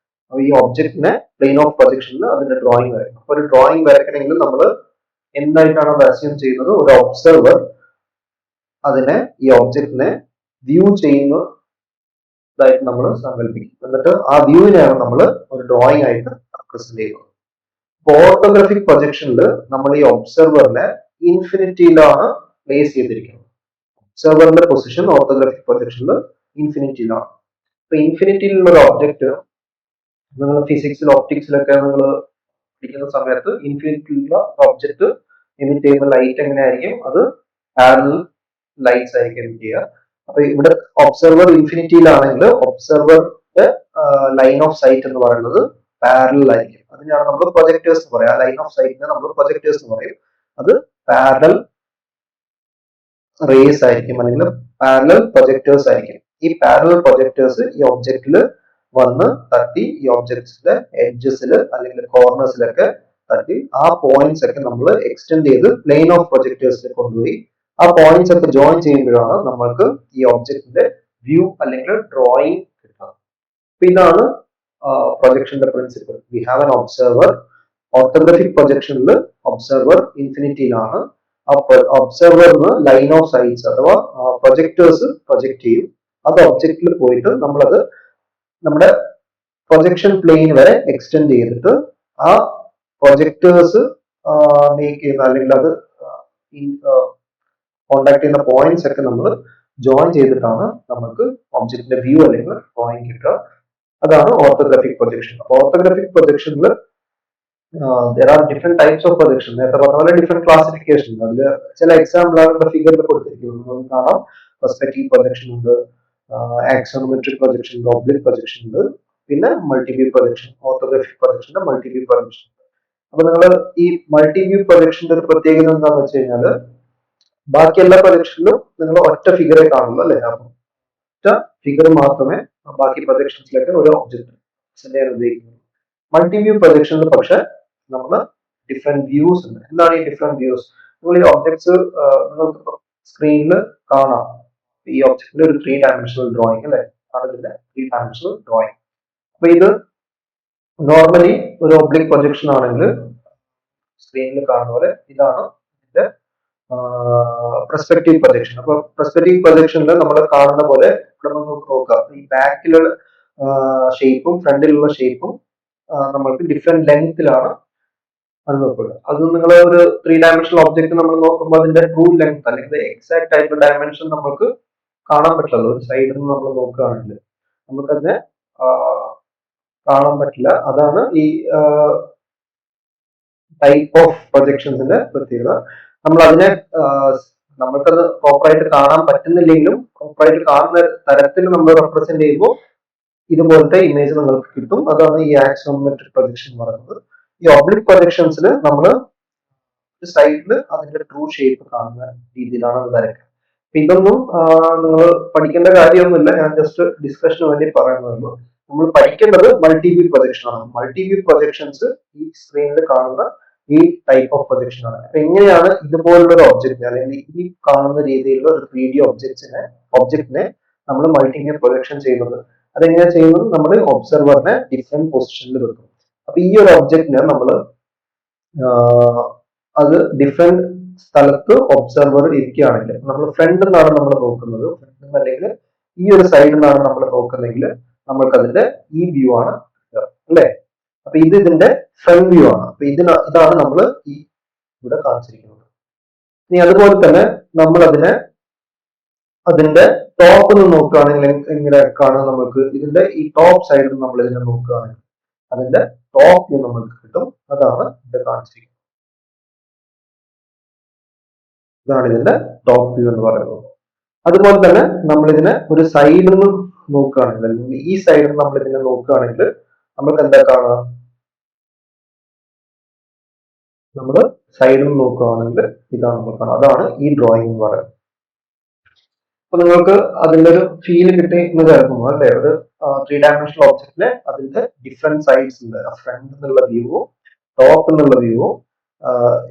S1: അപ്പൊ ഈ ഒബ്ജക്റ്റിനെ പ്ലെയിൻ ഓഫ് പ്രൊജക്ഷനിൽ അതിന്റെ ഡ്രോയിങ് വരയ്ക്കും. അപ്പൊ ഒരു ഡ്രോയിങ് വരയ്ക്കണമെങ്കിൽ നമ്മൾ എന്തായിട്ടാണ് അസ്യൂം ചെയ്യുന്നത്? ഒരു ഒബ്സർവർ അതിനെ, ഈ ഒബ്ജക്റ്റിനെ വ്യൂ ചെയ്യുന്നതായിട്ട് നമ്മൾ സങ്കല്പിക്കും. എന്നിട്ട് ആ വ്യൂവിനെയാണ് നമ്മൾ ഒരു ഡ്രോയിങ് ആയിട്ട് റെപ്രസെന്റ് ചെയ്യുന്നത്. ഓർത്തോഗ്രാഫിക് പ്രൊജക്ഷനിൽ നമ്മൾ ഈ ഒബ്സർവറിനെ ഇൻഫിനിറ്റിയിലാണ് പ്ലേസ് ചെയ്തിരിക്കുന്നത്. ഒബ്സർവറിന്റെ പൊസിഷൻ ഓർത്തോഗ്രാഫിക് പ്രൊജക്ഷനിൽ ഇൻഫിനിറ്റിയിലാണ്. അപ്പൊ ഇൻഫിനിറ്റിയിലുള്ള ഒരു ഒബ്ജക്റ്റ്, നിങ്ങൾ ഫിസിക്സിൽ ഒപ്റ്റിക്സിലൊക്കെ നിങ്ങൾ പഠിക്കുന്ന സമയത്ത് ഇൻഫിനിറ്റിയിലുള്ള ഒബ്ജക്റ്റ് എമിറ്റ് ചെയ്യുന്ന ലൈറ്റ് എങ്ങനെയായിരിക്കും? അത് പാരലൽ ലൈറ്റ്സ് ആയിരിക്കും എമിറ്റ് ചെയ്യുക. അപ്പൊ ഇവിടെ ഒബ്സർവർ ഇൻഫിനിറ്റിയിലാണെങ്കിൽ ഒബ്സർവറിന്റെ ലൈൻ ഓഫ് സൈറ്റ് എന്ന് പറയുന്നത് പാരലൽ ആയിരിക്കും. അതിനാണ് നമ്മൾ പ്രൊജക്ടേഴ്സ് എന്ന് പറയാം. ലൈൻ ഓഫ് സൈറ്റിനെ നമ്മൾ പ്രൊജക്ടേഴ്സ് എന്ന് പറയും. അത് പാരലൽ റേസ് ആയിരിക്കും, അല്ലെങ്കിൽ പാരലൽ പ്രൊജക്ടേഴ്സ് ആയിരിക്കും. ഈ പാരലൽ പ്രൊജക്ടേഴ്സ് ഈ ഒബ്ജക്റ്റിൽ വന്ന് തട്ടി, ഈ ഒബ്ജക്ട്സിന്റെ എഡ്ജസിൽ അല്ലെങ്കിൽ കോർണേഴ്സിലൊക്കെ തട്ടി, ആ പോയിന്റ്സ് ഒക്കെ നമ്മൾ എക്സ്റ്റെൻഡ് ചെയ്ത് പ്ലെയിൻ ഓഫ് പ്രൊജക്ടേഴ്സിൽ കൊണ്ടുപോയി ആ പോയിന്റ്സ് ഒക്കെ ജോയിൻ ചെയ്യുമ്പോഴാണ് നമ്മൾക്ക് ഈ ഒബ്ജക്റ്റിന്റെ വ്യൂ അല്ലെങ്കിൽ ഡ്രോയിങ് കിട്ടുന്നത്. അപ്പൊ ഇതാണ് പ്രൊജക്ഷന്റെ principle. We have an observer. Orthographic പ്രൊജക്ഷനിൽ ഒബ്സർവർ ഇൻഫിനിറ്റിയിലാണ്. ആ ഒബ്സർവറിന് ലൈൻ ഓഫ് സൈറ്റ്സ് അഥവാ പ്രൊജക്ടേഴ്സ് പ്രൊജക്ട് ചെയ്യും. അത് ഒബ്ജക്റ്റിൽ പോയിട്ട് നമ്മളത് നമ്മുടെ പ്രൊജക്ഷൻ പ്ലെയിൻ വരെ എക്സ്റ്റെൻഡ് ചെയ്തിട്ട് ആ പ്രൊജക്ടേഴ്സ് മേക്ക് ചെയ്യുന്ന അല്ലെങ്കിൽ അത് കോണ്ടാക്ട് ചെയ്യുന്ന പോയിന്റ്സ് ഒക്കെ നമ്മൾ ജോയിൻ ചെയ്തിട്ടാണ് നമുക്ക് ഒബ്ജക്റ്റിന്റെ വ്യൂ അല്ലെങ്കിൽ ഡ്രോയിങ് കിട്ടുക. അതാണ് ഓർത്തോഗ്രാഫിക് പ്രൊജക്ഷൻ. ഓർത്തോഗ്രാഫിക് പ്രൊജക്ഷനിൽ there are different types of projection. നേരത്തെ പറഞ്ഞ പോലെ ഡിഫറെന്റ് ക്ലാസിഫിക്കേഷൻ. അതിൽ ചില എക്സാമ്പിൾ ആണ് ഇവിടെ ഫിഗറിൽ കൊടുത്തിരിക്കുന്നത്. നമുക്ക് കാണാം, പെർസ്പെക്റ്റീവ് പ്രൊജക്ഷൻ ഉണ്ട്, ആക്സോണോമെട്രിക് പ്രൊജക്ഷൻ ഉണ്ട്, ഒബ്ലിക് പ്രൊജക്ഷൻ ഉണ്ട്, പിന്നെ മൾട്ടിവ്യൂ പ്രൊജക്ഷൻ. ഓർത്തോഗ്രാഫിക് പ്രൊജക്ഷന്റെ മൾട്ടിവ്യൂ പ്രൊജക്ഷൻ. അപ്പൊ നിങ്ങൾ ഈ മൾട്ടിവ്യൂ പ്രൊജക്ഷന്റെ ഒരു പ്രത്യേകത എന്താണെന്ന് വെച്ച് കഴിഞ്ഞാൽ, ബാക്കി എല്ലാ പ്രൊജക്ഷനിലും നിങ്ങൾ ഒറ്റ ഫിഗറെ കാണുള്ളൂ, അല്ലെ? അപ്പൊ ഒറ്റ ഫിഗർ മാത്രമേ ബാക്കി പ്രൊജക്ഷൻസിലൊക്കെ ഒരു ഒബ്ജക്റ്റ് ചെയ്യാൻ ഉപയോഗിക്കുന്നത്. മൾട്ടിവ്യൂ പ്രൊജക്ഷനിൽ പക്ഷെ നമ്മൾ ഡിഫറെന്റ് വ്യൂസ് ഉണ്ട്. എന്താണ് ഈ ഡിഫറെന്റ് വ്യൂസ്? നിങ്ങൾ ഈ ഒബ്ജക്ട്സ് നിങ്ങൾക്ക് സ്ക്രീനിൽ കാണാം. ഈ ഒബ്ജക്റ്റിന്റെ ഒരു 3 ഡയമെൻഷണൽ ഡ്രോയിങ്, അല്ലെ? ആണ് ഇതിന്റെ 3 ഡയമെൻഷണൽ ഡ്രോയിങ്. അപ്പൊ ഇത് നോർമലി ഒരു ഒബ്ലിക് പ്രൊജക്ഷൻ ആണെങ്കിൽ സ്ക്രീനിൽ കാണുന്ന പോലെ ഇതാണ് ഇതിന്റെ പെർസ്പെക്റ്റീവ് പ്രൊജക്ഷൻ. അപ്പൊ പെർസ്പെക്റ്റീവ് പ്രൊജക്ഷനിൽ നമ്മൾ കാണുന്ന പോലെ ഇവിടെ നമുക്ക് നോക്കാം, ഈ ബാക്കിലുള്ള ഷേപ്പും ഫ്രണ്ടിലുള്ള ഷേപ്പും നമ്മൾക്ക് ഡിഫറെന്റ് ലെങ്ത്തിലാണ് അനുഭവപ്പെടുക. അത് നിങ്ങൾ ഒരു 3 ഡയമെൻഷണൽ ഒബ്ജക്ട് നമ്മൾ നോക്കുമ്പോൾ അതിന്റെ ട്രൂ ലെങ്ത് അല്ലെങ്കിൽ എക്സാക്ട് ആയിട്ടുള്ള ഡയമെൻഷൻ നമുക്ക് കാണാൻ പറ്റില്ല. ഒരു സൈഡിൽ നിന്ന് നമ്മൾ നോക്കുകയാണെങ്കിൽ നമുക്കതിനെ കാണാൻ പറ്റില്ല. അതാണ് ഈ ടൈപ്പ് ഓഫ് പ്രൊജക്ഷൻസിന്റെ പ്രത്യേകത. നമ്മൾ അതിനെ നമ്മൾക്കത് പ്രോപ്പറായിട്ട് കാണാൻ പറ്റുന്നില്ലെങ്കിലും പ്രോപ്പറായിട്ട് കാണുന്ന തരത്തിൽ നമ്മൾ റെപ്രസെന്റ് ചെയ്യുമ്പോൾ ഇതുപോലത്തെ ഇമേജ് നിങ്ങൾക്ക് കിട്ടും. അതാണ് ഈ ആക്സോണോമെട്രിക് പ്രൊജക്ഷൻ എന്ന് പറയുന്നത്. ഈ ഒബ്ലിക് പ്രൊജക്ഷൻസിൽ നമ്മൾ ഒരു സൈഡിൽ അതിന്റെ ട്രൂ ഷേപ്പ് കാണുന്ന രീതിയിലാണ് അത് വരയ്ക്കുക. ഇതൊന്നും നിങ്ങൾ പഠിക്കേണ്ട കാര്യമൊന്നുമില്ല, ഞാൻ ജസ്റ്റ് ഡിസ്കഷന് വേണ്ടി പറയുന്നതുള്ളൂ. നമ്മൾ പഠിക്കേണ്ടത് മൾട്ടിവ്യൂ പ്രൊജക്ഷൻ ആണ്. മൾട്ടിവ്യൂ പ്രൊജക്ഷൻസ് ഈ സ്ക്രീനിൽ കാണുന്ന ഈ ടൈപ്പ് ഓഫ് പ്രൊജക്ഷൻ ആണ്. അപ്പൊ എങ്ങനെയാണ് ഇതുപോലുള്ള ഒരു ഒബ്ജക്റ്റ് അല്ലെങ്കിൽ ഈ കാണുന്ന രീതിയിലുള്ള ഒരു 3D ഒബ്ജക്റ്റിനെ നമ്മൾ മൾട്ടിവ്യൂ പ്രൊജക്ഷൻ ചെയ്യുന്നത്? അതെങ്ങനെയാണ് ചെയ്യുന്നത്? നമ്മൾ ഒബ്സർവറിനെ ഡിഫറെന്റ് പൊസിഷനിൽ വെക്കും. അപ്പൊ ഈ ഒരു ഒബ്ജക്റ്റിനെ നമ്മൾ അത് ഡിഫറെന്റ് സ്ഥലത്ത് ഒബ്സർവർ ഇരിക്കുകയാണെങ്കിൽ നമ്മൾ ഫ്രണ്ട് നിന്നാണ് നമ്മൾ നോക്കുന്നത്, ഫ്രണ്ട് അല്ലെങ്കിൽ ഈ ഒരു സൈഡിൽ നിന്നാണ് നമ്മൾ നോക്കുന്നതെങ്കിൽ നമ്മൾക്ക് അതിന്റെ ഈ വ്യൂ ആണ് അല്ലെ. അപ്പൊ ഇത് ഇതിന്റെ ഫ്രണ്ട് വ്യൂ ആണ്. അപ്പൊ ഇതാണ് നമ്മൾ ഈ ഇവിടെ കാണിച്ചിരിക്കുന്നത്. ഇനി അതുപോലെ തന്നെ നമ്മൾ അതിന്റെ ടോപ്പ് നിന്ന് നോക്കുകയാണെങ്കിൽ എങ്ങനെ കാണാൻ നമുക്ക് ഇതിന്റെ ഈ ടോപ്പ് സൈഡിൽ നമ്മൾ ഇതിനെ നോക്കുകയാണെങ്കിൽ അതിന്റെ ടോപ്പ് വ്യൂ നമുക്ക് കിട്ടും. അതാണ് ഇവിടെ കാണിച്ചിരിക്കുന്നത്. ഇതാണ് ഇതിന്റെ ടോപ്പ് വ്യൂ എന്ന് പറയുന്നത്. അതുപോലെ തന്നെ നമ്മൾ ഇതിനെ ഒരു സൈഡിൽ നിന്ന് നോക്കുകയാണെങ്കിൽ അല്ലെങ്കിൽ ഈ സൈഡിൽ നമ്മൾ ഇതിനെ നോക്കുകയാണെങ്കിൽ നമുക്ക് എന്താ കാണാം, നമ്മൾ സൈഡിൽ നിന്ന് നോക്കുകയാണെങ്കിൽ ഇതാണ് നമ്മൾ കാണാം. അതാണ് ഈ ഡ്രോയിങ് എന്ന് പറയുന്നത്. അപ്പൊ നിങ്ങൾക്ക് അതിന്റെ ഒരു ഫീൽ കിട്ടി എന്ന് കരുതുന്നു അല്ലെ. ഒരു 3 ഡയമെൻഷണൽ ഓബ്ജക്റ്റിലെ അതിന്റെ ഡിഫറെന്റ് സൈഡ്സ് ഉണ്ട്. ഫ്രണ്ട് എന്നുള്ള വ്യൂവും ടോപ്പ് എന്നുള്ള വ്യൂവും,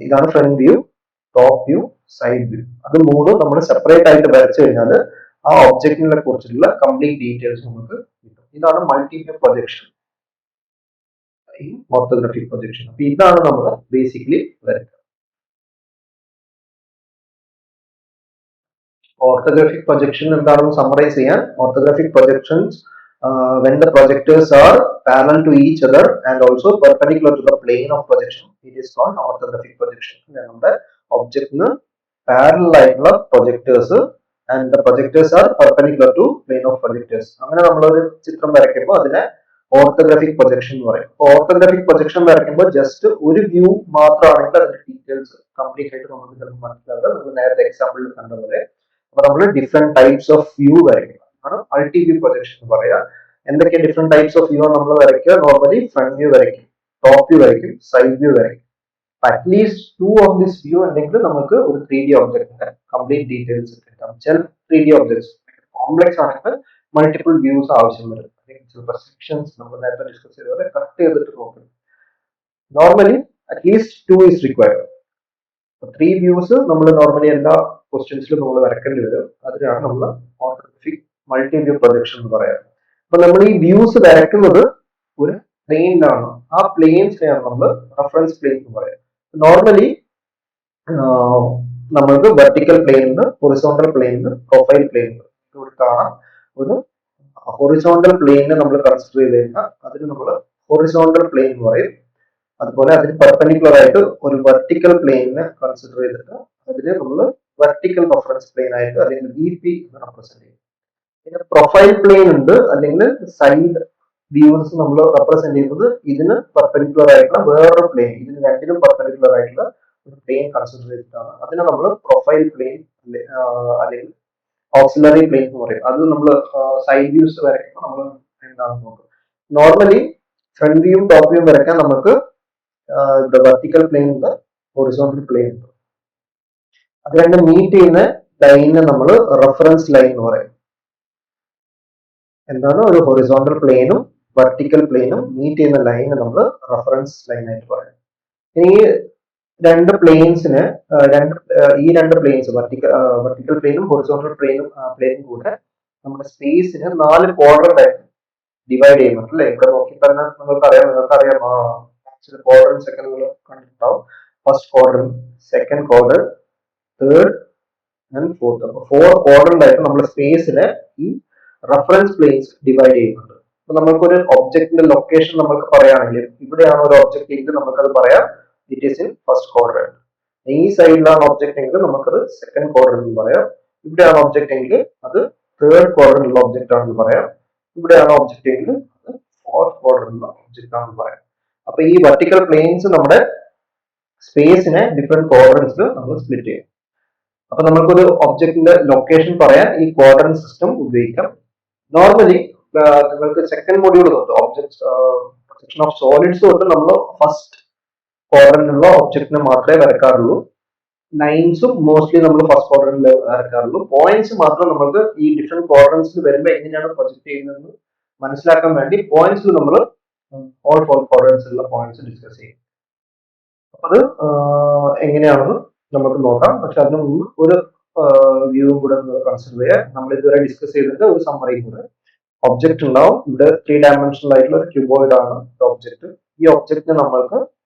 S1: ഇതാണ് front view, top view, side view. അത് മൂന്നും നമ്മൾ സെപ്പറേറ്റ് ആയിട്ട് വരച്ചു കഴിഞ്ഞാൽ ആ ഒബ്ജക്റ്റിനെ കുറിച്ചുള്ള കംപ്ലീറ്റ് ഡീറ്റെയിൽസ് നമുക്ക് കിട്ടും. ഇതാണ് മൾട്ടി വ്യൂ പ്രൊജക്ഷൻ, ഈ ഓർത്തോഗ്രാഫിക് പ്രൊജക്ഷൻ. അപ്പൊ ഇതാണ് നമ്മൾ ബേസിക്കലി വരയ്ക്കുക. Orthographic projection എന്താണെന്ന് സമ്മറൈസ് ചെയ്യാൻ, orthographic projections when the projectors are parallel to each other and also perpendicular to the plane of projection, it is called orthographic projection. നമ്മുടെ ഒബ്ജക്റ്റിന് parallel ആയിട്ടുള്ള projectors and the projectors are perpendicular to plane of projectors. അങ്ങനെ നമ്മളൊരു ചിത്രം വരയ്ക്കുമ്പോൾ അതിനെ orthographic projection എന്ന് പറയും. Orthographic projection വരയ്ക്കുമ്പോൾ ജസ്റ്റ് ഒരു വ്യൂ മാത്രമാണെങ്കിൽ അതിന്റെ ഡീറ്റെയിൽസ് കംപ്ലീറ്റ് ആയിട്ട് നമുക്ക് ചിലപ്പോൾ മനസ്സിലാവുക. നമ്മൾ നേരത്തെ എക്സാമ്പിളിൽ കണ്ടപോലെ അപ്പൊ നമ്മൾ ഡിഫറെന്റ് ടൈപ്സ് ഓഫ് വ്യൂ വരയ്ക്കുക ആണ് മൾട്ടി വ്യൂ പ്രൊജക്ഷൻ എന്ന് പറയാ. എന്തൊക്കെ ഡിഫറെന്റ് ടൈപ്സ് ഓഫ് വ്യൂ നമ്മൾ വരയ്ക്കുക? നോർമലി ഫ്രണ്ട് വ്യൂ വരയ്ക്കും, ടോപ്പ് വ്യൂ വരയ്ക്കും, സൈഡ് വ്യൂ വരയ്ക്കും. അറ്റ്ലീസ്റ്റ് 2 ഓഫ് ദിസ് വ്യൂ ഉണ്ടെങ്കിൽ നമുക്ക് ഒരു 3D ഒബ്ജക്റ്റിന്റെ കംപ്ലീറ്റ് ഡീറ്റെയിൽസ് കിട്ടാം. ചില 3D ഒബ്ജക്ട്സ് കോംപ്ലക്സ് ആണെങ്കിൽ മൾട്ടിപ്പിൾ വ്യൂസ് ആവശ്യം വരും. ചിലപ്പോൾ സെക്ഷൻസ് നമ്മൾ നേരത്തെ ഡിസ്കസ് ചെയ്ത പോലെ കട്ട് ചെയ്തിട്ട് നോക്കണം. Normally at least 2 is required. 3 views നമ്മൾ നോർമലി എല്ലാ ക്വസ്റ്റ്യൻസിലും നമ്മൾ വരക്കേണ്ടി വരും. അതിനാണ് നമ്മൾ ഓർത്തോഗ്രാഫിക് മൾട്ടി വ്യൂ പ്രൊജക്ഷൻ എന്ന് പറയാം. അപ്പൊ നമ്മൾ ഈ വ്യൂസ് വരയ്ക്കുന്നത് ഒരു പ്ലെയിനിലാണ്. ആ പ്ലെയിൻസിനെയാണ് നമ്മൾ റെഫറൻസ് പ്ലെയിൻ എന്ന് പറയാം. നോർമലി നമ്മൾക്ക് വെർട്ടിക്കൽ പ്ലെയിൻ ഉണ്ട്, ഹൊറിസോണ്ടൽ പ്ലെയിൻ ഉണ്ട്, പ്രൊഫൈൽ പ്ലെയിൻ ഉണ്ട്. ഇവിടെ കാണാം ഒരു ഹൊറിസോണ്ടൽ പ്ലെയിനെ നമ്മൾ കൺസിഡർ ചെയ്ത് കഴിഞ്ഞാൽ അതിന് നമ്മൾ ഹൊറിസോണ്ടൽ പ്ലെയിൻ എന്ന് പറയും. അതുപോലെ അതിന് പെർപെൻഡിക്കുലർ ആയിട്ട് ഒരു വെർട്ടിക്കൽ പ്ലെയിനെ കൺസിഡർ ചെയ്തിട്ട് അതിന് നമ്മൾ വെർട്ടിക്കൽ റെഫറൻസ് പ്ലെയിൻ ആയിട്ട് അല്ലെങ്കിൽ VP എന്ന് റെപ്രസെന്റ് ചെയ്യും. പിന്നെ പ്രൊഫൈൽ പ്ലെയിൻ ഉണ്ട്, അല്ലെങ്കിൽ സൈഡ് വ്യൂസ് നമ്മൾ റെപ്രസെന്റ് ചെയ്യുന്നത് ഇതിന് പെർപെൻഡിക്കുലർ ആയിട്ടുള്ള വേറൊരു പ്ലെയിൻ, ഇതിന് രണ്ടിനും പെർപെൻഡിക്കുലർ ആയിട്ടുള്ള ഒരു പ്ലെയിൻ കൺസിഡർ ചെയ്തിട്ടാണ്. അതിനെ നമ്മൾ പ്രൊഫൈൽ പ്ലെയിൻ അല്ലെങ്കിൽ ഓക്സിലറി പ്ലെയിൻ എന്ന് പറയും. അത് നമ്മൾ സൈഡ് വ്യൂസ് വരയ്ക്കുമ്പോൾ നമ്മൾ എന്താണെന്ന് നോക്കും. നോർമലി ഫ്രണ്ട് വ്യൂവും ടോപ്പ് വ്യൂവും വരയ്ക്കാൻ നമുക്ക് വെർട്ടിക്കൽ പ്ലെയിൻ ഉണ്ട്, ഹൊറിസോണ്ടൽ പ്ലെയിൻ ഉണ്ട്. അത് രണ്ടും മീറ്റ് ചെയ്യുന്ന ലൈനിനെ നമ്മൾ റെഫറൻസ് ലൈൻ എന്ന് പറയും. എന്താണ് ഒരു ഹൊറിസോണ്ടൽ പ്ലെയിനും വെർട്ടിക്കൽ പ്ലെയിനും മീറ്റ് ചെയ്യുന്ന ലൈനെ നമ്മൾ റെഫറൻസ് ലൈൻ ആയിട്ട് പറയും. ഈ രണ്ട് പ്ലെയിൻസിന് ഈ രണ്ട് പ്ലെയിൻസ് വെർട്ടിക്കൽ പ്ലെയിനും ഹൊറിസോണ്ടൽ പ്ലെയിനും കൂടെ നമ്മുടെ സ്പേസിന് 4 ക്വാഡ്രന്റ് ആയിട്ട് ഡിവൈഡ് ചെയ്യുന്നുണ്ട് അല്ലെ. ഇവിടെ നോക്കി തന്നെ നിങ്ങൾക്കറിയാം ചില ക്വാഡ്രന്റ്സ് ഒക്കെ നിങ്ങൾ കണ്ടിട്ടുണ്ടാവും. First quadrant, second quadrant, third and fourth. അപ്പൊ 4 ക്വാഡ്രന്റ് ആയിട്ട് നമ്മൾ സ്പേസിനെ ഈ റെഫറൻസ് പ്ലെയിൻസ് ഡിവൈഡ് ചെയ്യുന്നുണ്ട്. അപ്പൊ നമുക്കൊരു ഒബ്ജക്റ്റിന്റെ ലൊക്കേഷൻ നമുക്ക് പറയുകയാണെങ്കിൽ ഇവിടെയാണ് ഒരു ഒബ്ജക്റ്റ് എങ്കിൽ നമുക്കത് പറയാം it is in first quadrant. ഈ സൈഡിലാണ് ഒബ്ജക്റ്റ് എങ്കിൽ നമുക്കത് സെക്കൻഡ് ക്വാഡ്രന്റ് എന്ന് പറയാം. ഇവിടെയാണ് ഒബ്ജക്റ്റ് എങ്കിൽ അത് തേർഡ് ക്വാഡ്രന്റിലുള്ള ഒബ്ജക്റ്റ് ആണെന്ന് പറയാം. ഇവിടെയാണ് ഒബ്ജക്റ്റ് എങ്കിൽ അത് ഫോർത്ത് ക്വാഡ്രന്റിലുള്ള ഒബ്ജക്റ്റ് ആണെന്ന് പറയാം. അപ്പൊ ഈ വെർട്ടിക്കൽ പ്ലെയിൻസ് നമ്മുടെ സ്പേസിനെ ഡിഫറെന്റ് ക്വാഡ്രന്റ്സിൽ നമ്മൾ സ്പ്ലിറ്റ് ചെയ്യും. അപ്പൊ നമുക്കൊരു ഒബ്ജക്റ്റിന്റെ ലൊക്കേഷൻ പറയാൻ ഈ ക്വാഡ്രന്റ് സിസ്റ്റം ഉപയോഗിക്കാം. നോർമലി നിങ്ങൾക്ക് സെക്കൻഡ് മൊഡ്യൂൾ തൊട്ട് പ്രൊജക്ഷൻ ഓഫ് സോളിഡ്സ് തൊട്ട് നമ്മൾ ഫസ്റ്റ് ക്വാഡ്രന്റിലുള്ള ഒബ്ജക്റ്റിനെ മാത്രമേ വരക്കാറുള്ളൂ. ലൈൻസും മോസ്റ്റ്ലി നമ്മൾ ഫസ്റ്റ് ക്വാഡ്രന്റിൽ വരക്കാറുള്ളൂ. പോയിന്റ്സ് മാത്രം നമുക്ക് ഈ ഡിഫറെന്റ് ക്വാഡ്രന്റ്സിൽ വരുമ്പോൾ എങ്ങനെയാണ് പ്രൊജക്ട് ചെയ്യുന്നതെന്ന് മനസ്സിലാക്കാൻ വേണ്ടി പോയിന്റ്സിൽ നമ്മൾ ഓൾ 4 ക്വാഡ്രന്റ്സിലുള്ള പോയിന്റ്സ് ഡിസ്കസ് ചെയ്യും. അപ്പൊ അത് എങ്ങനെയാണെന്ന് നമുക്ക് നോക്കാം. പക്ഷെ അതിന് മുമ്പ് ഒരു വ്യൂവും കൂടെ കൺസിഡർ ചെയ്യാം. നമ്മൾ ഇതുവരെ ഡിസ്കസ് ചെയ്തിട്ട് ഒരു സമ്മറിയും കൂടെ. ഒബ്ജക്റ്റ് ഉണ്ടാവും. ഇവിടെ 3 ഡയമെൻഷണൽ ആയിട്ടുള്ള ഒരു ക്യൂബോയിഡ് ആണ് ഒബ്ജക്റ്റ്. ഈ ഒബ്ജക്റ്റിനെ നമ്മൾക്ക്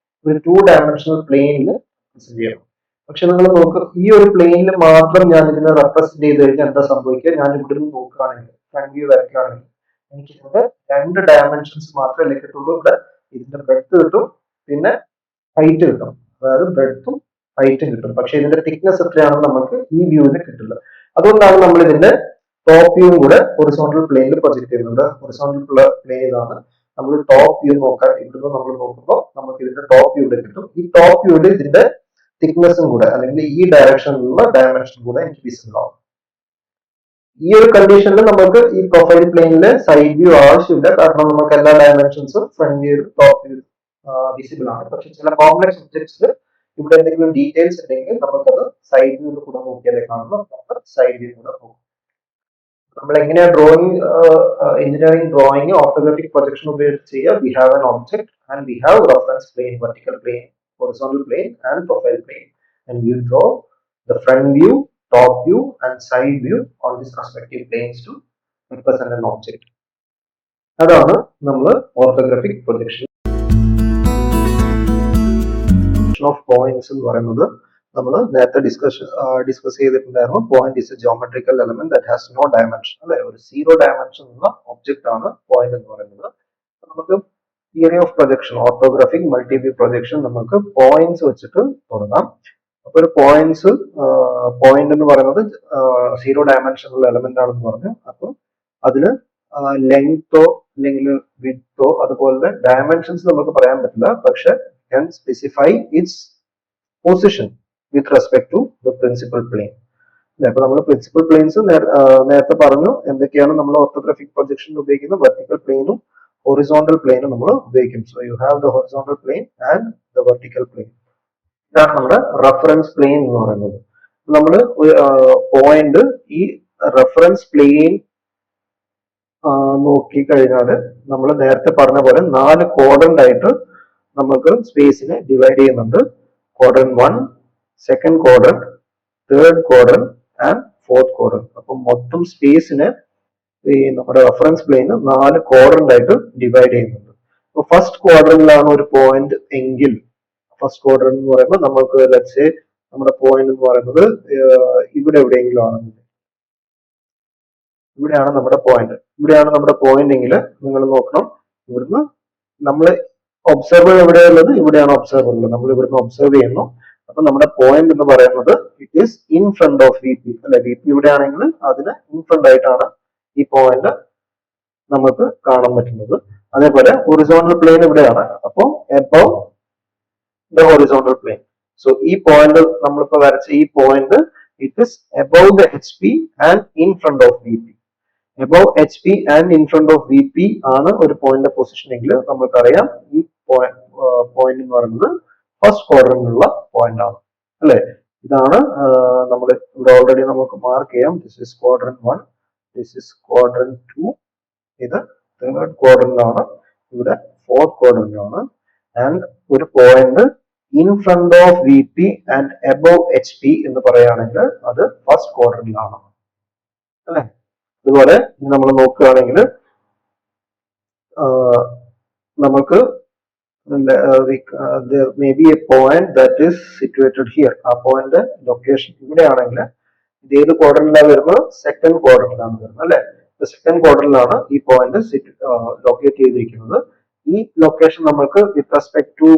S1: ഒരു 2 ഡയമെൻഷണൽ പ്ലെയിനിൽ പ്രസന്റ് ചെയ്യണം. പക്ഷെ നിങ്ങൾ നോക്ക്, ഈ ഒരു പ്ലെയിനിൽ മാത്രം ഞാൻ ഇതിനെ റെപ്രസെന്റ് ചെയ്ത് കഴിഞ്ഞാൽ എന്താ സംഭവിക്കുക? ഞാൻ ഇവിടെ നിന്ന് നോക്കുകയാണെങ്കിൽ, ഫ്രണ്ട് വ്യൂ വരയ്ക്കുകയാണെങ്കിൽ, എനിക്ക് ഇതിന്റെ 2 ഡയമെൻഷൻസ് മാത്രമേ കിട്ടുള്ളൂ. ഇവിടെ ഇതിന്റെ ബ്രെഡ്ത്ത് കിട്ടും, പിന്നെ ഹൈറ്റ് കിട്ടും. അതായത് ബ്രെഡ്ത്തും ഹൈറ്റും കിട്ടും. പക്ഷെ ഇതിന്റെ തിക്നെസ് എത്രയാണെന്ന് നമുക്ക് ഈ വ്യൂവിൽ കിട്ടില്ല. അതുകൊണ്ടാണ് നമ്മൾ ഇതിന്റെ ടോപ്പ് വ്യൂവും കൂടെ ഹൊറിസോണ്ടൽ പ്ലെയിനിൽ പ്രൊജക്ട് ചെയ്യുന്നത്. ഹൊറിസോണ്ടൽ പ്ലെയിൻ ഇതാണ്. നമ്മൾ ടോപ്പ് വ്യൂ നോക്കാൻ ഇവിടുന്ന് നമ്മൾ നോക്കുമ്പോൾ നമുക്ക് ഇതിന്റെ ടോപ്പ് വ്യൂ കിട്ടും. ഈ ടോപ്പ് വ്യൂവിൽ ഇതിന്റെ തിക്നെസ്സും കൂടെ, അല്ലെങ്കിൽ ഈ ഡയറക്ഷനിലുള്ള ഡയമെൻഷൻ കൂടെ എനിക്ക് വിസിബിൾ ആവും. ഈ ഒരു കണ്ടീഷനിൽ നമുക്ക് ഈ പ്രൊഫൈൽ പ്ലെയിനിലെ സൈഡ് വ്യൂ ആവശ്യമില്ല. കാരണം നമുക്ക് എല്ലാ ഡയമെൻഷൻസും front view, top view visible ആണ്. പക്ഷെ ചില കോംപ്ലക്സ് ഒബ്ജക്ട്സിൽ ഇവിടെ എന്തെങ്കിലും ഡീറ്റെയിൽസ് ഉണ്ടെങ്കിൽ നമുക്കത് സൈഡ് വ്യൂവിൽ കൂടെ നോക്കിയാലേ കാണുമ്പോൾ നമ്മൾ സൈഡ് വ്യൂ കൂടെ നോക്കും. നമ്മൾ എങ്ങനെയാ drawing, engineering drawing orthographic projection ഉപയോഗിച്ച് ചെയ്യുക? We have an object and we have reference plain, vertical plane, horizontal plane and profile plane, and you draw the front view, top view and side view on these respective planes to represent an object. അതാണ് നമ്മൾ orthographic projection of points എന്ന് പറയുന്നത്. നമ്മൾ നേരത്തെ discuss ചെയ്തിട്ടുണ്ടായിരുന്നു. Point is a geometrical element that has no dimension, അല്ലെ? ഒരു 0 dimension ഉള്ള ഒബ്ജക്റ്റ് ആണ് പോയിന്റ് എന്ന് പറയുന്നത്. നമുക്ക് theory of projection, orthographic multi view projection, നമുക്ക് പോയിന്റ്സ് വെച്ചിട്ട് തുടങ്ങാം. അപ്പൊ ഒരു പോയിന്റ് എന്ന് പറയുന്നത് 0 ഡയമെൻഷനുള്ള എലമെന്റ് ആണെന്ന് പറഞ്ഞു. അപ്പൊ അതിന് ലെങ്തോ അല്ലെങ്കിൽ വിഡ്ത്തോ അതുപോലെ ഡയമെൻഷൻസ് നമുക്ക് പറയാൻ പറ്റില്ല. പക്ഷെ can specify its position with respect to the principal plane. അപ്പൊ നമ്മൾ പ്രിൻസിപ്പൽ പ്ലെയിൻസ് നേരത്തെ പറഞ്ഞു എന്തൊക്കെയാണ് നമ്മൾ ഓർത്തോഗ്രാഫിക് പ്രൊജക്ഷൻ ഉപയോഗിക്കുന്നത്. വെർട്ടിക്കൽ പ്ലെയിനും ഹൊറിസോണ്ടൽ പ്ലെയിനും നമ്മൾ ഉപയോഗിക്കും. So you have the horizontal plain and the vertical plane. ഇതാണ് നമ്മുടെ റഫറൻസ് പ്ലെയിൻ എന്ന് പറയുന്നത്. നമ്മൾ പോയിന്റ് ഈ റഫറൻസ് പ്ലെയിൻ നോക്കി കഴിഞ്ഞാൽ നമ്മൾ നേരത്തെ പറഞ്ഞ പോലെ 4 ക്വാഡ്രന്റ് ആയിട്ട് നമുക്ക് സ്പേസിനെ ഡിവൈഡ് ചെയ്യുന്നുണ്ട്. Quadrant 1, second quadrant, third quadrant and fourth quadrant. അപ്പൊ മൊത്തം സ്പേസിനെ ഈ നമ്മുടെ റഫറൻസ് പ്ലെയിന് 4 ക്വാഡ്രന്റ് ആയിട്ട് ഡിവൈഡ് ചെയ്യുന്നുണ്ട്. അപ്പൊ ഫസ്റ്റ് ക്വാഡ്രന്റിലാണ് ഒരു പോയിന്റ് എങ്കിൽ, ഫസ്റ്റ് ക്വാഡ്രന്റ് എന്ന് പറയുമ്പോൾ നമുക്ക് ലെറ്റ്സ് നമ്മുടെ പോയിന്റ് എന്ന് പറയുന്നത് ഇവിടെ എവിടെയെങ്കിലും ആണെന്നുണ്ടെങ്കിൽ, ഇവിടെയാണ് നമ്മുടെ പോയിന്റ് എങ്കിൽ നിങ്ങൾ നോക്കണം, ഇവിടുന്ന് നമ്മൾ ഒബ്സർവർ എവിടെയുള്ളത്, ഇവിടെയാണ് ഒബ്സർവർ ഉള്ളത്. നമ്മൾ ഇവിടുന്ന് ഒബ്സർവ് ചെയ്യുന്നു. അപ്പൊ നമ്മുടെ പോയിന്റ് എന്ന് പറയുന്നത് it is in front of V P, അല്ലെ? വി പി ഇവിടെ ആണെങ്കിൽ അതിന് ഇൻ ഫ്രണ്ട് ആയിട്ടാണ് ഈ പോയിന്റ് നമുക്ക് കാണാൻ പറ്റുന്നത്. അതേപോലെ ഹൊറിസോണ്ടൽ പ്ലെയിൻ ഇവിടെയാണ്. അപ്പോൾ above the horizontal plane. So ഈ പോയിന്റ് നമ്മളിപ്പോ വരച്ച ഈ point it is above the H P and in front of V P. Above H P and in front of V P ആണ് ഒരു പോയിന്റ് പൊസിഷൻ എങ്കിൽ നമുക്കറിയാം ഈ പോയിന്റ് എന്ന് പറയുന്നത് ഫസ്റ്റ് ക്വാഡ്രന്റിലുള്ള പോയിന്റ് ആണ്, അല്ലെ? ഇതാണ് നമ്മൾ ഇവിടെ ഓൾറെഡി നമുക്ക് മാർക്ക് ചെയ്യാം. This is quadrant 1, this is quadrant 2, ഇത് തേർഡ് ക്വാഡ്രന്റ് ആണ്, ഇവിടെ ഫോർത്ത് ക്വാഡ്രന്റ് ആണ്. ആൻഡ് ഒരു point in front of V P and above H P എന്ന് പറയുകയാണെങ്കിൽ അത് ഫസ്റ്റ് ക്വാഡ്രന്റിലാണ്, അല്ലെ? അതുപോലെ നമ്മൾ നോക്കുകയാണെങ്കിൽ നമുക്ക് there may be a point that is situated here. ആ പോയിന്റ് ലൊക്കേഷൻ ഇവിടെയാണെങ്കിൽ ഇത് ഏത് ക്വാഡ്രന്റിലാണ് വരുന്നത്? സെക്കൻഡ് ക്വാഡ്രന്റിലാണ് വരുന്നത്, അല്ലെ? സെക്കൻഡ് ക്വാഡ്രന്റിലാണ് ഈ പോയിന്റ് ലൊക്കേറ്റ് ചെയ്തിരിക്കുന്നത്. ഈ ലൊക്കേഷൻ നമുക്ക് with respect to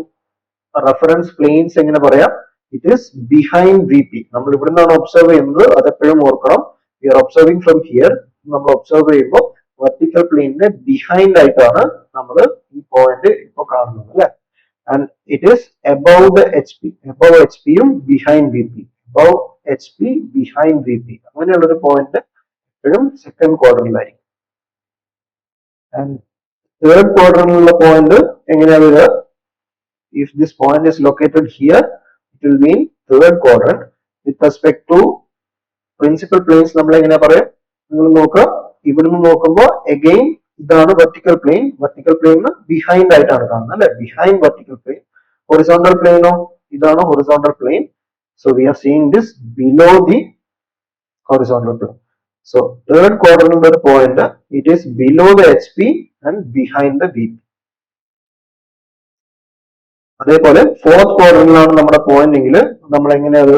S1: reference planes എങ്ങനെ പറയാം? It is behind V P. നമ്മൾ ഇവിടെ നിന്നാണ് ഒബ്സർവ് ചെയ്യുന്നത്, അതെപ്പോഴും ഓർക്കണം. We are observing from here. നമ്മൾ ഒബ്സർവ് ചെയ്യുമ്പോൾ വെർട്ടിക്കൽ പ്ലെയിനിന്റെ ബിഹൈൻഡ് ആയിട്ടാണ് നമ്മൾ ഈ പോയിന്റ് ഇപ്പൊ കാണുന്നത്, അല്ലെ? And it is above the H P. Above H പിയും behind V P, above H P behind V P, അങ്ങനെയുള്ള ഒരു പോയിന്റ് എപ്പോഴും സെക്കൻഡ് ക്വാഡ്രന്റിലായിരിക്കും. ആൻഡ് തേർഡ് ക്വാഡ്രന്റിലുള്ള പോയിന്റ് എങ്ങനെയാ വരിക? If this point is located here, it will be in third quadrant. With respect to principal planes നമ്മൾ എങ്ങനെ പറയാം? നിങ്ങൾ നോക്കുക, ഇവിടുന്ന് നോക്കുമ്പോൾ അഗെയിൻ ഇതാണ് വെർട്ടിക്കൽ പ്ലെയിൻ. വെർട്ടിക്കൽ പ്ലെയിന് ബിഹൈൻഡ് ആയിട്ടാണ് കാണുന്നത്, അല്ലെ? Behind vertical plane. ഹൊറിസോണ്ടൽ പ്ലെയിനോ? ഇതാണ് horizontal plane. So we are seeing this below the horizontal plane. So third ക്വാഡ്രന്റിന്റെ ഒരു point it is below the H P and behind the V P. അതേപോലെ fourth ക്വാഡ്രന്റിലാണ് നമ്മുടെ പോയിന്റ് എങ്കിൽ നമ്മൾ എങ്ങനെ അത്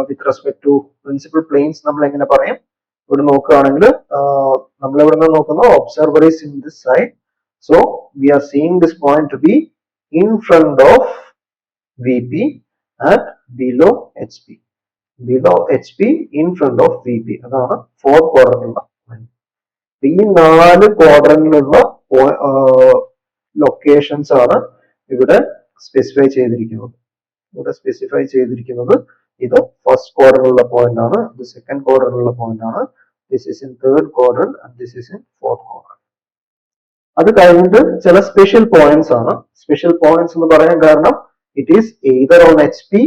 S1: with respect to principal planes നമ്മൾ എങ്ങനെ പറയും? ഇവിടെ നോക്കുകയാണെങ്കിൽ നമ്മൾ ഇവിടെ നിന്ന് നോക്കുന്ന observer is in this side, so we are seeing this point to be in front of V P and below H P. Below H P in front of V P. അതാണ് ഫോർത്ത് ക്വാഡ്രന്റിലുള്ള point. ഈ 4 ക്വാഡ്രന്റിലുള്ള locations ആണ് ഇവിടെ specify ചെയ്തിരിക്കുന്നത്. ഇവിടെ specify ചെയ്തിരിക്കുന്നത് ഇത് first ക്വാഡ്രന്റിലുള്ള പോയിന്റ് ആണ്, ഇത് സെക്കൻഡ് ക്വാഡ്രന്റിലുള്ള പോയിന്റ് ആണ്, this is in third quadrant and this is in fourth quadrant. അത് കഴിഞ്ഞിട്ട് ചില സ്പെഷ്യൽ പോയിന്റ്സ് ആണ്. സ്പെഷ്യൽ പോയിന്റ്സ് എന്ന് പറയാൻ കാരണം it is either on H P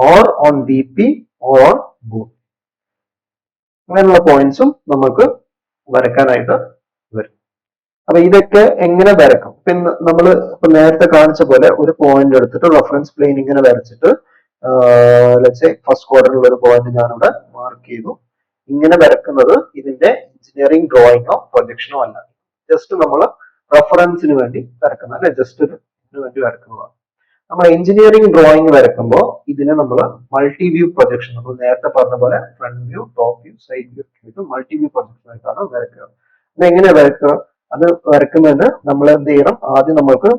S1: or on V P or on both. അങ്ങനെയുള്ള പോയിന്റ്സും നമുക്ക് വരയ്ക്കാനായിട്ട് വരും. അപ്പൊ ഇതൊക്കെ എങ്ങനെ വരക്കും? പിന്നെ നമ്മൾ ഇപ്പൊ നേരത്തെ കാണിച്ച പോലെ ഒരു പോയിന്റ് എടുത്തിട്ട് റെഫറൻസ് പ്ലെയിൻ ഇങ്ങനെ വരച്ചിട്ട് ഫസ്റ്റ് ക്വാർട്ടറിലുള്ള ഒരു പോയിന്റ് ഞാനിവിടെ മാർക്ക് ചെയ്തു. ഇങ്ങനെ വരക്കുന്നത് ഇതിന്റെ എഞ്ചിനീയറിംഗ് ഡ്രോയിങ്ങോ പ്രൊജക്ഷനോ അല്ല, ജസ്റ്റ് നമ്മൾ റെഫറൻസിന് വേണ്ടി വരക്കുന്ന, അല്ലെ, ജസ്റ്റ് ഇതിന് വേണ്ടി വരക്കുന്നതാണ്. നമ്മൾ എഞ്ചിനീയറിംഗ് ഡ്രോയിങ് വരക്കുമ്പോൾ ഇതിനെ നമ്മൾ മൾട്ടി വ്യൂ പ്രൊജക്ഷൻ, നമ്മൾ നേരത്തെ പറഞ്ഞ പോലെ front view, top view, side view ഒക്കെ മൾട്ടി വ്യൂ പ്രൊജക്ഷൻ ആയിട്ടാണ് വരക്കുക. അത് എങ്ങനെ വരക്കുക? അത് വരക്കുന്നതിന് നമ്മൾ എന്ത് ചെയ്യണം? ആദ്യം നമ്മൾക്ക്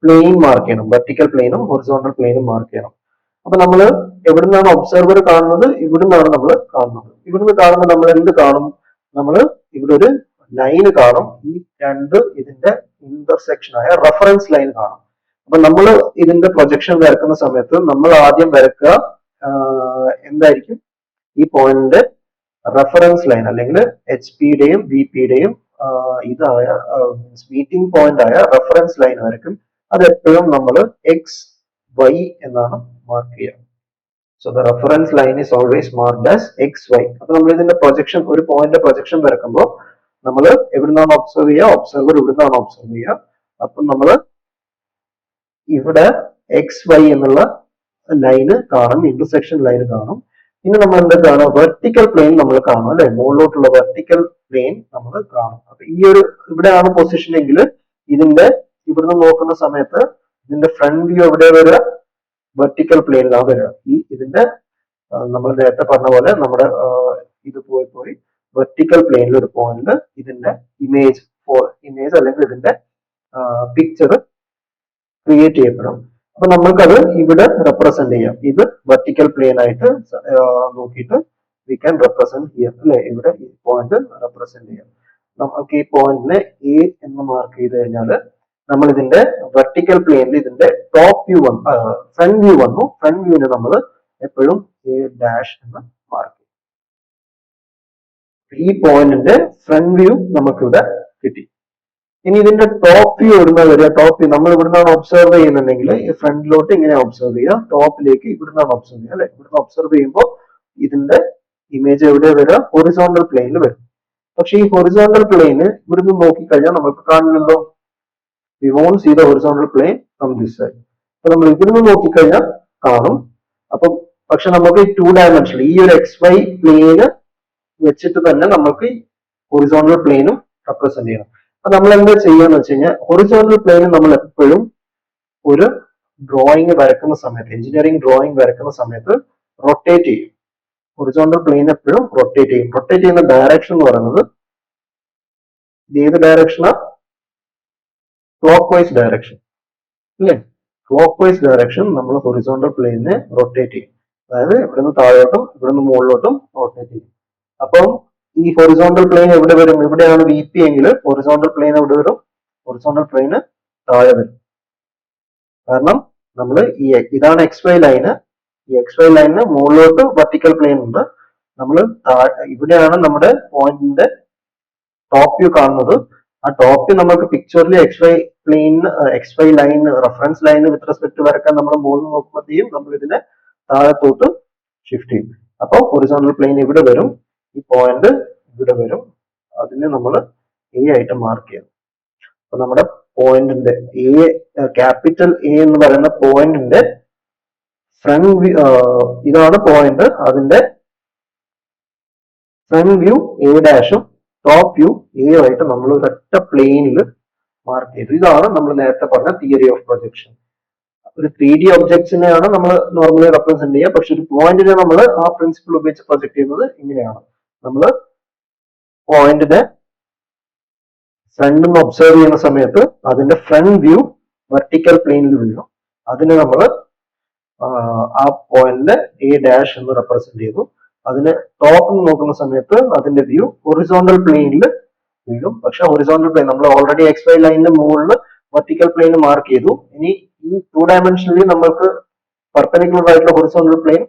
S1: പ്ലെയിൻ മാർക്ക് ചെയ്യണം, വെർട്ടിക്കൽ പ്ലെയിനും ഹൊറിസോണ്ടൽ പ്ലെയിനും മാർക്ക് ചെയ്യണം. അപ്പൊ നമ്മൾ എവിടുന്നാണ് ഒബ്സർവർ കാണുന്നത്? ഇവിടുന്നാണ് നമ്മൾ കാണുന്നത്. ഇവിടുന്ന് കാണുമ്പോൾ നമ്മൾ എന്ത് കാണും? നമ്മൾ ഇവിടെ ഒരു ലൈന് കാണും. ഈ രണ്ട് ഇതിന്റെ ഇന്റർസെക്ഷൻ ആയ റെഫറൻസ് ലൈൻ കാണും. അപ്പൊ നമ്മൾ ഇതിന്റെ പ്രൊജക്ഷൻ വരക്കുന്ന സമയത്ത് നമ്മൾ ആദ്യം വരക്കുക എന്തായിരിക്കും? ഈ പോയിന്റിന്റെ റെഫറൻസ് ലൈൻ അല്ലെങ്കിൽ എച്ച് പിയുടെയും വി പിയുടെയും ഇതായ മീറ്റിംഗ് പോയിന്റ് ആയ റെഫറൻസ് ലൈൻ വരക്കും. അത് എപ്പോഴും നമ്മൾ എക്സ് വൈ എന്നാണ് മാർക്ക് ചെയ്യുക. So the reference line is always marked as X Y. അപ്പൊ നമ്മൾ ഇതിന്റെ പ്രൊജക്ഷൻ, ഒരു പോയിന്റ് പ്രൊജക്ഷൻ വരക്കുമ്പോൾ നമ്മൾ എവിടുന്നാണ് ഒബ്സർവ് ചെയ്യുക? ഒബ്സർവർ ഇവിടുന്നാണ് ഒബ്സർവ് ചെയ്യുക. അപ്പം നമ്മൾ ഇവിടെ എക്സ് വൈ എന്നുള്ള ലൈന് കാണും, ഇന്റർസെക്ഷൻ ലൈൻ കാണും. ഇനി നമ്മൾ എന്താ കാണുക? വെർട്ടിക്കൽ പ്ലെയിൻ നമ്മൾ കാണും, അല്ലെ, മുകളിലോട്ടുള്ള വെർട്ടിക്കൽ പ്ലെയിൻ നമ്മൾ കാണും. അപ്പൊ ഈ ഒരു ഇവിടെയാണ് പൊസിഷൻ എങ്കിൽ ഇതിന്റെ ഇവിടുന്ന് നോക്കുന്ന സമയത്ത് ഇതിന്റെ ഫ്രണ്ട് വ്യൂ എവിടെ വരിക? വെർട്ടിക്കൽ പ്ലെയിനിലാണ് വരിക. ഈ ഇതിന്റെ നമ്മൾ നേരത്തെ പറഞ്ഞ പോലെ നമ്മുടെ ഇത് പോയി വെർട്ടിക്കൽ പ്ലെയിനിൽ ഒരു പോയിന്റ് ഇതിന്റെ ഇമേജ് അല്ലെങ്കിൽ ഇതിന്റെ പിക്ചർ ക്രിയേറ്റ് ചെയ്യപ്പെടും. അപ്പൊ നമ്മൾക്കത് ഇവിടെ റെപ്രസെന്റ് ചെയ്യാം. ഇത് വെർട്ടിക്കൽ പ്ലെയിൻ ആയിട്ട് നോക്കിയിട്ട് വി ക്യാൻ റെപ്രസെന്റ് ഹിയർ, അല്ലെ, ഇവിടെ ഈ പോയിന്റ് റെപ്രസെന്റ് ചെയ്യാം. നമുക്ക് ഈ പോയിന്റിനെ എ എന്ന് മാർക്ക് ചെയ്ത് കഴിഞ്ഞാൽ നമ്മൾ ഇതിന്റെ വെർട്ടിക്കൽ പ്ലെയിനിൽ ഇതിന്റെ ടോപ്പ് വ്യൂ ഫ്രണ്ട് വ്യൂ വന്നു. ഫ്രണ്ട് വ്യൂവിന് നമ്മൾ എപ്പോഴും എ ഡാഷ് എന്ന് മാർക്ക് ചെയ്യും. ഈ പോയിന്റിന്റെ ഫ്രണ്ട് വ്യൂ നമുക്കിവിടെ കിട്ടി. ഇനി ഇതിന്റെ ടോപ്പ് വ്യൂ എവിടുന്ന വരിക? ടോപ്പ് വ്യൂ നമ്മൾ ഇവിടുന്നാണ് ഒബ്സർവ് ചെയ്യുന്നുണ്ടെങ്കിൽ ഈ ഫ്രണ്ടിലോട്ട് ഇങ്ങനെ ഒബ്സർവ് ചെയ്യുക, ടോപ്പിലേക്ക് ഇവിടുന്നാണ് ഒബ്സർവ് ചെയ്യുക, അല്ലെ. ഇവിടുന്ന് ഒബ്സർവ് ചെയ്യുമ്പോൾ ഇതിന്റെ ഇമേജ് എവിടെ വരിക? ഹൊറിസോണ്ടൽ പ്ലെയിനിൽ വരും. പക്ഷെ ഈ ഹൊറിസോണ്ടൽ പ്ലെയിന് ഇവിടുന്ന് നോക്കിക്കഴിഞ്ഞാൽ നമുക്ക് കാണില്ലല്ലോ. We won't see the horizontal plane from this side. അപ്പൊ നമ്മൾ ഇവിടുന്ന് നോക്കിക്കഴിഞ്ഞാൽ കാണും. അപ്പൊ പക്ഷെ നമുക്ക് 2 ഡയമെൻഷൻ ഈ ഒരു എക്സ് വൈ പ്ലെയിന് വെച്ചിട്ട് തന്നെ നമുക്ക് ഹൊറിസോണ്ടൽ പ്ലെയിനും റെപ്രസെന്റ് ചെയ്യണം. അപ്പൊ നമ്മൾ എന്താ ചെയ്യാന്ന് വെച്ച് കഴിഞ്ഞാൽ ഹൊറിസോണ്ടൽ പ്ലെയിന് നമ്മൾ എപ്പോഴും ഒരു ഡ്രോയിങ് വരക്കുന്ന സമയത്ത്, എഞ്ചിനീയറിംഗ് ഡ്രോയിങ് വരക്കുന്ന സമയത്ത് റൊട്ടേറ്റ് ചെയ്യും. ഹൊറിസോണ്ടൽ പ്ലെയിൻ എപ്പോഴും റൊട്ടേറ്റ് ചെയ്യും. റൊട്ടേറ്റ് ചെയ്യുന്ന ഡയറക്ഷൻ എന്ന് പറയുന്നത് ഏത് ഡയറക്ഷനാ? ക്ലോക്ക് വൈസ് ഡയറക്ഷൻ, അല്ലേ? ക്ലോക്ക് വൈസ് ഡയറക്ഷൻ നമ്മൾ ഹൊറിസോണ്ടൽ പ്ലെയിനെ റൊട്ടേറ്റ് ചെയ്യും. അതായത് ഇവിടുന്ന് താഴോട്ടും ഇവിടുന്ന് മുകളിലോട്ടും റൊട്ടേറ്റ് ചെയ്യും. അപ്പം ഈ ഹൊറിസോണ്ടൽ പ്ലെയിൻ എവിടെ വരും? ഇവിടെയാണ് വി പി എങ്കിൽ ഹൊറിസോണ്ടൽ പ്ലെയിൻ എവിടെ വരും? ഹൊറിസോണ്ടൽ പ്ലെയിന് താഴെ വരും. കാരണം നമ്മൾ ഇതാണ് എക്സ് വൈ ലൈന്. ഈ എക്സ് വൈ ലൈനിന് മുകളിലോട്ട് വെർട്ടിക്കൽ പ്ലെയിൻ ഉണ്ട്. നമ്മൾ ഇവിടെയാണ് നമ്മുടെ പോയിന്റിന്റെ ടോപ്പ് വ്യൂ കാണുന്നത്. ആ ടോപ്പ് വ്യൂ നമുക്ക് പിക്ചറിൽ X Y plane, X Y line, reference ലൈന് വിത്ത് റെസ്പെക്ട് വരക്കാൻ നമ്മൾ മുകളിൽ നോക്കുമ്പോഴത്തേക്കും നമ്മൾ ഇതിനെ താഴത്തോട്ട് ഷിഫ്റ്റ് ചെയ്യും. അപ്പൊ ഹൊറിസോണ്ടൽ പ്ലെയിൻ ഇവിടെ വരും, ഈ പോയിന്റ് ഇവിടെ വരും. അതിനെ നമ്മൾ എ ആയിട്ട് മാർക്ക് ചെയ്യും. അപ്പൊ നമ്മുടെ പോയിന്റിന്റെ ക്യാപിറ്റൽ എ എന്ന് പറയുന്ന പോയിന്റിന്റെ ഫ്രണ്ട് വ്യൂ ഇതാണ് പോയിന്റ്. അതിന്റെ ഫ്രണ്ട് വ്യൂ എ ഡാഷും ടോപ്പ് വ്യൂ എ ആയിട്ട് നമ്മൾ ഒരൊറ്റ പ്ലെയിനിൽ മാർക്ക് ചെയ്തു. ഇതാണ് നമ്മൾ നേരത്തെ പറഞ്ഞ തിയറി ഓഫ് പ്രൊജക്ഷൻ. ഒരു 3D ഒബ്ജക്ട്സിനെയാണ് നമ്മൾ നോർമലി റെപ്രസെന്റ് ചെയ്യുക. പക്ഷെ ഒരു പോയിന്റിനെ നമ്മൾ ആ പ്രിൻസിപ്പിൾ ഉപയോഗിച്ച് പ്രൊജക്ട് ചെയ്യുന്നത് ഇങ്ങനെയാണ്. നമ്മൾ പോയിന്റിനെ ഫ്രണ്ട് നിന്ന് ഒബ്സർവ് ചെയ്യുന്ന സമയത്ത് അതിന്റെ ഫ്രണ്ട് വ്യൂ വെർട്ടിക്കൽ പ്ലെയിനിൽ വീഴും. അതിനെ നമ്മൾ ആ പോയിന്റിനെ എ ഡാഷ് എന്ന് റെപ്രസെന്റ് ചെയ്തു. അതിന് ടോപ്പിൽ നോക്കുന്ന സമയത്ത് അതിന്റെ വ്യൂ ഹൊറിസോണ്ടൽ പ്ലെയിനിൽ വീഴും. പക്ഷെ ഹൊറിസോണ്ടൽ പ്ലെയിൻ നമ്മൾ ഓൾറെഡി എക്സ് വൈ ലൈനിന്റെ മുകളിൽ വെർട്ടിക്കൽ പ്ലെയിൻ മാർക്ക് ചെയ്തു. ഇനി ഈ 2 ഡയമെൻഷനിൽ നമ്മൾക്ക് പെർപെൻഡിക്കുലർ ആയിട്ടുള്ള ഹൊറിസോണ്ടൽ പ്ലെയിൻ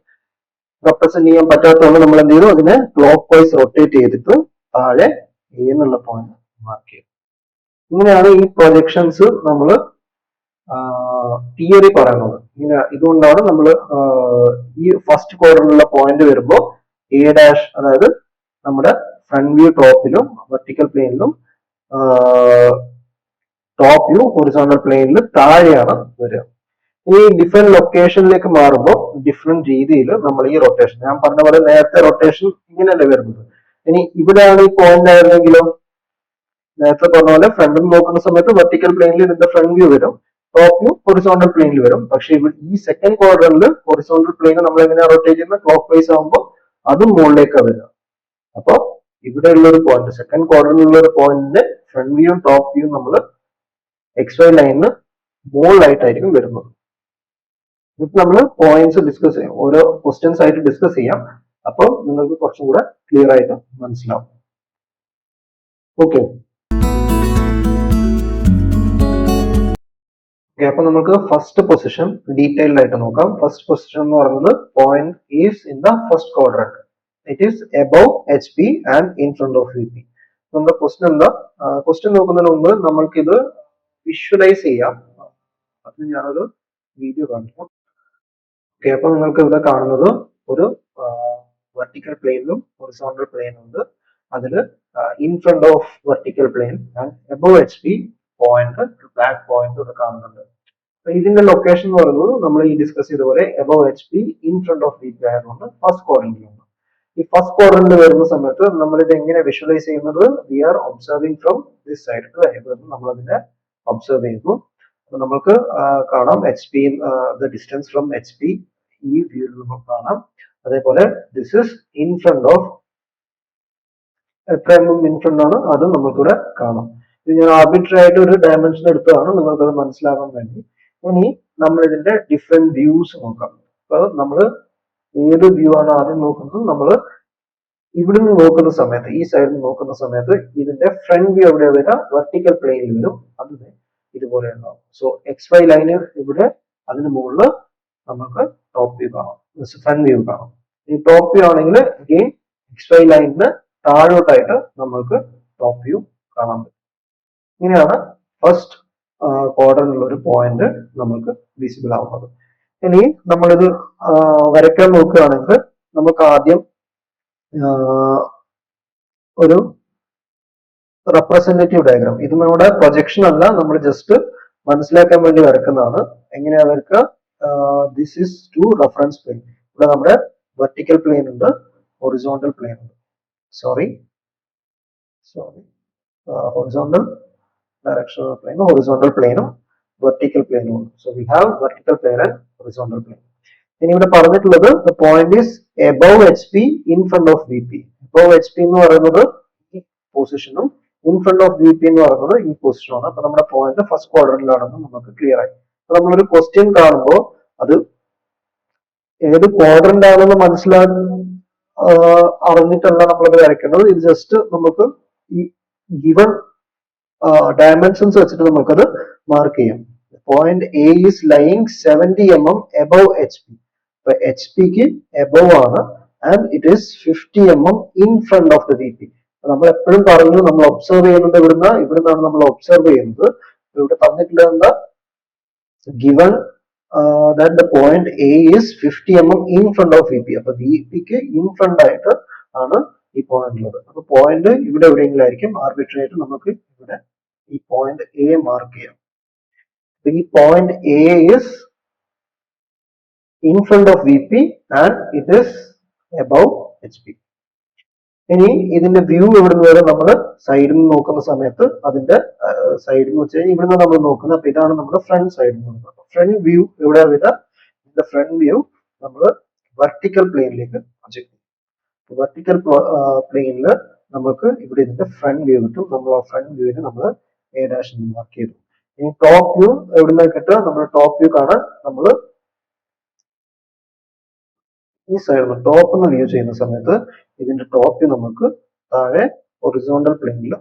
S1: റെപ്രസെന്റ് ചെയ്യാൻ പറ്റാത്തതുകൊണ്ട് നമ്മൾ എന്ത് ചെയ്തു, അതിനെ ക്ലോക്ക് വൈസ് റൊട്ടേറ്റ് ചെയ്തിട്ട് താഴെ എ എന്നുള്ള പോയിന്റ് മാർക്ക് ചെയ്തു. ഇങ്ങനെയാണ് ഈ പ്രൊജക്ഷൻസ് നമ്മൾ തിയറി പറയുന്നത്. ഇങ്ങനെ ഇതുകൊണ്ടാണ് നമ്മൾ ഈ ഫസ്റ്റ് ക്വാഡ്രന്റിലുള്ള പോയിന്റ് വരുമ്പോൾ എ ഡാഷ്, അതായത് നമ്മുടെ ഫ്രണ്ട് വ്യൂ ടോപ്പിലും വെർട്ടിക്കൽ പ്ലെയിനിലും ടോപ്പ് വ്യൂ ഹൊറിസോണ്ടൽ പ്ലെയിനിൽ താഴെയാണ് വരിക. ഈ ഡിഫറെന്റ് ലൊക്കേഷനിലേക്ക് മാറുമ്പോൾ ഡിഫറെന്റ് രീതിയിൽ നമ്മൾ ഈ റൊട്ടേഷൻ, ഞാൻ പറഞ്ഞ പോലെ നേരത്തെ റൊട്ടേഷൻ ഇങ്ങനെയല്ലേ വരുന്നത്. ഇനി ഇവിടെയാണ് ഈ പോയിന്റ് ആയിരുന്നെങ്കിലോ, നേരത്തെ പറഞ്ഞ പോലെ ഫ്രണ്ടിൽ നോക്കുന്ന സമയത്ത് വെർട്ടിക്കൽ പ്ലെയിനിൽ ഇതിന്റെ ഫ്രണ്ട് വ്യൂ വരും, ടോപ്പ് വ്യൂ ഹൊറിസോണ്ടൽ പ്ലെയിനിൽ വരും. പക്ഷെ ഈ സെക്കൻഡ് ക്വാഡ്രന്റിൽ ഹൊറിസോണ്ടൽ പ്ലെയിൻ നമ്മൾ എങ്ങനെയാ റൊട്ടേറ്റ് ചെയ്യുന്ന, ക്ലോക്ക് വൈസ് ആകുമ്പോൾ അതും മുകളിലേക്കാണ് വരിക. അപ്പൊ ഇവിടെയുള്ള ഒരു പോയിന്റ്, സെക്കൻഡ് ക്വാഡ്രന്റിലുള്ള ഒരു പോയിന്റിന്റെ ഫ്രണ്ട് വ്യൂവും ടോപ്പ് വ്യൂവും നമ്മൾ എക്സ് വൈ ലൈനിന് മുകളിലായിട്ടായിരിക്കും വരുന്നത്. ഇപ്പൊ നമ്മൾ പോയിന്റ്സ് ഡിസ്കസ് ചെയ്യാം, ഓരോ ക്വസ്റ്റ്യൻസ് ആയിട്ട് ഡിസ്കസ് ചെയ്യാം. അപ്പോൾ നിങ്ങൾക്ക് കുറച്ചും കൂടെ ക്ലിയർ ആയിട്ട് മനസ്സിലാവും. ഓക്കെ, അപ്പൊ നമുക്ക് ഫസ്റ്റ് പൊസിഷൻ ഡീറ്റെയിൽഡ് ആയിട്ട് നോക്കാം. ഫസ്റ്റ് പൊസിഷൻ എന്ന് പറയുന്നത് point is in the first quadrant. It is above H P and in front of V P. നമ്മുടെ ക്വസ്റ്റ്യൻ എന്താ, ക്വസ്റ്റ്യൻ നോക്കുന്നതിന് മുമ്പ് നമ്മൾക്കിത് വിഷ്വലൈസ് ചെയ്യാം. അത് ഞാനൊരു വീഡിയോ കാണിക്കാം. ഓക്കെ, അപ്പൊ നിങ്ങൾക്ക് ഇവിടെ കാണുന്നത് ഒരു വെർട്ടിക്കൽ പ്ലെയിനിലും ഹൊറിസോണ്ടൽ പ്ലെയിനും ഉണ്ട്. അതിൽ in front of vertical plane and above H P point, black point ഇവിടെ കാണുന്നുണ്ട്. അപ്പൊ ഇതിന്റെ ലൊക്കേഷൻ എന്ന് പറയുന്നത് നമ്മൾ ഈ ഡിസ്കസ് ചെയ്ത പോലെ above H P in front of V P ആയതുകൊണ്ട് ഫസ്റ്റ് ക്വാഡ്രന്റിലുണ്ട്. ഈ ഫസ്റ്റ് ക്വാഡ്രന്റിൽ വരുന്ന സമയത്ത് നമ്മൾ ഇത് എങ്ങനെ വിഷ്വലൈസ് ചെയ്യുന്നത്, we are observing from this side. ഇവിടെ നമ്മൾ അതിനെ ഒബ്സർവ് ചെയ്യുന്നു. അപ്പൊ നമുക്ക് കാണാം H P, the distance from H P ഈ വ്യൂവിൽ നമുക്ക് കാണാം. അതേപോലെ this is in front of, എത്ര ഇൻ ഫ്രണ്ട് ആണ് അത് നമുക്കിവിടെ കാണാം. ഇത് ഞാൻ ആർബിട്രറി ആയിട്ട് ഒരു ഡയമെൻഷൻ എടുത്തതാണ് നിങ്ങൾക്കത് മനസ്സിലാകാൻ വേണ്ടി. ഇനി നമ്മൾ ഇതിന്റെ ഡിഫറെന്റ് വ്യൂസ് നോക്കാം. അപ്പൊ നമ്മൾ ഏത് വ്യൂ ആണ് ആദ്യം നോക്കുന്നത്, നമ്മൾ ഇവിടുന്ന് നോക്കുന്ന സമയത്ത്, ഈ സൈഡിൽ നിന്ന് നോക്കുന്ന സമയത്ത് ഇതിന്റെ ഫ്രണ്ട് വ്യൂ എവിടെ വരിക, വെർട്ടിക്കൽ പ്ലെയിനിൽ വരും. അത് ഇതുപോലെ ഉണ്ടാവും. സോ എക്സ് വൈ ലൈന് ഇവിടെ, അതിന് മുകളിൽ നമുക്ക് ടോപ്പ് വ്യൂ കാണാം, ഫ്രണ്ട് വ്യൂ കാണാം. ഈ ടോപ്പ് വ്യൂ ആണെങ്കിൽ അഗെയിൻ എക്സ് വൈ ലൈനിന് താഴോട്ടായിട്ട് നമുക്ക് ടോപ്പ് വ്യൂ കാണാൻ പറ്റും. ഇങ്ങനെയാണ് ഫസ്റ്റ് ക്വാഡ്രന്റിലുള്ള ഒരു പോയിന്റ് നമുക്ക് വിസിബിൾ ആവുന്നത്. ഇനി നമ്മളിത് വരയ്ക്കാൻ നോക്കുകയാണെങ്കിൽ നമുക്ക് ആദ്യം ഒരു റെപ്രസെന്റേറ്റീവ് ഡയഗ്രാം, ഇത് നമ്മുടെ പ്രൊജക്ഷൻ അല്ല, നമ്മൾ ജസ്റ്റ് മനസ്സിലാക്കാൻ വേണ്ടി വരക്കുന്നതാണ്. എങ്ങനെയാ വരക്കുക, this is two reference plane. ഇവിടെ നമ്മുടെ വെർട്ടിക്കൽ പ്ലെയിൻ ഉണ്ട്, ഹൊറിസോണ്ടൽ പ്ലെയിൻ ഉണ്ട്. Sorry horizontal direction of plane, horizontal plane, vertical plane. So we have vertical plane and horizontal plane. ഇനി ഇവിടെ പറഞ്ഞിട്ടുള്ളത് the point is above HP in front of VP. above HP എന്ന് പറയുന്നത് ഈ പൊസിഷനും in front of VP എന്ന് പറയുന്നത് ഈ പൊസിഷനാണ്. അപ്പൊ നമ്മുടെ പോയിന്റ് ഫസ്റ്റ് ക്വാഡ്രന്റിലാണെന്ന് നമുക്ക് ക്ലിയർ ആയി. അപ്പൊ നമ്മളൊരു ക്വസ്റ്റ്യൻ കാണുമ്പോൾ അത് ഏത് ക്വാഡ്രന്റ് ആണെന്ന് അറിഞ്ഞിട്ടല്ല നമ്മളത് വരയ്ക്കേണ്ടത്. ഇത് ജസ്റ്റ് നമുക്ക് ഈ ഗിവൺ ഡയമെൻഷൻസ് വെച്ചിട്ട് നമുക്കത് മാർക്ക് ചെയ്യാം. Point A is lying 70 mm above H P. അപ്പൊ എച്ച് പിക്ക് എബവ് ആണ് and it is 50 mm in front of the V P. നമ്മൾ എപ്പോഴും പറഞ്ഞു നമ്മൾ ഒബ്സർവ് ചെയ്യുന്നത് ഇവിടുന്നാണ് നമ്മൾ ഒബ്സർവ് ചെയ്യുന്നത്. ഇവിടെ തന്നിട്ടുള്ളത് എന്താ, given that the point A is 50 mm in front of V P. അപ്പൊ വി പിക്ക് ഇൻ ഫ്രണ്ട് ആയിട്ട് ആണ് ഈ പോയിന്റ് ഉള്ളത്. അപ്പൊ പോയിന്റ് ഇവിടെ എവിടെയെങ്കിലും ആയിരിക്കും. ആർബിട്രറി ആയിട്ട് നമുക്ക് ഇവിടെ ഈ പോയിന്റ് എ മാർക്ക് ചെയ്യാം. ഈ point A is in front of V P and it is above H P. ഇനി ഇതിന്റെ വ്യൂ എവിടുന്ന് വരെ നമ്മൾ സൈഡിൽ നിന്ന് നോക്കുന്ന സമയത്ത് അതിന്റെ സൈഡ് എന്ന് വെച്ച് കഴിഞ്ഞാൽ ഇവിടുന്ന് നമ്മൾ നോക്കുന്നത്. അപ്പൊ ഇതാണ് നമ്മുടെ ഫ്രണ്ട് സൈഡ് എന്ന് പറയുന്നത്. ഫ്രണ്ട് വ്യൂ എവിടെയാ വരിക? ഇതിന്റെ ഫ്രണ്ട് വ്യൂ നമ്മൾ വെർട്ടിക്കൽ പ്ലെയിനിലേക്ക് പ്രൊജക്ട് ചെയ്യും. വെർട്ടിക്കൽ പ്ലെയിനിൽ നമുക്ക് ഇവിടെ ഇതിന്റെ ഫ്രണ്ട് വ്യൂ കിട്ടും. നമ്മൾ ആ ഫ്രണ്ട് വ്യൂവിന് നമ്മൾ എ ഡാഷ് എന്ന് മാർക്ക് ചെയ്തു. ഇനി ടോപ്പ് വ്യൂ എവിടുന്ന കിട്ടുക? നമ്മൾ ടോപ്പ് വ്യൂ കാണാൻ നമ്മൾ ഈ സൈഡിൽ ടോപ്പ് എന്ന് വ്യൂ ചെയ്യുന്ന സമയത്ത് ഇതിന്റെ ടോപ്പ് വ്യൂ നമുക്ക് താഴെ ഹൊറിസോണ്ടൽ പ്ലെയിനിൽ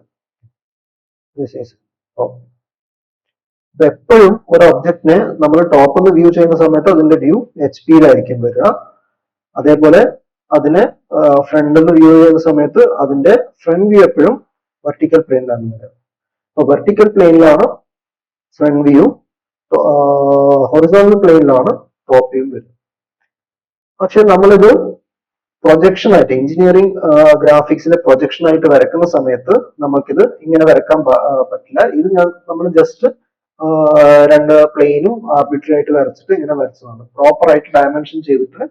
S1: ഇപ്പൊ എപ്പോഴും ഒരു ഒബ്ജക്റ്റിനെ നമ്മൾ ടോപ്പ് നിന്ന് വ്യൂ ചെയ്യുന്ന സമയത്ത് അതിന്റെ വ്യൂ എച്ച് പിയിലായിരിക്കും വരിക. അതേപോലെ അതിനെ ഫ്രണ്ട് നിന്ന് വ്യൂ ചെയ്യുന്ന സമയത്ത് അതിന്റെ ഫ്രണ്ട് വ്യൂ എപ്പോഴും വെർട്ടിക്കൽ പ്ലെയിനിലാണ് വരിക. അപ്പൊ വെർട്ടിക്കൽ പ്ലെയിനിലാണ് ഫ്രണ്ട് വ്യൂ, ഹൊറിസോണ്ടൽ പ്ലെയിനിലാണ് ടോപ്പ് വ്യൂ വരുന്നത്. പക്ഷെ നമ്മളിത് പ്രൊജക്ഷൻ ആയിട്ട് എഞ്ചിനീയറിംഗ് ഗ്രാഫിക്സിലെ പ്രൊജക്ഷൻ ആയിട്ട് വരക്കുന്ന സമയത്ത് നമുക്കിത് ഇങ്ങനെ വരക്കാൻ പറ്റില്ല. ഇത് നമ്മൾ ജസ്റ്റ് രണ്ട് പ്ലെയിനും ആർബിട്രറി ആയിട്ട് വരച്ചിട്ട് ഇങ്ങനെ വരച്ചതാണ്. പ്രോപ്പർ ആയിട്ട് ഡയമെൻഷൻ ചെയ്തിട്ട്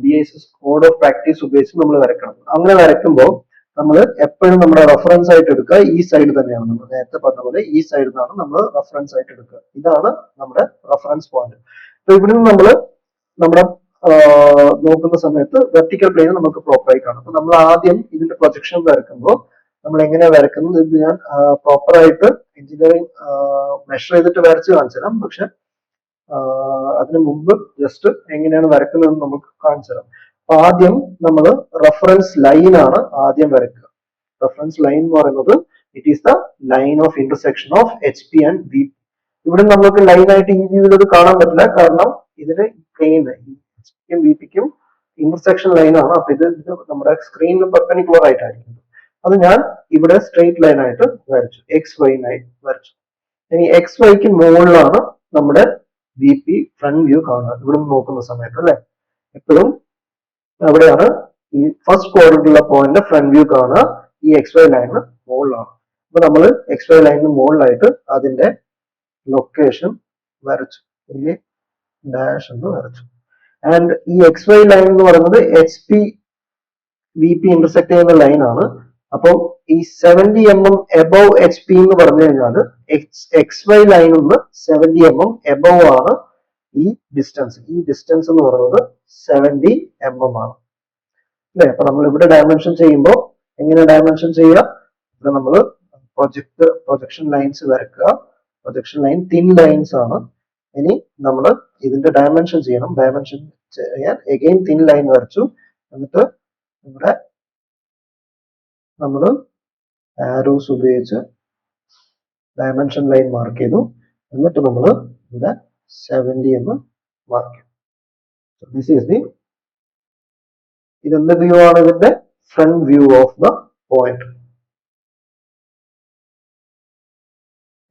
S1: BIS കോഡ് ഓഫ് പ്രാക്ടീസ് ഉപയോഗിച്ച് നമ്മൾ വരക്കണം. അങ്ങനെ വരയ്ക്കുമ്പോൾ നമ്മൾ എപ്പോഴും നമ്മുടെ റെഫറൻസ് ആയിട്ട് എടുക്കുക ഈ സൈഡ് തന്നെയാണ്. നമ്മൾ നേരത്തെ പറഞ്ഞ പോലെ ഈ സൈഡിൽ നിന്നാണ് നമ്മൾ റെഫറൻസ് ആയിട്ട് എടുക്കുക. ഇതാണ് നമ്മുടെ റെഫറൻസ് പോയിന്റ്. അപ്പൊ ഇവിടെ നിന്ന് നമ്മൾ നമ്മുടെ നോക്കുന്ന സമയത്ത് വെർട്ടിക്കൽ പ്ലെയിൻ നമുക്ക് പ്രോപ്പറായി കാണും. അപ്പൊ നമ്മൾ ആദ്യം ഇതിന്റെ പ്രൊജക്ഷൻ വരയ്ക്കുമ്പോൾ നമ്മൾ എങ്ങനെയാണ് വരക്കുന്നത് ഇത് ഞാൻ പ്രോപ്പർ ആയിട്ട് എഞ്ചിനീയറിംഗ് മെഷർ ചെയ്തിട്ട് വരച്ച് കാണിച്ചു തരാം. പക്ഷെ അതിനു മുമ്പ് ജസ്റ്റ് എങ്ങനെയാണ് വരക്കുന്നത് നമുക്ക് കാണിച്ചു തരാം. അപ്പൊ ആദ്യം നമ്മൾ റെഫറൻസ് ലൈൻ ആണ് ആദ്യം വരയ്ക്കുക. റെഫറൻസ് ലൈൻ എന്ന് പറയുന്നത് it is the line of intersection of HP and VP. ഇവിടെ നമുക്ക് ലൈൻ ആയിട്ട് ഈ വ്യൂവിൽ കാണാൻ പറ്റില്ല, കാരണം ഇതിന് പ്ലെയിൻ HP യും VP ക്കും ഇന്റർസെക്ഷൻ ലൈൻ ആണ്. അപ്പൊ ഇത് നമ്മുടെ സ്ക്രീനിൽ പെർപെൻഡിക്കുലർ ആയിട്ടായിരിക്കും. അത് ഞാൻ ഇവിടെ സ്ട്രെയിറ്റ് ലൈൻ ആയിട്ട് വരച്ചു, XY ആയിട്ട് വരച്ചു. ഇനി XY ക്ക് മുകളിലാണ് നമ്മുടെ VP ഫ്രണ്ട് വ്യൂ കാണുക ഇവിടെ നിന്ന് നോക്കുന്ന സമയത്ത് അല്ലെ. എപ്പോഴും അവിടെയാണ് ഈ ഫസ്റ്റ് ക്വാഡ്രന്റിലുള്ള പോയിന്റ് ഫ്രണ്ട് വ്യൂ കാണുക. ഈ XY ലൈനിന് മുകളിലാണ്. അപ്പൊ നമ്മൾ XY ലൈനിന് മുകളിലായിട്ട് അതിന്റെ ലൊക്കേഷൻ വരച്ചു, ഈ ഡാഷ് എന്ന് വരച്ചു. ആൻഡ് ഈ XY ലൈൻ എന്ന് പറയുന്നത് HP VP ഇന്റർസെക്ട് ചെയ്യുന്ന ലൈൻ ആണ്. അപ്പോൾ ഈ 70 mm എബവ് HP എന്ന് പറഞ്ഞു കഴിഞ്ഞാൽ XY ലൈനിൽ നിന്ന് 70 mm എബവ് ആണ് ഈ ഡിസ്റ്റൻസ്. ഈ ഡിസ്റ്റൻസ് എന്ന് പറയുന്നത് 70 mm ആണ് അല്ലെ. അപ്പൊ നമ്മൾ ഇവിടെ ഡയമെൻഷൻ ചെയ്യുമ്പോൾ എങ്ങനെ ഡയമെൻഷൻ ചെയ്യുക? ഇവിടെ നമ്മൾ പ്രൊജക്ഷൻ ലൈൻസ് വരക്കുക. പ്രൊജക്ഷൻ ലൈൻ തിൻ ലൈൻസ് ആണ്. ഇനി നമ്മൾ ഇതിന്റെ ഡയമെൻഷൻ ചെയ്യണം. ഡയമെൻഷൻ ചെയ്യാൻ എഗെയിൻ തിൻ ലൈൻ വരച്ചു. എന്നിട്ട് ഇവിടെ നമ്മൾ ആരോസ് ഉപയോഗിച്ച് ഡയമെൻഷൻ ലൈൻ മാർക്ക് ചെയ്തു. എന്നിട്ട് നമ്മൾ ഇവിടെ 70 എന്ന് മാർക്ക് ചെയ്തു. ദിസ് ഈസ് ദി ഇതെന്ത് വ്യൂ ആണ്? ഇതിന്റെ front view of the point.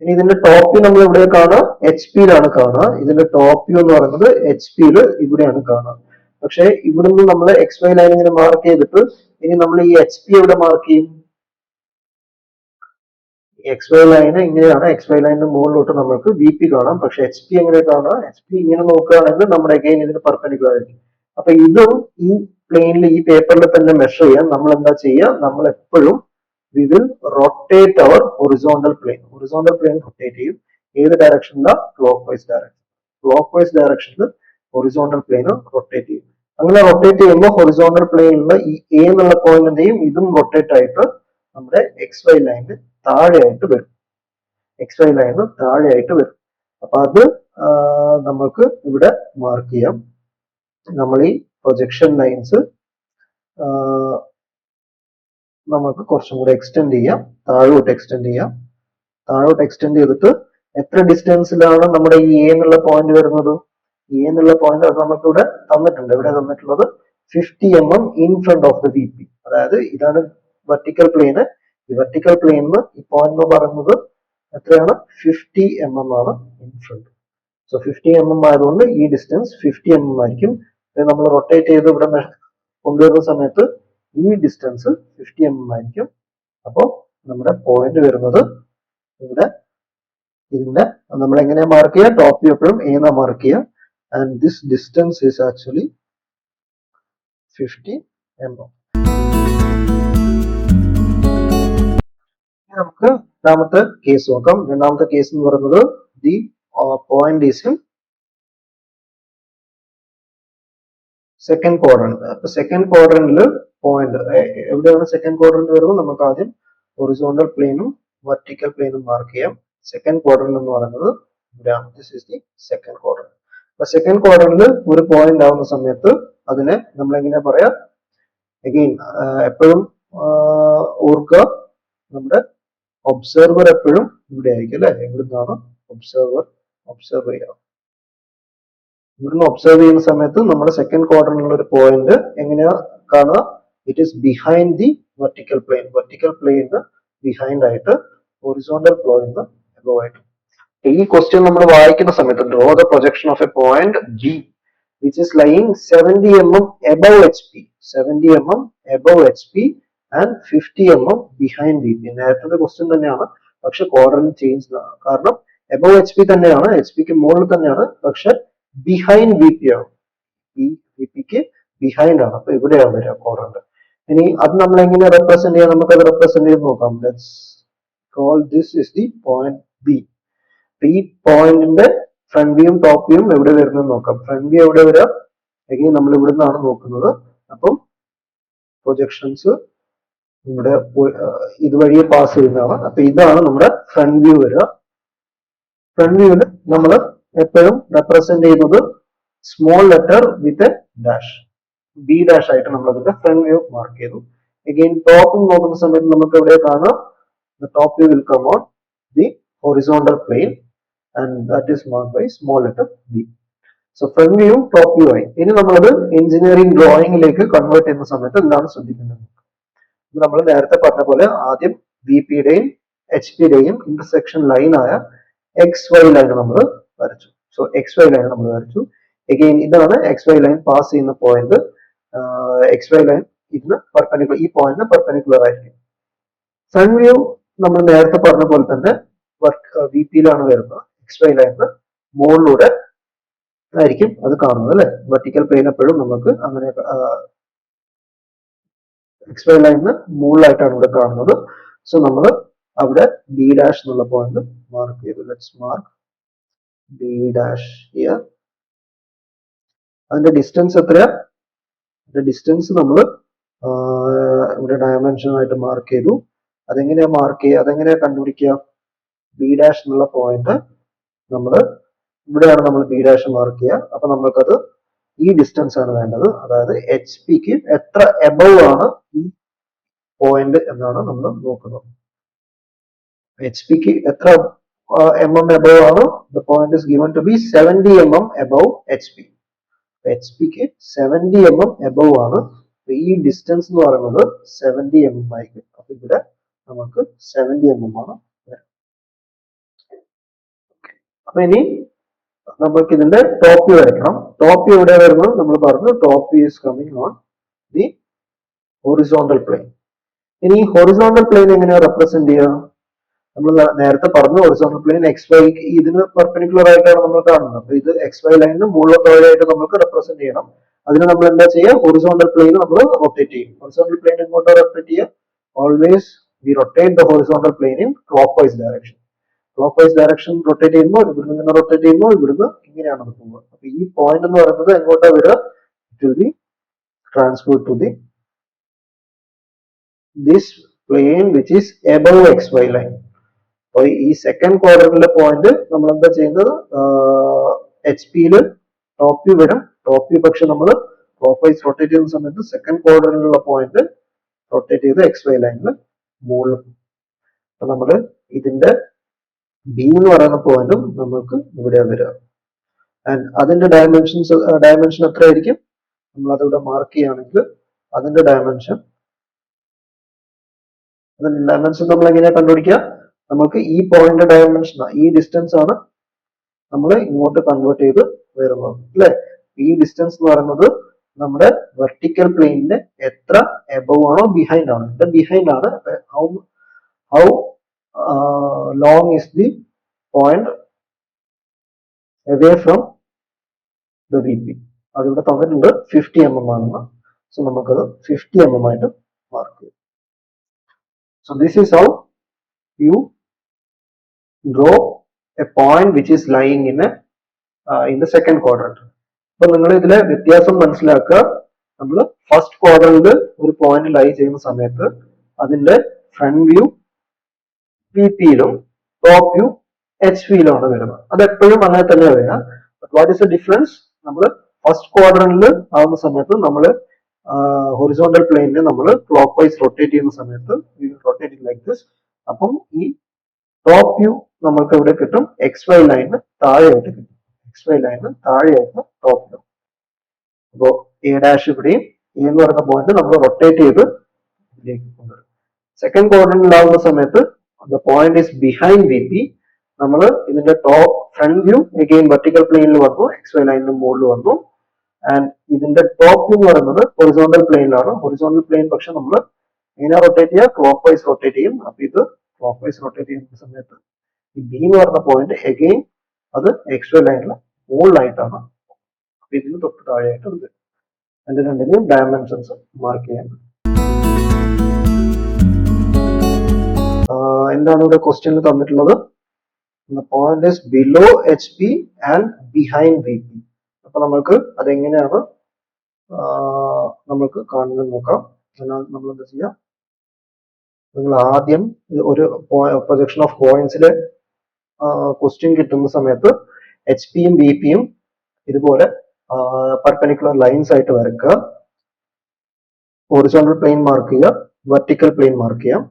S1: ഇനി ഇതിന്റെ ടോപ്പ് വ്യൂ നമ്മൾ ഇവിടെ കാണുക HP യിലാണ് കാണുക. ഇതിന്റെ ടോപ്പ് വ്യൂ എന്ന് പറയുന്നത് HP യിൽ ഇവിടെയാണ് കാണുക. പക്ഷെ ഇവിടുന്ന് നമ്മൾ XY ലൈൻ ഇങ്ങനെ മാർക്ക് ചെയ്തിട്ട് ഇനി നമ്മൾ ഈ HP എവിടെ മാർക്ക് ചെയ്യും? XY ലൈന് ഇങ്ങനെയാണ്. XY ലൈനിന് മുകളിലോട്ട് നമുക്ക് VP കാണാം. പക്ഷെ HP എങ്ങനെ കാണാം? HP ഇങ്ങനെ നോക്കുകയാണെങ്കിൽ നമ്മുടെ അഗൈൻ ഇതിന് പെർപെൻഡിക്കുലർ ആയിരിക്കും. അപ്പൊ ഇതും ഈ പ്ലെയിനിൽ ഈ പേപ്പറിൽ തന്നെ മെഷർ ചെയ്യാൻ നമ്മൾ എന്താ ചെയ്യുക? നമ്മൾ എപ്പോഴും we will rotate our horizontal plane. Horizontal plane rotate ചെയ്യും. ഏത് ഡയറക്ഷനിലാണ്? ക്ലോക്ക് വൈസ് ഡയറക്ഷനിൽ horizontal plane റൊട്ടേറ്റ് ചെയ്യും. അങ്ങനെ റൊട്ടേറ്റ് ചെയ്യുമ്പോൾ ഹൊറിസോണ്ടൽ പ്ലെയിനിലുള്ള ഈ A എന്നുള്ള പോയിന്റിന്റെയും ഇതും റൊട്ടേറ്റ് ആയിട്ട് നമ്മുടെ XY ലൈനിന് താഴെയായിട്ട് വരും. XY ലൈനിന് താഴെയായിട്ട് വരും. അപ്പൊ അത് നമുക്ക് ഇവിടെ മാർക്ക് ചെയ്യാം. നമ്മൾ ഈ പ്രൊജക്ഷൻ ലൈൻസ് നമുക്ക് കുറച്ചും കൂടെ എക്സ്റ്റെൻഡ് ചെയ്യാം. താഴോട്ട് എക്സ്റ്റെൻഡ് ചെയ്യാം. താഴോട്ട് എക്സ്റ്റെൻഡ് ചെയ്തിട്ട് എത്ര ഡിസ്റ്റൻസിലാണ് നമ്മുടെ ഈ A എന്നുള്ള പോയിന്റ് വരുന്നത്? A എന്നുള്ള പോയിന്റ് അത് നമുക്കിവിടെ തന്നിട്ടുണ്ട്. ഇവിടെ തന്നിട്ടുള്ളത് 50 mm in front of the VP. അതായത് ഇതാണ് വെർട്ടിക്കൽ പ്ലെയിന്. ഈ വെർട്ടിക്കൽ പ്ലെയിനിന് ഈ പോയിന്റ് എന്ന് പറയുന്നത് എത്രയാണ്? 50 mm ആണ് ഇൻ ഫ്രണ്ട്. സോ 50 mm ആയതുകൊണ്ട് ഈ ഡിസ്റ്റൻസ് 50 mm ആയിരിക്കും. നമ്മൾ റൊട്ടേറ്റ് ചെയ്ത് ഇവിടെ കൊണ്ടുവരുന്ന സമയത്ത് ഈ ഡിസ്റ്റൻസ് 50 mm ആയിരിക്കും. അപ്പോൾ നമ്മുടെ പോയിന്റ് വരുന്നത് ഇവിടെ ഇതിന്റെ നമ്മൾ എങ്ങനെ മാർക്ക് ചെയ്യുക? ടോപ്പ് വ്യൂ എപ്പോഴും A എന്നാ മാർക്ക് ചെയ്യുക. And this distance is actually 50 mm. നമുക്ക് രണ്ടാമത്തെ കേസ് നോക്കാം. രണ്ടാമത്തെ കേസ് എന്ന് പറയുന്നത് the point is in second quadrant. അപ്പൊ സെക്കൻഡ് ക്വാഡ്രന്റിൽ പോയിന്റ് എവിടെയാണ് സെക്കൻഡ് ക്വാഡ്രന്റ് വരുന്നത്? നമുക്ക് ആദ്യം ഹൊറിസോണ്ടൽ പ്ലെയിനും വെർട്ടിക്കൽ പ്ലെയിനും മാർക്ക് ചെയ്യാം. സെക്കൻഡ് ക്വാഡ്രന്റ് എന്ന് പറയുന്നത് ഇവിടെയാണ്. This is the second quadrant. അപ്പൊ സെക്കൻഡ് ക്വാഡ്രന്റിൽ ഒരു പോയിന്റ് ആവുന്ന സമയത്ത് അതിനെ നമ്മൾ എങ്ങനെ പറയാ? അഗെയിൻ എപ്പോഴും ഓർക്കുക, നമ്മുടെ ഒബ്സർവർ എപ്പോഴും ഇവിടെ ആയിരിക്കും അല്ലെ. എവിടുന്നാണ് ഒബ്സർവർ ഒബ്സർവ് ചെയ്യുക? ഇവിടുന്ന് ഒബ്സർവ് ചെയ്യുന്ന സമയത്ത് നമ്മുടെ സെക്കൻഡ് ക്വാഡ്രന്റിലുള്ള ഒരു പോയിന്റ് എങ്ങനെയാ കാണുക? It is behind the vertical plane. Vertical പ്ലെയിന് ബിഹൈൻഡ് ആയിട്ട് ഹൊറിസോണ്ടൽ പ്ലെയിന് എബവ് ആയിട്ട്. ഈ ക്വസ്റ്റ്യൻ നമ്മൾ വായിക്കുന്ന സമയത്ത് draw the projection of a point G which is lying 70 mm above HP, 70 mm above HP and 50 mm behind VP. നേരത്തെ question തന്നെയാണ്, പക്ഷെ ക്വാഡ്രന്റ് ചേഞ്ച് ആണ്. കാരണം എബവ് HP തന്നെയാണ്, HPക്ക് മുകളിൽ തന്നെയാണ്, പക്ഷെ ബിഹൈൻഡ് VP ആണ്. ഈ VPക്ക് ബിഹൈൻഡ് ആണ്. അപ്പൊ ഇവിടെയാണ് വരിക ക്വാഡ്രന്റ്. ഇനി അത് നമ്മൾ എങ്ങനെ റെപ്രസെന്റ് ചെയ്യാം? നമുക്ക് അത് റെപ്രസെന്റ് ചെയ്ത് നോക്കാം. Let's call this is the point B. ഈ പോയിന്റിന്റെ ഫ്രണ്ട് വ്യൂയും ടോപ്പ് വ്യൂയും എവിടെ വരുന്നത് നോക്കാം. ഫ്രണ്ട് വ്യൂ എവിടെ വരിക? എഗെയിൻ നമ്മൾ ഇവിടെ നിന്നാണ് നോക്കുന്നത്. അപ്പം പ്രൊജക്ഷൻസ് ഇവിടെ ഇതുവഴിയെ പാസ് ചെയ്യുന്നതാണ്. അപ്പൊ ഇതാണ് നമ്മുടെ ഫ്രണ്ട് വ്യൂ വരിക. ഫ്രണ്ട് വ്യൂവിൽ നമ്മൾ എപ്പോഴും റെപ്രസെന്റ് ചെയ്യുന്നത് small letter with A dash, B dash ആയിട്ട് നമ്മൾ അതിന്റെ ഫ്രണ്ട് വ്യൂ മാർക്ക് ചെയ്തു. അഗെയിൻ ടോപ്പ് നോക്കുന്ന സമയത്ത് നമുക്ക് എവിടെ കാണാം? The top view will come on the horizontal plane and that is marked by small letter b. So front view top view ആയി. ഇനി നമ്മളത് എഞ്ചിനീയറിംഗ് ഡ്രോയിങ്ങിലേക്ക് കൺവേർട്ട് ചെയ്യുന്ന സമയത്ത് എന്താണ് ശ്രദ്ധിക്കേണ്ടത്? നമ്മൾ നേരത്തെ പറഞ്ഞ പോലെ ആദ്യം VPയുടെയും HPയുടെയും ഇന്റർസെക്ഷൻ ലൈൻ ആയ XY ലൈൻ നമ്മൾ വരച്ചു. സോ XY ലൈൻ നമ്മൾ വരച്ചു. അഗെയിൻ ഇതാണ് XY ലൈൻ പാസ് ചെയ്യുന്ന പോയിന്റ്. XY ലൈൻ ഇതിന് പെർപെൻഡിക്കുലർ, ഈ പോയിന്റിന് പെർപെൻഡിക്കുലർ ആയിരിക്കും. ഫ്രണ്ട് വ്യൂ നമ്മൾ നേരത്തെ പറഞ്ഞ പോലെ തന്നെ VPയിലാണ് വരുന്നത്. XY ലൈനിന് മുകളിലൂടെ ആയിരിക്കും അത് കാണുന്നത് അല്ലെ. വെർട്ടിക്കൽ പ്ലെയിൻ എപ്പോഴും നമുക്ക് അങ്ങനെ XY ലൈനിന് മുകളിലായിട്ടാണ് ഇവിടെ കാണുന്നത്. സോ നമ്മൾ അവിടെ ബി ഡാഷ് എന്നുള്ള പോയിന്റ് മാർക്ക് ചെയ്തു. Let's mark B dash here. അതിന്റെ ഡിസ്റ്റൻസ് എത്രയാ? അതിന്റെ ഡിസ്റ്റൻസ് നമ്മൾ ഇവിടെ ഡയമെൻഷൻ ആയിട്ട് മാർക്ക് ചെയ്തു. അതെങ്ങനെയാ മാർക്ക് ചെയ്യുക? അതെങ്ങനെയാ കണ്ടുപിടിക്കുക? ബി ഡാഷ് എന്നുള്ള പോയിന്റ് നമ്മൾ ഇവിടെയാണ് നമ്മൾ ബി ഡാഷ് മാർക്ക് ചെയ്യുക. അപ്പൊ നമ്മൾക്കത് ഈ ഡിസ്റ്റൻസ് ആണ് വേണ്ടത്. അതായത് HPക്ക് എത്ര എബവ് ആണ് ഈ പോയിന്റ് എന്നാണ് നമ്മൾ നോക്കുന്നത്. HPക്ക് എത്ര mm എബവ് ആണ്? The point is given to be 70 mm above HP. HPക്ക് 70 mm എബവ് ആണ്. ഈ ഡിസ്റ്റൻസ് എന്ന് പറയുന്നത് 70 mm ആയിരിക്കും. അപ്പൊ ഇവിടെ നമുക്ക് 70 mm ആണ്. അപ്പൊ ഇനി നമുക്ക് ഇതിന്റെ ടോപ്പ് വ്യൂ വരയ്ക്കണം. ടോപ്പ് വ്യൂ എവിടെ വരുന്നത്? നമ്മൾ പറഞ്ഞു top view is coming on the horizontal plain. ഇനി ഹൊറിസോണ്ടൽ പ്ലെയിൻ എങ്ങനെയാണ് റെപ്രസെന്റ് ചെയ്യുക? നമ്മൾ നേരത്തെ പറഞ്ഞു ഹൊറിസോണ്ടൽ പ്ലെയിൻ XY ഇതിന് പെർപെൻഡിക്കുലർ ആയിട്ടാണ് നമ്മൾ കാണുന്നത്. അപ്പൊ ഇത് XY ലൈനിന് മുകളിലത്തായിട്ട് നമുക്ക് റെപ്രസെന്റ് ചെയ്യണം. അതിന് നമ്മൾ എന്താ ചെയ്യുക? ഹൊറിസോണ്ടൽ പ്ലെയിൻ നമ്മൾ റൊട്ടേറ്റ് ചെയ്യും. ഹൊറിസോണ്ടൽ പ്ലെയിൻ എങ്ങോട്ടാണ് റൊട്ടേറ്റ് ചെയ്യുക? Always V rotate the horizontal plain in clock vice direction. Clock vice direction rotate ചെയ്യുമ്പോൾ ഇവിടുന്ന് ഇങ്ങനെ റൊട്ടേറ്റ് ചെയ്യുമ്പോൾ ഇവിടുന്ന് ഇങ്ങനെയാണ് പോകുക. അപ്പൊ ഈ പോയിന്റ് എന്ന് പറയുന്നത് എങ്ങോട്ടാ വരിക? It will be transferred to the this plane which is above XY line. അപ്പൊ ഈ സെക്കൻഡ് ക്വാഡ്രന്റിലെ പോയിന്റ് നമ്മൾ എന്താ ചെയ്യുന്നത്? HPയിൽ ടോപ്പ് വ്യൂ വരും. ടോപ്പ് വ്യൂ പക്ഷെ നമ്മൾ ക്ലോക്ക് വൈസ് റൊട്ടേറ്റ് ചെയ്യുന്ന സമയത്ത് സെക്കൻഡ് ക്വാഡ്രന്റിലുള്ള പോയിന്റ് റൊട്ടേറ്റ് ചെയ്ത് XY ലൈനിൽ മുകളിൽ. അപ്പൊ നമ്മൾ ഇതിന്റെ ബി എന്ന് പറയുന്ന പോയിന്റും നമുക്ക് ഇവിടെ വരിക. ആൻഡ് അതിന്റെ ഡയമെൻഷൻ എത്രയായിരിക്കും? നമ്മൾ അതിവിടെ മാർക്ക് ചെയ്യുകയാണെങ്കിൽ അതിന്റെ ഡയമെൻഷൻ നമ്മൾ എങ്ങനെയാ കണ്ടുപിടിക്കുക? നമുക്ക് ഈ പോയിന്റ് ഡയമെൻഷൻ, ഈ ഡിസ്റ്റൻസ് ആണ് നമ്മൾ ഇങ്ങോട്ട് കൺവേർട്ട് ചെയ്ത് വരുന്നത് അല്ലെ. ഈ ഡിസ്റ്റൻസ് എന്ന് പറയുന്നത് നമ്മുടെ വെർട്ടിക്കൽ പ്ലെയിനിന്റെ എത്ര എബവ് ആണോ ബിഹൈൻഡ് ആണ്. ഇത് ബിഹൈൻഡ് ആണ്. How long is the point away from the VP. അതിവിടെ തന്നിട്ടുണ്ട് 50 mm ആണെന്ന്. സോ നമുക്കത് 50 mm ആയിട്ട് മാർക്ക് ചെയ്യാം. So this is how you draw a point which is lying in the second quadrant. അപ്പൊ നിങ്ങൾ ഇതിലെ വ്യത്യാസം മനസ്സിലാക്കുക. നമ്മൾ ഫസ്റ്റ് ക്വാഡ്രന്റിൽ ഒരു പോയിന്റ് ലൈ ചെയ്യുന്ന സമയത്ത് അതിന്റെ ഫ്രണ്ട് വ്യൂ VP-യിലും ടോപ്പ് വ്യൂ HP-യിലാണ് വരുന്നത്. അത് എപ്പോഴും അങ്ങനെ തന്നെ വരിക. What is the difference? നമ്മൾ ഫസ്റ്റ് ക്വാഡ്രന്റിൽ ആവുന്ന സമയത്ത് നമ്മൾ ഹൊറിസോണ്ടൽ പ്ലെയിനിൽ നമ്മൾ ക്ലോക്ക് വൈസ് റൊട്ടേറ്റ് ചെയ്യുന്ന സമയത്ത് റൊട്ടേറ്റിംഗ് ലൈക്ക് ദിസ്. അപ്പം ഈ ടോപ്പ് വ്യൂ നമ്മൾക്ക് ഇവിടെ കിട്ടും XY ലൈനിന് താഴെയായിട്ട് കിട്ടും. XY ലൈനിന് താഴെയായിട്ട് ടോപ്പ് വ്യൂ. അപ്പോൾ A' ഇവിടെയും A എന്ന് പറയുന്ന പോയിന്റ് നമ്മൾ റൊട്ടേറ്റ് ചെയ്ത് ഇതിലേക്ക് കൊണ്ടുവരും. സെക്കൻഡ് ക്വാഡ്രന്റിലാവുന്ന സമയത്ത് the point is behind VP. നമ്മൾ ഇതിന്റെ top front view again vertical പ്ലെയിനിൽ വന്നു, XY ലൈനിന് മുകളിൽ വന്നു. ആൻഡ് ഇതിന്റെ ടോപ്പ് വ്യൂ എന്ന് പറയുന്നത് ഹൊറിസോണ്ടൽ പ്ലെയിനിലാണ്. ഹൊറിസോണ്ടൽ പ്ലെയിൻ പക്ഷെ നമ്മൾ എങ്ങനെ റൊട്ടേറ്റ് ചെയ്യുക? ക്ലോക്ക് വൈസ് റൊട്ടേറ്റ് ചെയ്യും. അപ്പൊ ഇത് ക്ലോക്ക് വൈസ് റൊട്ടേറ്റ് ചെയ്യുന്ന സമയത്ത് ഈ B എന്ന് പറയുന്ന പോയിന്റ് അഗെയിൻ അത് XY ലൈനിൽ മുകളിലായിട്ടാണ്. അപ്പൊ ഇതിന് തൊട്ട് താഴെയായിട്ട് ഇത് അതിന്റെ രണ്ടിന്റെയും ഡയമെൻഷൻസ് മാർക്ക് ചെയ്യാൻ. എന്താണ് ഇവിടെ ക്വസ്റ്റ്യനിൽ തന്നിട്ടുള്ളത്? The point is below HP and behind VP. അപ്പൊ നമ്മൾക്ക് അതെങ്ങനെയാണ് നമ്മൾക്ക് കാണുന്നത് നോക്കാം. അതിനാൽ നമ്മൾ എന്താ ചെയ്യാം? നിങ്ങൾ ആദ്യം ഒരു പ്രൊജക്ഷൻ ഓഫ് പോയിന്റ്സിലെ ക്വസ്റ്റ്യൻ കിട്ടുന്ന സമയത്ത് HP-യും VP-യും ഇതുപോലെ പെർപെൻഡിക്കുലർ ലൈൻസ് ആയിട്ട് വരക്കുക. ഹൊറിസോണ്ടൽ പ്ലെയിൻ മാർക്ക് ചെയ്യുക, വെർട്ടിക്കൽ പ്ലെയിൻ മാർക്ക് ചെയ്യാം.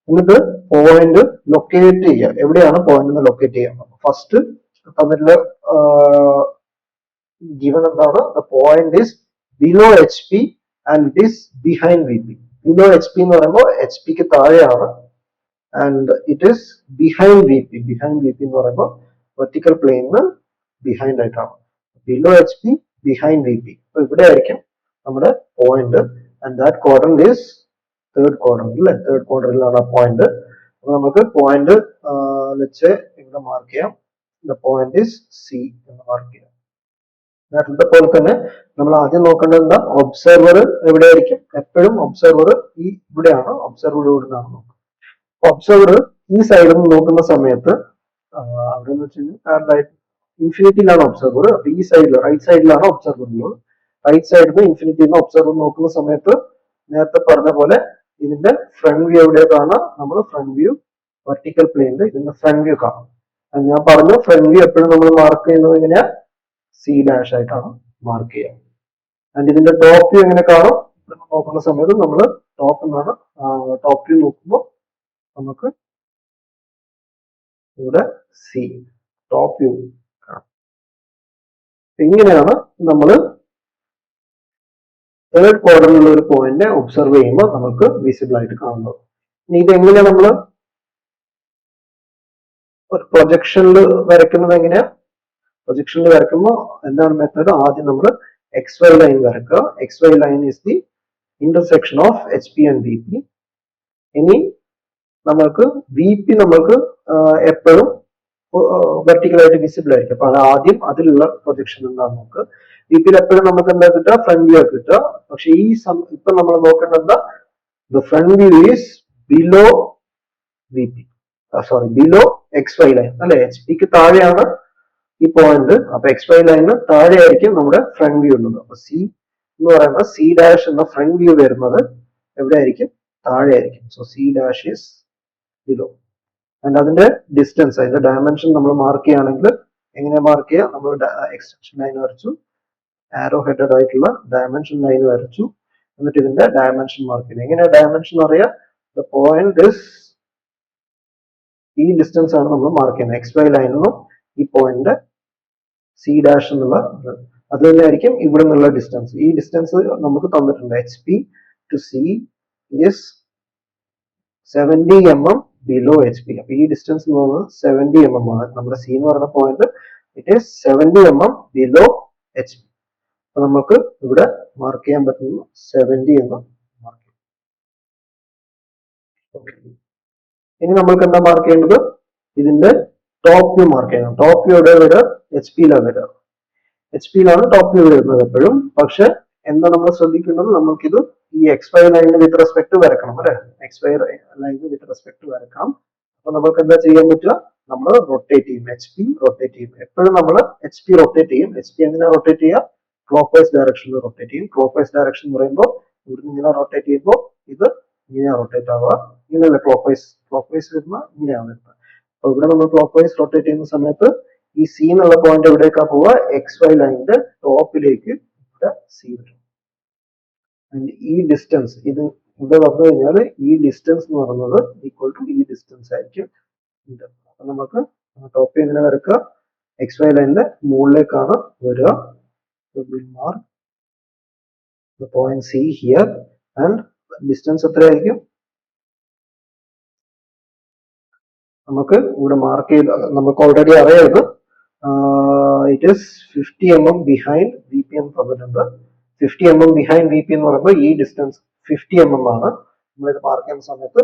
S1: എന്നിട്ട് പോയിന്റ് ലൊക്കേറ്റ് ചെയ്യുക. എവിടെയാണ് പോയിന്റ് ലൊക്കേറ്റ് ചെയ്യുക? ഫസ്റ്റ് തന്നിട്ടുള്ള ഗിവൺ എന്താണ്? The point is below HP and it is behind VP. Below HP എന്ന് പറയുമ്പോൾ HP-ക്ക് താഴെയാണ്. And it is behind VP. Behind VP എന്ന് പറയുമ്പോൾ വെർട്ടിക്കൽ പ്ലെയിനിന് ബിഹൈൻഡ് ആയിട്ടാണ്. Below HP, behind VP. അപ്പൊ ഇവിടെ ആയിരിക്കും നമ്മുടെ point. And that quadrant is third quadrant അല്ലെ? തേർഡ് ക്വാഡ്രന്റിലാണ് ആ പോയിന്റ്. അപ്പൊ നമുക്ക് പോയിന്റ് വെച്ച് ഇവിടെ മാർക്ക് ചെയ്യാം. ദ പോയിന്റ് ഈസ് C എന്ന് മാർക്ക് ചെയ്യാം. നേരത്തെ പോലെ തന്നെ നമ്മൾ ആദ്യം നോക്കേണ്ടത് എന്താ? ഒബ്സർവർ എവിടെയായിരിക്കും? എപ്പോഴും ഒബ്സർവർ ഇവിടെയാണ്. ഒബ്സർവർ ഇവിടുന്നാണ് നോക്കുക. ഒബ്സർവർ ഈ സൈഡിൽ നിന്ന് നോക്കുന്ന സമയത്ത് അവിടെ എന്ന് വെച്ച് കഴിഞ്ഞാൽ ഇൻഫിനിറ്റിയിലാണ് ഒബ്സർവർ. അപ്പൊ ഈ സൈഡിൽ റൈറ്റ് സൈഡിലാണ് ഒബ്സർവർ ഉള്ളത്. റൈറ്റ് സൈഡിൽ നിന്ന് ഇൻഫിനിറ്റിയിൽ നിന്ന് ഒബ്സർവർ നോക്കുന്ന സമയത്ത് നേരത്തെ പറഞ്ഞ പോലെ ഇതിന്റെ ഫ്രണ്ട് വ്യൂ എവിടെ കാണാം? നമ്മൾ ഫ്രണ്ട് വ്യൂ വെർട്ടിക്കൽ പ്ലെയിനിൽ ഇതിന്റെ ഫ്രണ്ട് വ്യൂ കാണാം. ഞാൻ പറഞ്ഞു ഫ്രണ്ട് വ്യൂ എപ്പോഴും നമ്മൾ മാർക്ക് ചെയ്യുന്നത് എങ്ങനെയാ? C' ആയിട്ടാണ് മാർക്ക് ചെയ്യുക. ആൻഡ് ഇതിന്റെ ടോപ്പ് വ്യൂ എങ്ങനെ കാണും? നോക്കുന്ന സമയത്ത് നമ്മൾ ടോപ്പ് എന്നാണ് ടോപ്പ് വ്യൂ നോക്കുമ്പോൾ നമുക്ക് ഇവിടെ C ടോപ്പ് വ്യൂ കാണാം. ഇങ്ങനെയാണ് നമ്മൾ തേർഡ് ക്വാഡ്രന്റിലുള്ള ഒരു പോയിന്റ് ഒബ്സർവ് ചെയ്യുമ്പോൾ നമുക്ക് വിസിബിൾ ആയിട്ട് കാണുന്നത്. ഇനി ഇതെങ്ങനെയാ നമ്മൾ ഒരു പ്രൊജക്ഷനിൽ വരയ്ക്കുന്നത്? എങ്ങനെയാ പ്രൊജക്ഷനിൽ വരയ്ക്കുമ്പോൾ എന്താണ് മെത്തേഡ്? ആദ്യം നമ്മൾ XY ലൈൻ വരയ്ക്കുക. XY line is the intersection of HP and VP. ഇനി നമ്മൾക്ക് VP നമ്മൾക്ക് എപ്പോഴും വെർട്ടിക്കൽ ആയിട്ട് വിസിബിൾ ആയിരിക്കും. അപ്പൊ അത് ആദ്യം അതിലുള്ള പ്രൊജക്ഷൻ എന്താണ് നമുക്ക്? VP-യിൽ എപ്പോഴും നമുക്ക് എന്താ കിട്ടുക? ഫ്രണ്ട് വ്യൂ കിട്ടുക. പക്ഷെ ഇപ്പൊ നമ്മൾ നോക്കേണ്ടത് എന്താ? The front view is below VP. Sorry, below XY line അല്ലെ? HP-ക്ക് താഴെയാണ് ഈ പോയിന്റ്. അപ്പൊ XY ലൈനിന് താഴെയായിരിക്കും നമ്മുടെ ഫ്രണ്ട് വ്യൂ ഉള്ളത്. അപ്പൊ C എന്ന് പറയുന്ന C' എന്ന ഫ്രണ്ട് വ്യൂ വരുന്നത് എവിടെ ആയിരിക്കും? താഴെ ആയിരിക്കും. So C' is below. And അതിന്റെ ഡിസ്റ്റൻസ്, അതിന്റെ ഡയമെൻഷൻ നമ്മൾ മാർക്ക് ചെയ്യുകയാണെങ്കിൽ എങ്ങനെയാ മാർക്ക് ചെയ്യുക? നമ്മൾ എക്സ്റ്റൻഷൻ ലൈൻ വരച്ചു, ആരോ ഹെഡഡ് ആയിട്ടുള്ള ഡയമെൻഷൻ ലൈൻ വരച്ചു. എന്നിട്ട് ഇതിന്റെ ഡയമെൻഷൻ മാർക്ക് ചെയ്യുന്നത് എങ്ങനെയാ? ഡയമെൻഷൻ അറിയാം. ദ പോയിന്റ് ഇസ് ഈ ഡിസ്റ്റൻസ് ആണ് നമ്മൾ മാർക്ക് ചെയ്യുന്നത്. XY ലൈനിൽ നിന്നും ഈ പോയിന്റ് C' എന്നുള്ള അത് തന്നെ ആയിരിക്കും ഇവിടെ നിന്നുള്ള ഡിസ്റ്റൻസ്. ഈ ഡിസ്റ്റൻസ് നമുക്ക് തന്നിട്ടുണ്ട്. HP to C is 70 mm below HP. അപ്പൊ ഈ ഡിസ്റ്റൻസ് എന്ന് പറയുന്നത് 70 mm ആണ്. നമ്മുടെ C എന്ന് പറയുന്ന point it is 70 mm below HP. അപ്പൊ നമുക്ക് ഇവിടെ മാർക്ക് ചെയ്യാൻ പറ്റുന്നത് 70 എന്ന് മാർക്ക് ചെയ്യാം. ഇനി നമ്മൾക്ക് എന്താ മാർക്ക് ചെയ്യേണ്ടത്? ഇതിന്റെ ടോപ്പ് വ്യൂ മാർക്ക് ചെയ്യണം. ടോപ്പ് വ്യൂ എവിടെ വരിക? HP-യിലാണ് വരിക. HP-യിലാണ് ടോപ്പ് വ്യൂ വരുന്നത് എപ്പോഴും. പക്ഷെ എന്താ നമ്മൾ ശ്രദ്ധിക്കേണ്ടത്? നമ്മൾക്കിത് ഈ XY ലൈനിന് വിത്ത് റെസ്പെക്ട് വരക്കണം അല്ലെ? XY ലൈനിന് വിത്ത് റെസ്പെക്ട് വരക്കണം. അപ്പൊ അപ്പൊ നമുക്ക് എന്താ ചെയ്യാൻ പറ്റുക, നമ്മൾ റൊട്ടേറ്റ് ചെയ്യും, HP റൊട്ടേറ്റ് ചെയ്യും. എപ്പോഴും നമ്മൾ HP റൊട്ടേറ്റ് ചെയ്യും. HP എങ്ങനെ റൊട്ടേറ്റ് ചെയ്യുക, ക്ലോക്ക് വൈസ് ഡയറക്ഷനിൽ റൊട്ടേറ്റ് ചെയ്യും. ക്ലോക്ക് വൈസ് ഡയറക്ഷൻ എന്ന് പറയുമ്പോൾ ഇവിടുന്ന് ഇങ്ങനെ റൊട്ടേറ്റ് ചെയ്യുമ്പോൾ ഇത് ഇങ്ങനെ റൊട്ടേറ്റ് ആവുക, ഇങ്ങനെയല്ല ക്ലോക്ക് വൈസ് വരുന്ന ഇങ്ങനെയാണ് വരുന്നത്. അപ്പൊ ഇവിടെ നമ്മൾ ക്ലോക്ക് വൈസ് റൊട്ടേറ്റ് ചെയ്യുന്ന സമയത്ത് ഈ സി എന്നുള്ള പോയിന്റ് എവിടേക്കാ പോവുക, XY ലൈനിന്റെ ടോപ്പിലേക്ക് ഇവിടെ സി വരും. ഈ ഡിസ്റ്റൻസ് ഇത് ഇവിടെ വന്നു കഴിഞ്ഞാൽ ഈ ഡിസ്റ്റൻസ് എന്ന് പറയുന്നത് ഈക്വൽ ടു ഈ ഡിസ്റ്റൻസ് ആയിരിക്കും. അപ്പൊ നമുക്ക് ടോപ്പ് എങ്ങനെ വരക്കുക, XY ലൈനിന്റെ മുകളിലേക്കാണ് വരിക. Mark the point C here and distance എത്രയായിരിക്കും, നമുക്ക് ഇവിടെ മാർക്ക് ചെയ്ത് നമുക്ക് ഓൾറെഡി അറിയാം. It is 50 mm behind VP എന്ന് പറഞ്ഞിട്ടുണ്ട്. 50 mm ബിഹൈൻഡ് VP എന്ന് പറയുമ്പോൾ ഈ ഡിസ്റ്റൻസ് 50 mm ആണ്. നമ്മളിത് മാർക്ക് ചെയ്യുന്ന സമയത്ത്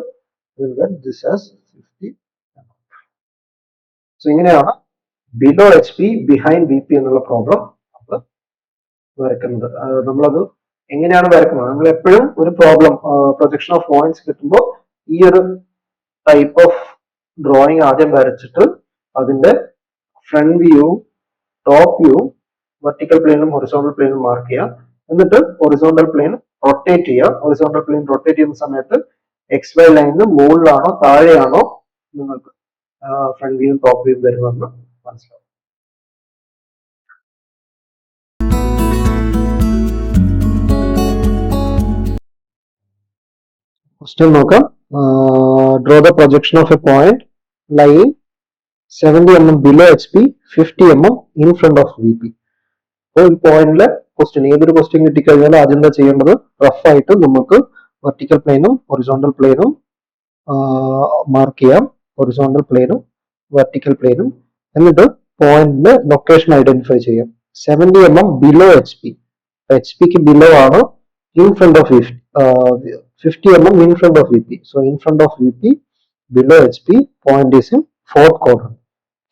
S1: this as 50 mm. സോ ഇങ്ങനെയാണ് ബിലോ HP ബിഹൈൻഡ് VP എന്നുള്ള പ്രോബ്ലം നമ്മൾ വരയ്ക്കുന്നത്. നമ്മളത് എങ്ങനെയാണ് വരയ്ക്കുന്നത്, നമ്മൾ എപ്പോഴും ഒരു പ്രോബ്ലം പ്രൊജക്ഷൻ ഓഫ് പോയിന്റ്സ് കിട്ടുമ്പോൾ ഈ ഒരു ടൈപ്പ് ഓഫ് ഡ്രോയിങ് ആദ്യം വരച്ചിട്ട് അതിന്റെ front view, top view, vertical പ്ലെയിനും ഹൊറിസോണ്ടൽ പ്ലെയിനും മാർക്ക് ചെയ്യുക. എന്നിട്ട് ഹൊറിസോണ്ടൽ പ്ലെയിൻ റൊട്ടേറ്റ് ചെയ്യുക. ഹൊറിസോണ്ടൽ പ്ലെയിൻ റൊട്ടേറ്റ് ചെയ്യുന്ന സമയത്ത് XY ലൈനിന് മുകളിലാണോ താഴെയാണോ നിങ്ങൾക്ക് ഫ്രണ്ട് വ്യൂ ടോപ്പ് വ്യൂ വരുന്നതെന്ന് മനസ്സിലാവും. ക്വസ്റ്റ്യൻ നോക്കാം. Draw the projection of a point line 70 mm below HP, 50 mm in front of VP. അപ്പോൾ ഈ പോയിന്റിലെ ക്വസ്റ്റ്യൻ, ഏതൊരു ക്വസ്റ്റ്യൻ കിട്ടിക്കഴിഞ്ഞാൽ ആദ്യം എന്താ ചെയ്യേണ്ടത്, റഫായിട്ട് നമുക്ക് വെർട്ടിക്കൽ പ്ലെയിനും ഹൊറിസോണ്ടൽ പ്ലെയിനും മാർക്ക് ചെയ്യാം. ഹൊറിസോണ്ടൽ പ്ലെയിനും വെർട്ടിക്കൽ പ്ലെയിനും. എന്നിട്ട് പോയിന്റിന്റെ ലൊക്കേഷൻ ഐഡന്റിഫൈ ചെയ്യാം. 70 mm ബിലോ HP, HPക്ക് ബിലോ ആണ്. In front of 50 mm in front of VP. So in front of VP, below HP, point is in fourth quadrant.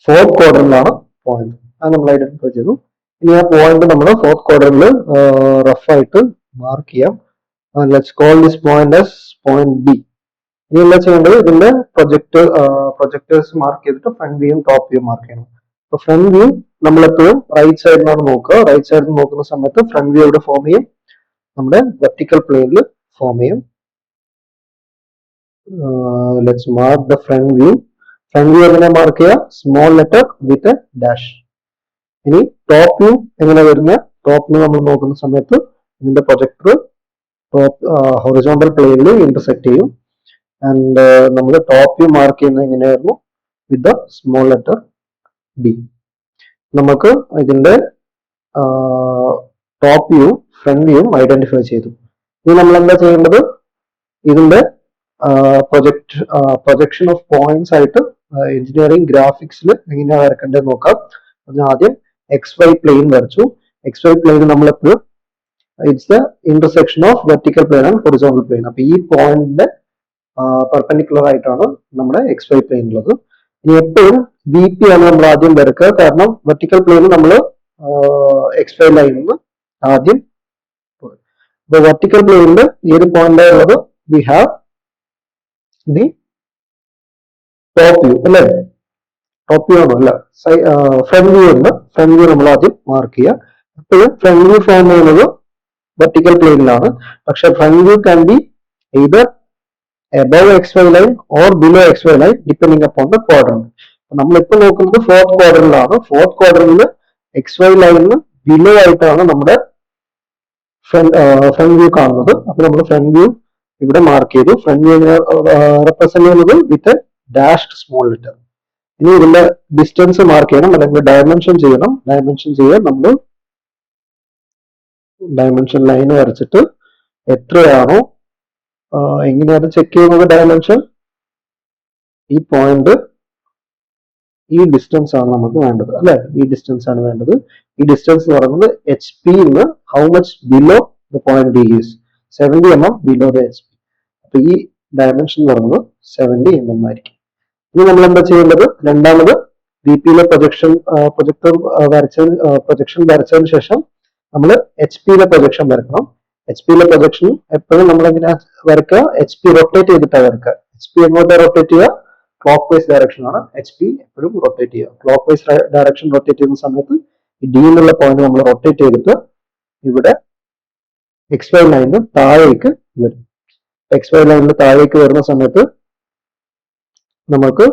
S1: Fourth ക്വാഡ്രന്റിലാണ് പോയിന്റ്. അത് നമ്മൾ ഐഡന്റിഫൈ ചെയ്തു. ഇനി ആ പോയിന്റ് നമ്മൾ ഫോർത്ത് ക്വാഡ്രന്റിൽ റഫായിട്ട് മാർക്ക് ചെയ്യാം. Let's call this point as point B. ഇനി എന്താ ചെയ്യേണ്ടത്, ഇതിന്റെ പ്രൊജക്ടേഴ്സ് മാർക്ക് ചെയ്തിട്ട് ഫ്രണ്ട് വ്യൂയും ടോപ്പ് വ്യൂ മാർക്ക് ചെയ്യണം. അപ്പൊ ഫ്രണ്ട് വ്യൂ നമ്മളെപ്പോഴും റൈറ്റ് സൈഡിലാണ് നോക്കുക. റൈറ്റ് സൈഡിൽ നോക്കുന്ന സമയത്ത് ഫ്രണ്ട് വ്യൂ ഇവിടെ ഫോം ചെയ്യും, നമ്മുടെ വെർട്ടിക്കൽ പ്ലെയിനിൽ ഫോം ചെയ്യും. Let's mark the front view. Front view എങ്ങനെ മാർക്ക് ചെയ്യുക, small letter with A dash. ഇനി ടോപ്പ് വ്യൂ എങ്ങനെ വരുന്ന, ടോപ്പ് വ്യൂ നമ്മൾ നോക്കുന്ന സമയത്ത് ഇതിന്റെ പ്രൊജക്ടർ ടോപ്പ് ഹൊറിസോണ്ടൽ പ്ലെയിനിൽ ഇന്റർസെക്ട് ചെയ്യും. ആൻഡ് നമ്മൾ ടോപ്പ് വ്യൂ മാർക്ക് ചെയ്യുന്നത് എങ്ങനെയായിരുന്നു, with the small letter B. നമുക്ക് ഇതിന്റെ ടോപ്പ് വ്യൂ ഫ്രണ്ട് വ്യൂയും ഐഡന്റിഫൈ ചെയ്തു. ഇനി നമ്മൾ എന്താ ചെയ്യേണ്ടത്, ഇതിന്റെ പ്രൊജക്ഷൻ ഓഫ് പോയിന്റ്സ് ആയിട്ട് എഞ്ചിനീയറിംഗ് ഗ്രാഫിക്സിൽ എങ്ങനെയാണ് വരക്കേണ്ടത് നോക്കാം. അതിന് ആദ്യം XY പ്ലെയിൻ വരച്ചു. XY പ്ലെയിൻ നമ്മളെപ്പോഴും it's the intersection of vertical plane and horizontal plain. അപ്പൊ ഈ പോയിന്റിന്റെ പെർപെൻഡിക്കുലർ ആയിട്ടാണ് നമ്മുടെ XY പ്ലെയിൻ ഉള്ളത്. ഇനി എപ്പോഴും VP ആണ് നമ്മൾ ആദ്യം വരക്കുക, കാരണം വെർട്ടിക്കൽ പ്ലെയിൻ നമ്മൾ XY ലൈനിൽ നിന്ന് ആദ്യം. ഇപ്പൊ വെർട്ടിക്കൽ പ്ലെയിനിൽ ഈ ഒരു പോയിന്റ് ഉള്ളത് we have the top view അല്ലേ, ടോപ്പ് വ്യൂ ആണോ, അല്ല ഫ്രണ്ട് വ്യൂ ഉണ്ട്. ഫ്രണ്ട് വ്യൂ നമ്മൾ ആദ്യം മാർക്ക് ചെയ്യുക. എപ്പോഴും ഫ്രണ്ട് വ്യൂ ഫോം ചെയ്യുന്നത് വെർട്ടിക്കൽ പ്ലെയിനിലാണ്. പക്ഷെ front view can be either above XY line or below XY line depending upon the quadrant. നമ്മളിപ്പോൾ നോക്കുന്നത് ഫോർത്ത് ക്വാഡ്രന്റിലാണ്. ഫോർത്ത് ക്വാഡ്രന്റിൽ XY ലൈനിന് ബിലോ ആയിട്ടാണ് നമ്മുടെ ഫ്രണ്ട് വ്യൂ കാണുന്നത്. അപ്പൊ നമ്മൾ ഫ്രണ്ട് വ്യൂ ഇവിടെ മാർക്ക് ചെയ്തു. ഫ്രണ്ട് വ്യൂ റെപ്രസെന്റ് ചെയ്യുന്നത് വിത്ത് ഡാഷ്ഡ് സ്മോൾ ലെറ്റർ. ഇനി ഇതിന്റെ ഡിസ്റ്റൻസ് മാർക്ക് ചെയ്യണം, അല്ലെങ്കിൽ ഡയമെൻഷൻ ചെയ്യണം. ഡയമെൻഷൻ ചെയ്യാൻ നമ്മൾ ഡയമെൻഷൻ ലൈൻ വരച്ചിട്ട് എത്രയാണോ, എങ്ങനെയാണ് ചെക്ക് ചെയ്യുന്നത് ഡയമെൻഷൻ, ഈ പോയിന്റ് ഈ ഡിസ്റ്റൻസ് ആണ് നമുക്ക് വേണ്ടത് അല്ലെ, ഈ ഡിസ്റ്റൻസ് ആണ് വേണ്ടത്. ഈ ഡിസ്റ്റൻസ് എന്ന് പറയുന്നത് HP ന്ന് how much below the point D is 70 mm below the HP. അപ്പൊ ഈ ഡയമെൻഷൻ എന്ന് പറയുന്നത് 70 mm ആയിരിക്കും. ഇനി നമ്മൾ എന്താ ചെയ്യേണ്ടത്, രണ്ടാമത് VP യിലെ പ്രൊജക്ഷൻ വരച്ചതിന് ശേഷം നമ്മൾ HP യിലെ പ്രൊജക്ഷൻ വരക്കണം. HP യിലെ പ്രൊജക്ഷൻ എപ്പോഴും നമ്മൾ എങ്ങനെ വരക്കുക, HP റൊട്ടേറ്റ് ചെയ്തിട്ടാണ് വരക്കുക. HP എങ്ങോട്ടാണ് റൊട്ടേറ്റ് ചെയ്യുക,
S2: ക്ലോക്ക് വൈസ് ഡയറക്ഷൻ ആണ് എച്ച് പി എപ്പോഴും റൊട്ടേറ്റ് ചെയ്യുക. ക്ലോക്ക് വൈസ് ഡയറക്ഷൻ റൊട്ടേറ്റ് ചെയ്യുന്ന സമയത്ത് ഈ ഡി എന്നുള്ള പോയിന്റ് നമ്മൾ റൊട്ടേറ്റ് ചെയ്തിട്ട് ഇവിടെ എക്സ് വൈ ലൈനിന് താഴേക്ക് വരും. എക്സ് വൈ ലൈനിന് താഴേക്ക് വരുന്ന സമയത്ത് നമുക്ക്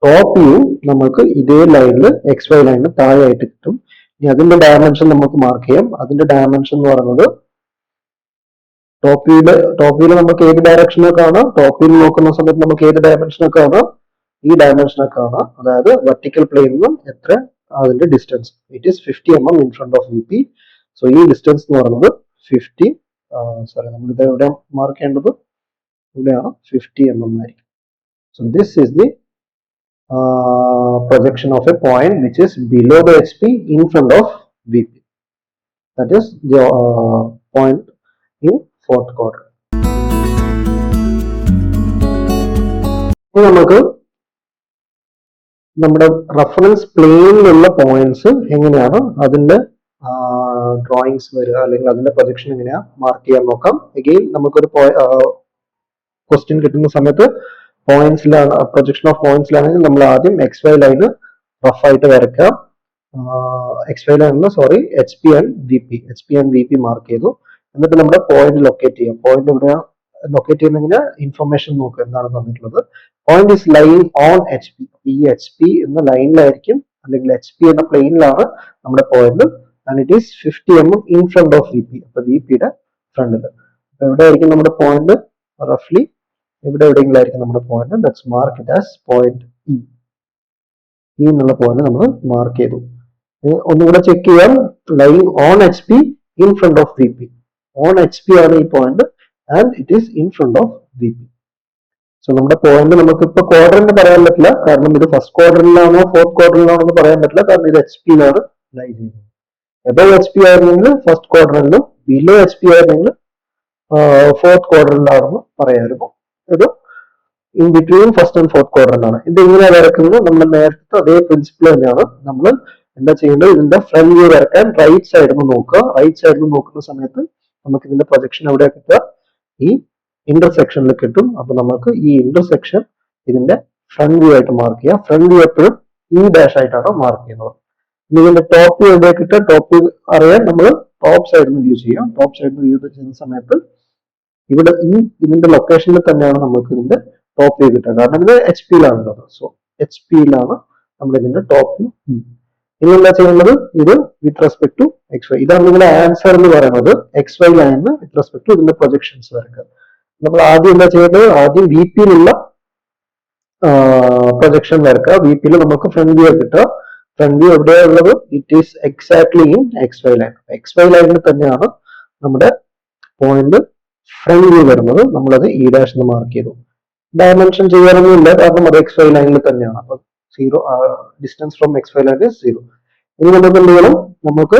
S2: ടോപ്പ് വ്യൂ നമുക്ക് ഇതേ ലൈനിൽ എക്സ് വൈ ലൈനിന് താഴെയായിട്ട് കിട്ടും. ഇനി അതിന്റെ ഡയമെൻഷൻ നമുക്ക് മാർക്ക് ചെയ്യാം. അതിന്റെ ഡയമെൻഷൻ എന്ന് പറയുന്നത് ടോപ്പ് വ്യൂല് നമുക്ക് ഏത് ഡയറക്ഷനെ കാണാം, ടോപ്പ് വ്യൂ നോക്കുന്ന സമയത്ത് നമുക്ക് ഏത് ഡയമെൻഷനെ കാണാം, ഈ ഡയമെൻഷനെ കാണാം. അതായത് വെർട്ടിക്കൽ പ്ലെയിനിൽ നിന്നും എത്ര അതിന്റെ distance, it is 50 mm in front of V P. So ഈ ഡിസ്റ്റൻസ് എന്ന് പറയുന്നത് 50, നമ്മളിത് എവിടെ മാർക്ക് ചെയ്യേണ്ടത്, ഇവിടെയാണ് 50 mm ആയിരിക്കും. So this is the projection of a point which is below the HP in front of VP. That is the point in fourth quadrant. ഇനി നമുക്ക് നമ്മുടെ റഫറൻസ് പ്ലെയിനിലുള്ള പോയിന്റ്സ് എങ്ങനെയാണ് അതിന്റെ ഡ്രോയിങ്സ് വരിക, അല്ലെങ്കിൽ അതിന്റെ പ്രൊജക്ഷൻ എങ്ങനെയാ മാർക്ക് ചെയ്യാൻ നോക്കാം. അഗെയിൻ നമുക്കൊരു ക്വസ്റ്റ്യൻ കിട്ടുന്ന സമയത്ത് പോയിന്റ്സിലാണ്, പ്രൊജക്ഷൻ ഓഫ് പോയിന്റ്സിലാണെങ്കിൽ നമ്മൾ ആദ്യം എക്സ് വൈ ലൈന് റഫായിട്ട് വരയ്ക്കാം. എക്സ് വൈ ലൈനിൽ H P and V P mark ചെയ്തു. എന്നിട്ട് നമ്മുടെ പോയിന്റ് ലൊക്കേറ്റ് ചെയ്യാം. പോയിന്റ് ഇവിടെ ലൊക്കേറ്റ് ചെയ്യുന്നതിന് ഇൻഫർമേഷൻ നോക്കുക എന്താണ് തന്നിട്ടുള്ളത്. Point is line on H P. ഈ എച്ച് പി എന്ന ലൈനിലായിരിക്കും, അല്ലെങ്കിൽ എച്ച് പി എന്ന പ്ലെയിനിലാണ് നമ്മുടെ point. And it is 50 mm in front of V P. അപ്പൊ വി പിയുടെ ഫ്രണ്ടിൽ. അപ്പൊ എവിടെ ആയിരിക്കും നമ്മുടെ പോയിന്റ്? റഫ്ലി ഇവിടെ എവിടെയെങ്കിലും ആയിരിക്കും നമ്മുടെ point. That's mark it as point E. ഈ എന്നുള്ള പോയിന്റ് നമ്മൾ മാർക്ക് ചെയ്തു. ഒന്നുകൂടെ ചെക്ക് ചെയ്യാം. Line on H P in front of V P. On H P ആണ് ഈ point and it is in front of V P. So നമ്മുടെ point നമുക്ക് ഇപ്പൊ ക്വാഡ്രന്റ് പറയാൻ പറ്റില്ല, കാരണം ഇത് ഫസ്റ്റ് ക്വാഡ്രന്റിലാണോ ഫോർത്ത് ക്വാഡ്രന്റിലാണോ എന്ന് പറയാൻ പറ്റില്ല, കാരണം ഇത് എച്ച് പിയിലാണ് ലൈൻ ചെയ്യുന്നത്. എബവ് എച്ച് പി ആയിരുന്നെങ്കിൽ ഫസ്റ്റ് ക്വാഡ്രന്റിലും ബിലോ എച്ച് പി ആയിരുന്നെങ്കിൽ ഫോർത്ത് ക്വാഡ്രന്റിലാണെന്ന് പറയാമായിരുന്നു. ഇത് in between first and fourth quadrant ആണ്. ഇത് ഇങ്ങനെ വരക്കുന്നത് നമ്മൾ നേരത്തെ അതേ പ്രിൻസിപ്പിൾ തന്നെയാണ്. നമ്മൾ എന്താ ചെയ്യേണ്ടത്, ഇതിന്റെ ഫ്രണ്ട് വ്യൂ വരക്കാൻ റൈറ്റ് സൈഡിൽ നിന്ന് നോക്കുക. റൈറ്റ് സൈഡിൽ നിന്ന് നോക്കുന്ന സമയത്ത് നമുക്ക് ഇതിന്റെ പ്രൊജക്ഷൻ എവിടെ കിട്ടുക, ഈ ഇന്റർസെക്ഷനിൽ കിട്ടും. അപ്പൊ നമുക്ക് ഈ ഇന്റർസെക്ഷൻ ഇതിന്റെ ഫ്രണ്ട് വ്യൂ ആയിട്ട് മാർക്ക് ചെയ്യാം. ഫ്രണ്ട് വ്യൂ എപ്പോഴും ഈ ഡാഷ് ആയിട്ടാണ് മാർക്ക് ചെയ്യുന്നത്. ഇതിന്റെ ടോപ്പ് വ്യൂ എവിടെ കിട്ടുക, ടോപ്പ് വ്യൂ അറിയാൻ നമ്മൾ ടോപ്പ് സൈഡിൽ നിന്ന് വ്യൂ ചെയ്യാം. ടോപ്പ് സൈഡിൽ നിന്ന് വ്യൂ ചെയ്യുന്ന സമയത്ത് ഇവിടെ ഈ ഇതിന്റെ ലൊക്കേഷനിൽ തന്നെയാണ് നമുക്ക് ഇതിന്റെ ടോപ്പ് വ്യൂ കിട്ടുക, കാരണം ഇത് എച്ച് പിയിലാണുള്ളത്. സോ എച്ച് പിയിലാണ് നമ്മൾ ഇതിന്റെ ടോപ്പ് വ്യൂ. ഇനി എന്താ ചെയ്യുന്നത്, ഇത് with respect to X Y. ഇതാണ് നിങ്ങളുടെ ആൻസർ എന്ന് പറയുന്നത്. എക്സ് വൈ ലൈനിന് വിത്ത് റെസ്പെക്ട് ടു ഇതിന്റെ പ്രൊജക്ഷൻസ് വരയ്ക്കുക. നമ്മൾ ആദ്യം എന്താ ചെയ്യേണ്ടത്, ആദ്യം വി പിയിലുള്ള പ്രൊജക്ഷൻ വരക്കുക. വി പിയിൽ നമുക്ക് ഫ്രണ്ട് വ്യൂ കിട്ടുക. ഫ്രണ്ട് വ്യൂ എവിടെയാണ് ഉള്ളത്, it is exactly in X Y line. X Y ലൈനിൽ തന്നെയാണ് നമ്മുടെ പോയിന്റ് ഫ്രണ്ട് വ്യൂ വരുന്നത്. നമ്മളത് ഇ ഡാഷ് എന്ന് മാർക്ക് ചെയ്തു. ഡയമെൻഷൻ ചെയ്യാനൊന്നുമില്ല, കാരണം അത് എക്സ് വൈ ലൈനിൽ തന്നെയാണ്. അപ്പൊ 0 distance from X Y line 0. ഇനി നമുക്ക് എന്ത് ചെയ്യണം, നമുക്ക്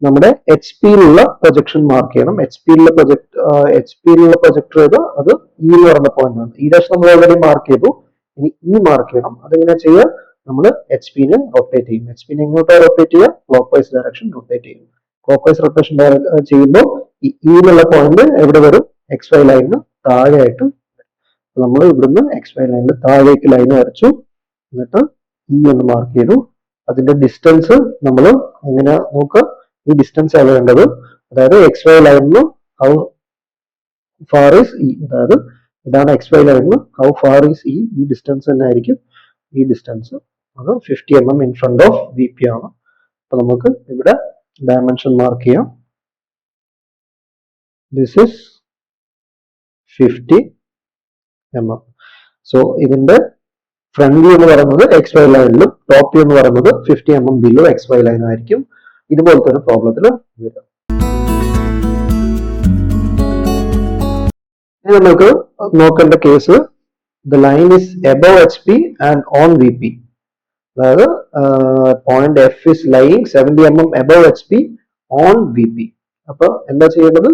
S2: നമ്മുടെ എച്ച് പിയിലുള്ള പ്രൊജക്ഷൻ മാർക്ക് ചെയ്യണം. എച്ച് പിയിലുള്ള പ്രൊജക്ടർ ഏത്, അത് ഇ എന്ന് പറയുന്ന പോയിന്റ് ആണ്. ഇ ഡാഷ് നമ്മൾ ഓൾറെഡി മാർക്ക് ചെയ്തു. ഇനി ഇ മാർക്ക് ചെയ്യണം. അതെങ്ങനെ ചെയ്യാം, നമ്മൾ എച്ച് പിനെ റൊട്ടേറ്റ് ചെയ്യും. എച്ച് പിനെ എങ്ങോട്ടാണ് റൊട്ടേറ്റ് ചെയ്യുക, ക്ലോക്ക് വൈസ് ഡയറക്ഷൻ റൊട്ടേറ്റ് ചെയ്യും. ക്ലോക്ക് വൈസ് റൊട്ടേഷൻ ചെയ്യുമ്പോൾ ഈ ഇ എന്നുള്ള പോയിന്റ് എവിടെ വരും, എക്സ് വൈ ലൈനിന് താഴെയായിട്ട്. നമ്മൾ ഇവിടുന്ന് എക്സ് വൈ ലൈനിൽ താഴേക്ക് ലൈൻ വരച്ചു. എന്നിട്ട് ഇ എന്ന് മാർക്ക് ചെയ്തു. അതിന്റെ ഡിസ്റ്റൻസ് നമ്മൾ എങ്ങനെ നോക്കുക, ഈ ഡിസ്റ്റൻസ് ആണ് വേണ്ടത്. അതായത് എക്സ് വൈ ലൈനിന് ഹൗ ഫാർ ഈസ് ഇ, അതായത് ഇതാണ് എക്സ് വൈ ലൈനിന് ഹൗ ഫാർ ഈസ് ഇ. ഈ ഡിസ്റ്റൻസ് തന്നെ ആയിരിക്കും ഈ ഡിസ്റ്റൻസ്. അത് 50 mm in front of V P ആണ്. അപ്പൊ നമുക്ക് ഇവിടെ ഡയമെൻഷൻ മാർക്ക് ചെയ്യാം. This is 50 mm. സോ ഇതിന്റെ ഫ്രണ്ട് വ്യൂ എന്ന് പറയുന്നത് എക്സ് വൈ ലൈനിലും ടോപ്പ് വ്യൂ എന്ന് പറയുന്നത് 50 mm below X Y line ആയിരിക്കും. ഇതുപോലത്തെ ഒരു പ്രോബ്ലത്തിൽ വരും. ഇനി നമുക്ക് നോക്കേണ്ട case, the line is above H P and on V P. അതായത് point F is lying 70 mm above H P on V P. അപ്പൊ എന്താ ചെയ്യേണ്ടത്,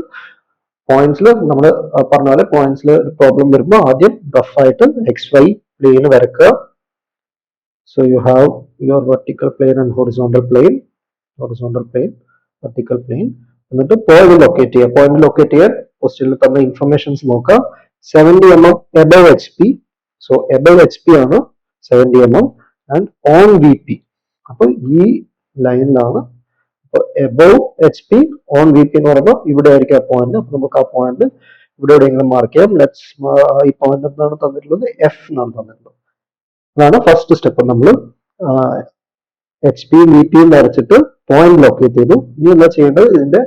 S2: പോയിന്റ്സിൽ നമ്മൾ പറഞ്ഞ പോലെ പോയിന്റ്സിൽ പ്രോബ്ലം വരുമ്പോൾ ആദ്യം റഫ് ആയിട്ട് എക്സ് വൈ പ്ലെയിൻ വരക്കുക. So you have your vertical plane and horizontal plain, vertical plane. എന്നിട്ട് പോയിന്റ് ലൊക്കേറ്റ് ചെയ്യുക. പോയിന്റ് ലൊക്കേറ്റ് ചെയ്യാൻ ക്വസ്റ്റ്യനിൽ തന്ന ഇൻഫർമേഷൻസ് നോക്കാം. 70 mm above HP. So above HP ആണ് 70 mm ആൻഡ് ഓൺ VP. അപ്പൊ ഈ ലൈനിലാണ് above HP ഓൺ VP എന്ന് പറയുമ്പോൾ ഇവിടെ ആയിരിക്കും ആ പോയിന്റ്. അപ്പൊ നമുക്ക് ആ പോയിന്റ് ഇവിടെ എവിടെയെങ്കിലും മാർക്ക് ചെയ്യാം. ഈ പോയിന്റ് എന്താണ് തന്നിട്ടുള്ളത്? F എന്നാണ് തന്നിട്ടുള്ളത്. അതാണ് ഫസ്റ്റ് സ്റ്റെപ്പ്. നമ്മൾ HP VP വരച്ചിട്ട് പോയിന്റ് ലൊക്കേറ്റ് ചെയ്തു. ഇനി എന്താ ചെയ്യേണ്ടത്? ഇതിന്റെ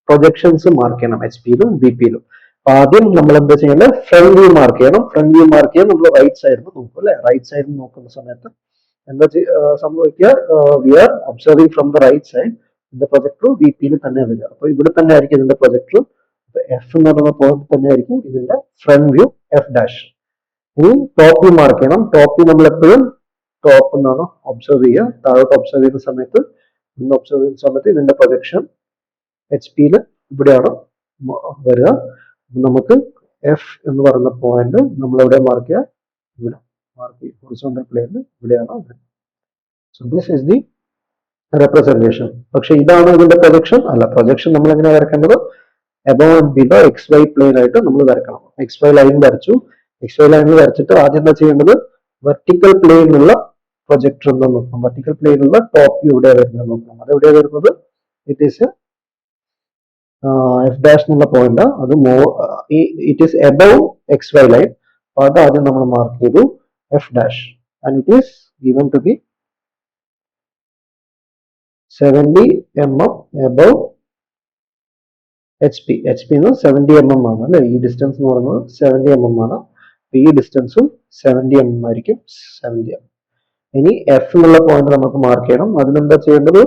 S2: പ്രൊജക്ഷൻസ് മാർക്ക് ചെയ്യണം HP യിലും VP യിലും. ആദ്യം നമ്മൾ എന്താ ചെയ്യേണ്ടത്? ഫ്രണ്ട് വ്യൂ മാർക്ക് ചെയ്യണം. ഫ്രണ്ട് വ്യൂ മാർക്ക് ചെയ്യാൻ നമ്മൾ റൈറ്റ് സൈഡിൽ നോക്കും അല്ലെ? റൈറ്റ് സൈഡിൽ നോക്കുന്ന സമയത്ത് എന്താ സംഭവിക്കുക? We are observing from the right side. ഇതിന്റെ പ്രൊജക്ടർ VP യിൽ തന്നെ വരിക. അപ്പൊ ഇവിടെ തന്നെ ആയിരിക്കും ഇതിന്റെ പ്രൊജക്ടർ. F എന്ന് പറയുന്ന പോയിന്റ് തന്നെ ആയിരിക്കും ഇതിന്റെ ഫ്രണ്ട് വ്യൂ F'. ഇനി ടോപ്പ് വ്യൂ മാർക്ക് ചെയ്യണം. ടോപ്പ് വ്യൂ നമ്മൾ എപ്പോഴും ടോപ്പ് എന്നാണ് ഒബ്സർവ് ചെയ്യുക. താഴോട്ട് ഒബ്സർവ് ചെയ്യുന്ന സമയത്ത് ഇതിന്റെ പ്രൊജക്ഷൻ HP യിൽ ഇവിടെയാണ് വരിക. നമുക്ക് F എന്ന് പറയുന്ന പോയിന്റ് നമ്മൾ എവിടെ മാർക്ക് ചെയ്യുക? ഇവിടെ മാർക്ക് ചെയ്യും. ഹൊറിസോണ്ടൽ പ്ലെയിനിൽ ഇവിടെയാണ്. So this is the representation. പക്ഷെ ഇതാണ് ഇതിന്റെ പ്രൊജക്ഷൻ അല്ല. പ്രൊജക്ഷൻ നമ്മൾ എങ്ങനെ വരക്കേണ്ടത്? above and below XY plane ആയിട്ട് നമ്മൾ വരക്കണം. XY ലൈൻ വരച്ചു. XY ലൈനിൽ വരച്ചിട്ട് ആദ്യം എന്താ ചെയ്യേണ്ടത്? വെർട്ടിക്കൽ പ്ലെയിനുള്ള പ്രൊജക്ടർ എന്ന് നോക്കണം. വെർട്ടിക്കൽ പ്ലെയിനുള്ള ടോപ്പ് വ്യൂ ഇവിടെ വരുന്നത് നോക്കണം. അത് എവിടെയാണ് വരുന്നത്? ഇറ്റ് ഈസ് F' എന്നുള്ള പോയിന്റ്. അത് it is above XY line. അപ്പൊ അത് ആദ്യം നമ്മൾ മാർക്ക് ചെയ്തു F' and it is given to be 70 mm above HP. HP എന്ന് 70 mm ആണ് അല്ലെ? ഈ ഡിസ്റ്റൻസ് എന്ന് പറയുന്നത് 70 mm ആണ്. ഈ ഡിസ്റ്റൻസും 70 mm ആയിരിക്കും. 70 mm. ഇനി F എന്നുള്ള പോയിന്റ് നമുക്ക് മാർക്ക് ചെയ്യണം. അതിനെന്താ ചെയ്യേണ്ടത്?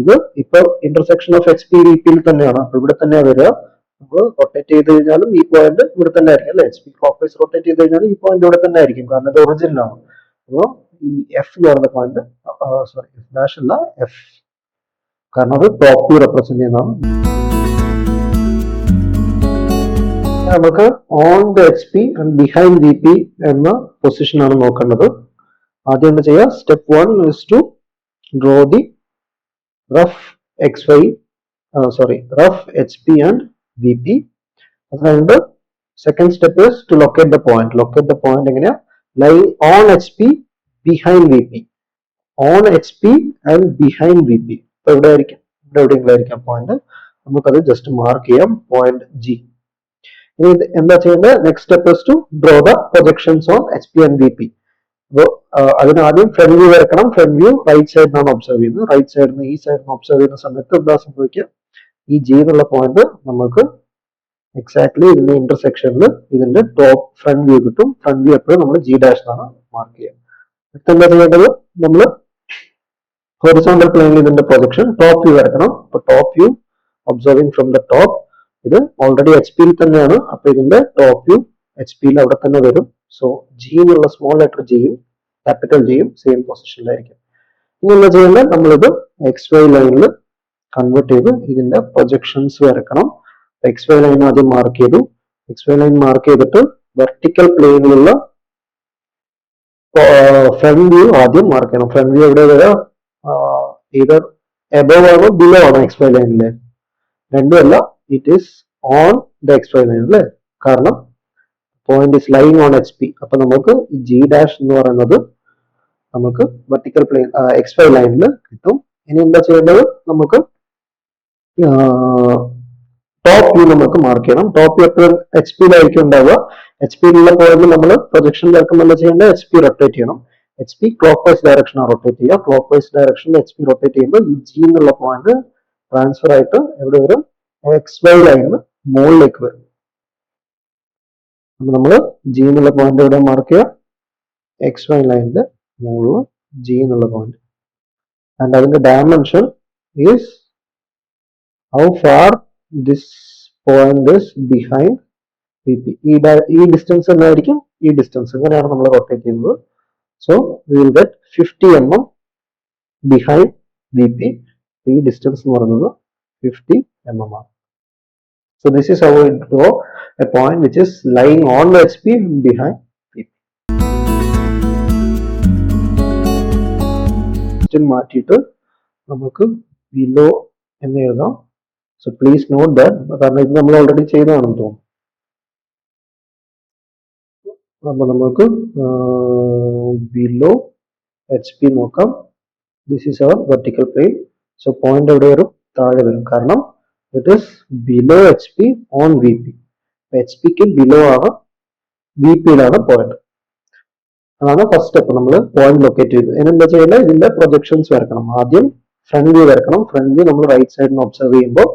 S2: ഇത് ഇപ്പൊ ഇന്റർസെക്ഷൻ ഓഫ് HP VP യിൽ തന്നെയാണ്. അപ്പൊ ഇവിടെ തന്നെ വരിക. നമ്മൾ റൊട്ടേറ്റ് ചെയ്ത് കഴിഞ്ഞാലും ഈ പോയിന്റ് ഇവിടെ തന്നെ ആയിരിക്കും അല്ലെ? HP ക്ലോക്ക് വൈസ് റൊട്ടേറ്റ് ചെയ്ത് കഴിഞ്ഞാലും ഈ പോയിന്റ് ഇവിടെ തന്നെ ആയിരിക്കും. കാരണം ഇത് ഒറിജിനൽ ആണ്. അപ്പോൾ ഈ F എന്ന് പറയുന്ന പോയിന്റ് F' അല്ല F. കാരണം അത് ടോപ്പ് വ്യൂ റെപ്രസെന്റ് ചെയ്യുന്നതാണ്. നമുക്ക് on the HP and behind VP എന്ന പൊസിഷൻ ആണ് നോക്കേണ്ടത്. ആദ്യം എന്താ ചെയ്യുക? Step 1 is to draw the rough HP and VP. അതായത് second step is to locate the point. Locate the point എങ്ങനെയാ? Lying on HP behind VP. On HP and behind VP. അപ്പൊ ഇവിടെ ആയിരിക്കും, ഇവിടെ എവിടെയെങ്കിലും ആയിരിക്കാം പോയിന്റ്. നമുക്കത് ജസ്റ്റ് മാർക്ക് ചെയ്യാം. Point G. ഇനി എന്താ ചെയ്യേണ്ടത്? Next step is to draw the projections on HP and VP. അപ്പോൾ അതിനാദ്യം ഫ്രണ്ട് വ്യൂ വരക്കണം. ഫ്രണ്ട് വ്യൂ റൈറ്റ് സൈഡിൽ നിന്നാണ് ഒബ്സർവ് ചെയ്യുന്നത്. റൈറ്റ് സൈഡിൽ നിന്ന് ഈ സൈഡിൽ നിന്ന് ഒബ്സർവ് ചെയ്യുന്ന സമയത്ത് എന്താ സംഭവിക്കുക? ഈ G എന്നുള്ള പോയിന്റ് നമുക്ക് എക്സാക്ട്ലി ഇതിന്റെ ഇന്റർസെക്ഷനിൽ ഇതിന്റെ ടോപ്പ് ഫ്രണ്ട് വ്യൂ കിട്ടും. ഫ്രണ്ട് വ്യൂ എപ്പോഴും നമ്മൾ G' എന്നാണ് മാർക്ക് ചെയ്യുക. അടുത്ത എന്താ ചെയ്യേണ്ടത്? നമ്മൾ ഹൊറിസോണ്ടൽ പ്ലെയിനിൽ ഇതിന്റെ പ്രൊജക്ഷൻ ടോപ്പ് വ്യൂ വരക്കണം. അപ്പൊ top view observing from the top. ഇത് ഓൾറെഡി HP യിൽ തന്നെയാണ്. അപ്പൊ ഇതിന്റെ ടോപ്പ് വ്യൂ HP യിൽ അവിടെ തന്നെ വരും. സോ G എന്നുള്ള സ്മോൾ ലെറ്റർ Gയും ക്യാപിറ്റൽ Gയും സെയിം പൊസിഷനിലായിരിക്കും. ഇനി എന്താ ചെയ്യേണ്ടത്? നമ്മളിത് XY ലൈനിൽ കൺവേർട്ട് ചെയ്ത് ഇതിന്റെ പ്രൊജക്ഷൻസ് വരക്കണം. XY ലൈൻ ആദ്യം മാർക്ക് ചെയ്തു. XY ലൈൻ മാർക്ക് ചെയ്തിട്ട് വെർട്ടിക്കൽ പ്ലെയിനിലുള്ള ഫ്രണ്ട് വ്യൂ ആദ്യം മാർക്ക് ചെയ്യണം. ഫ്രണ്ട് വ്യൂ എവിടെ വരാം? ഇതർ എബവ് ആണോ ബിലോ ആണോ XY ലൈനില്? രണ്ടുമല്ല, it is on the XY line അല്ലേ? കാരണം point is lying on HP. അപ്പൊ നമുക്ക് G' എന്ന് പറയുന്നത് നമുക്ക് വെർട്ടിക്കൽ പ്ലെയിൻ XY ലൈനിൽ കിട്ടും. ഇനി എന്താ ചെയ്യേണ്ടത്? നമുക്ക് ടോപ്പ് വ്യൂ നമുക്ക് മാർക്ക് ചെയ്യണം. ടോപ്പ് വ്യൂ എപ്പോഴും HP യിലായിരിക്കും ഉണ്ടാവുക. HP യിലുള്ള പോയിന്റ് നമ്മൾ പ്രൊജക്ഷൻ ചേർക്കുമ്പോൾ എന്താ ചെയ്യേണ്ടത്? HP റൊട്ടേറ്റ് ചെയ്യണം. HP ക്ലോക്ക് വൈസ് ഡയറക്ഷനാണ് റൊട്ടേറ്റ് ചെയ്യുക. ക്ലോക്ക് വൈസ് ഡയറക്ഷനിൽ HP റൊട്ടേറ്റ് ചെയ്യുമ്പോൾ ഈ G എന്നുള്ള പോയിന്റ് ട്രാൻസ്ഫർ ആയിട്ട് എവിടെ വരും? XY ലൈനിന് മുകളിലേക്ക് വരും. അപ്പൊ നമ്മൾ G എന്നുള്ള പോയിന്റ് എവിടെ മാർക്ക് ചെയ്യുക? XY ലൈനിന്റെ മുകളിൽ G എന്നുള്ള പോയിന്റ്. ആൻഡ് അതിന്റെ dimension is how far this point is behind VP. ഈ ഡിസ്റ്റൻസ് എന്നായിരിക്കും ഈ ഡിസ്റ്റൻസ്. ഇങ്ങനെയാണ് നമ്മൾ റൊട്ടേറ്റ് ചെയ്യുന്നത്. So we will get 50 mm behind VP. ഈ ഡിസ്റ്റൻസ് എന്ന് പറയുന്നത് 50 mm ആണ്. So this is how we draw a point which is lying on the HP behind VP. മാറ്റിയിട്ട് നമുക്ക് below എന്ന് എഴുതാം. സോ പ്ലീസ് നോട്ട് ദാറ്റ്, കാരണം ഇത് നമ്മൾ ഓൾറെഡി ചെയ്തതാണെന്ന് തോന്നുന്നു. അപ്പൊ നമുക്ക് ബിലോ എച്ച് പി നോക്കാം. This is our vertical plane. So point എവിടെ വരും? താഴെ വരും, കാരണം it is below H P on V P. H പിക്ക് ബിലോ ആണ്, വി പിയിലാണ് പോയിന്റ്. അതാണ് ഫസ്റ്റ് സ്റ്റെപ്പ്. നമ്മൾ പോയിന്റ് ലൊക്കേറ്റ് ചെയ്തു. ഇനി എന്താ ചെയ്യേണ്ടത്? ഇതിന്റെ പ്രൊജക്ഷൻസ് വരക്കണം. ആദ്യം ഫ്രണ്ട് വ്യൂ വരക്കണം. ഫ്രണ്ട് വ്യൂ നമ്മൾ റൈറ്റ് സൈഡിൽ നിന്ന് ഒബ്സർവ് ചെയ്യുമ്പോൾ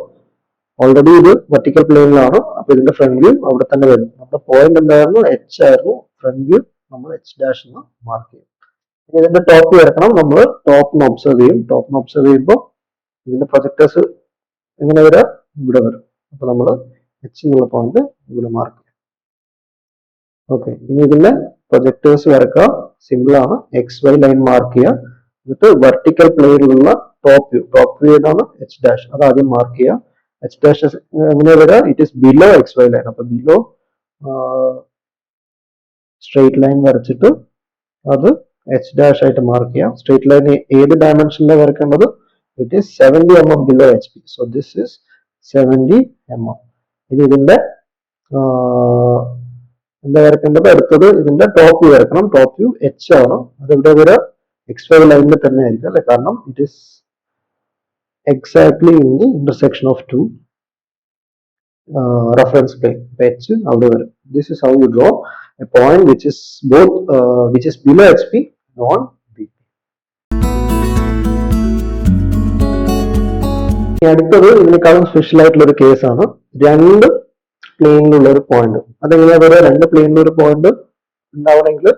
S2: ഓൾറെഡി ഇത് വെർട്ടിക്കൽ പ്ലെയിനിലാണ്. അപ്പൊ ഇതിന്റെ ഫ്രണ്ട് വ്യൂ അവിടെ തന്നെ വരും. നമ്മുടെ പോയിന്റ് എന്തായിരുന്നു? എച്ച് ആയിരുന്നു. ഫ്രണ്ട് വ്യൂ നമ്മൾ എച്ച് ഡാഷ് എന്ന് മാർക്ക് ചെയ്യും. ഇനി ഇതിന്റെ ടോപ്പ് വരക്കണം. നമ്മൾ ടോപ്പിന് ഒബ്സർവ് ചെയ്യും. ടോപ്പിന് ഒബ്സർവ് ചെയ്യുമ്പോൾ ഇതിന്റെ പ്രൊജക്ടേഴ്സ് എങ്ങനെ വരാം? ഇവിടെ വരും. അപ്പൊ നമ്മൾ എച്ച് എന്നുള്ള പോയിന്റ് ഇവിടെ മാർക്ക് ചെയ്യും. ഓക്കെ, ഇനി ഇതിന്റെ പ്രൊജക്ടേഴ്സ് വരക്കുക. സിമ്പിൾ ആണ്. എക്സ് വൈ ലൈൻ മാർക്ക് ചെയ്യുക. എന്നിട്ട് വെർട്ടിക്കൽ പ്ലെയിനിലുള്ള ടോപ്പ് വ്യൂ ഏതാണ്? H dash. അത് ആദ്യം മാർക്ക് ചെയ്യുക. എച്ച് ഡാഷ് എങ്ങനെയാ വരിക? It is below X Y line. അപ്പൊ ബിലോ സ്ട്രെയിറ്റ് ലൈൻ വരച്ചിട്ട് അത് എച്ച് ഡാഷ് ആയിട്ട് മാർക്ക് ചെയ്യാം. സ്ട്രെയിറ്റ് ലൈൻ ഏത് ഡയമെൻഷനിലാണ് വരക്കേണ്ടത്? It is 70 mm below H P. So this is 70 mm. ഇനി ഇതിന്റെ എന്താ വരക്കേണ്ടത്? അടുത്തത് ഇതിന്റെ ടോപ്പ് വ്യൂ വരക്കണം. ടോപ്പ് വ്യൂ എച്ച് ആണ്. അത് ഇവിടെ വരെ എക്സ് വൈ ലൈനിൽ തന്നെ ആയിരിക്കും അല്ലെ, കാരണം it is exactly in the intersection of two reference plain. H അവിടെ വരും. This is how you draw A point which is both which is below H P on B P. അടുത്തത് ഇതിനേക്കാളും special ആയിട്ടുള്ള ഒരു കേസാണ്. രണ്ട് പ്ലെയിനിലുള്ള ഒരു പോയിന്റ്. അതെങ്ങനെയാ വരിക? രണ്ട് പ്ലെയിനിൽ ഒരു പോയിന്റ് ഉണ്ടാവണമെങ്കിൽ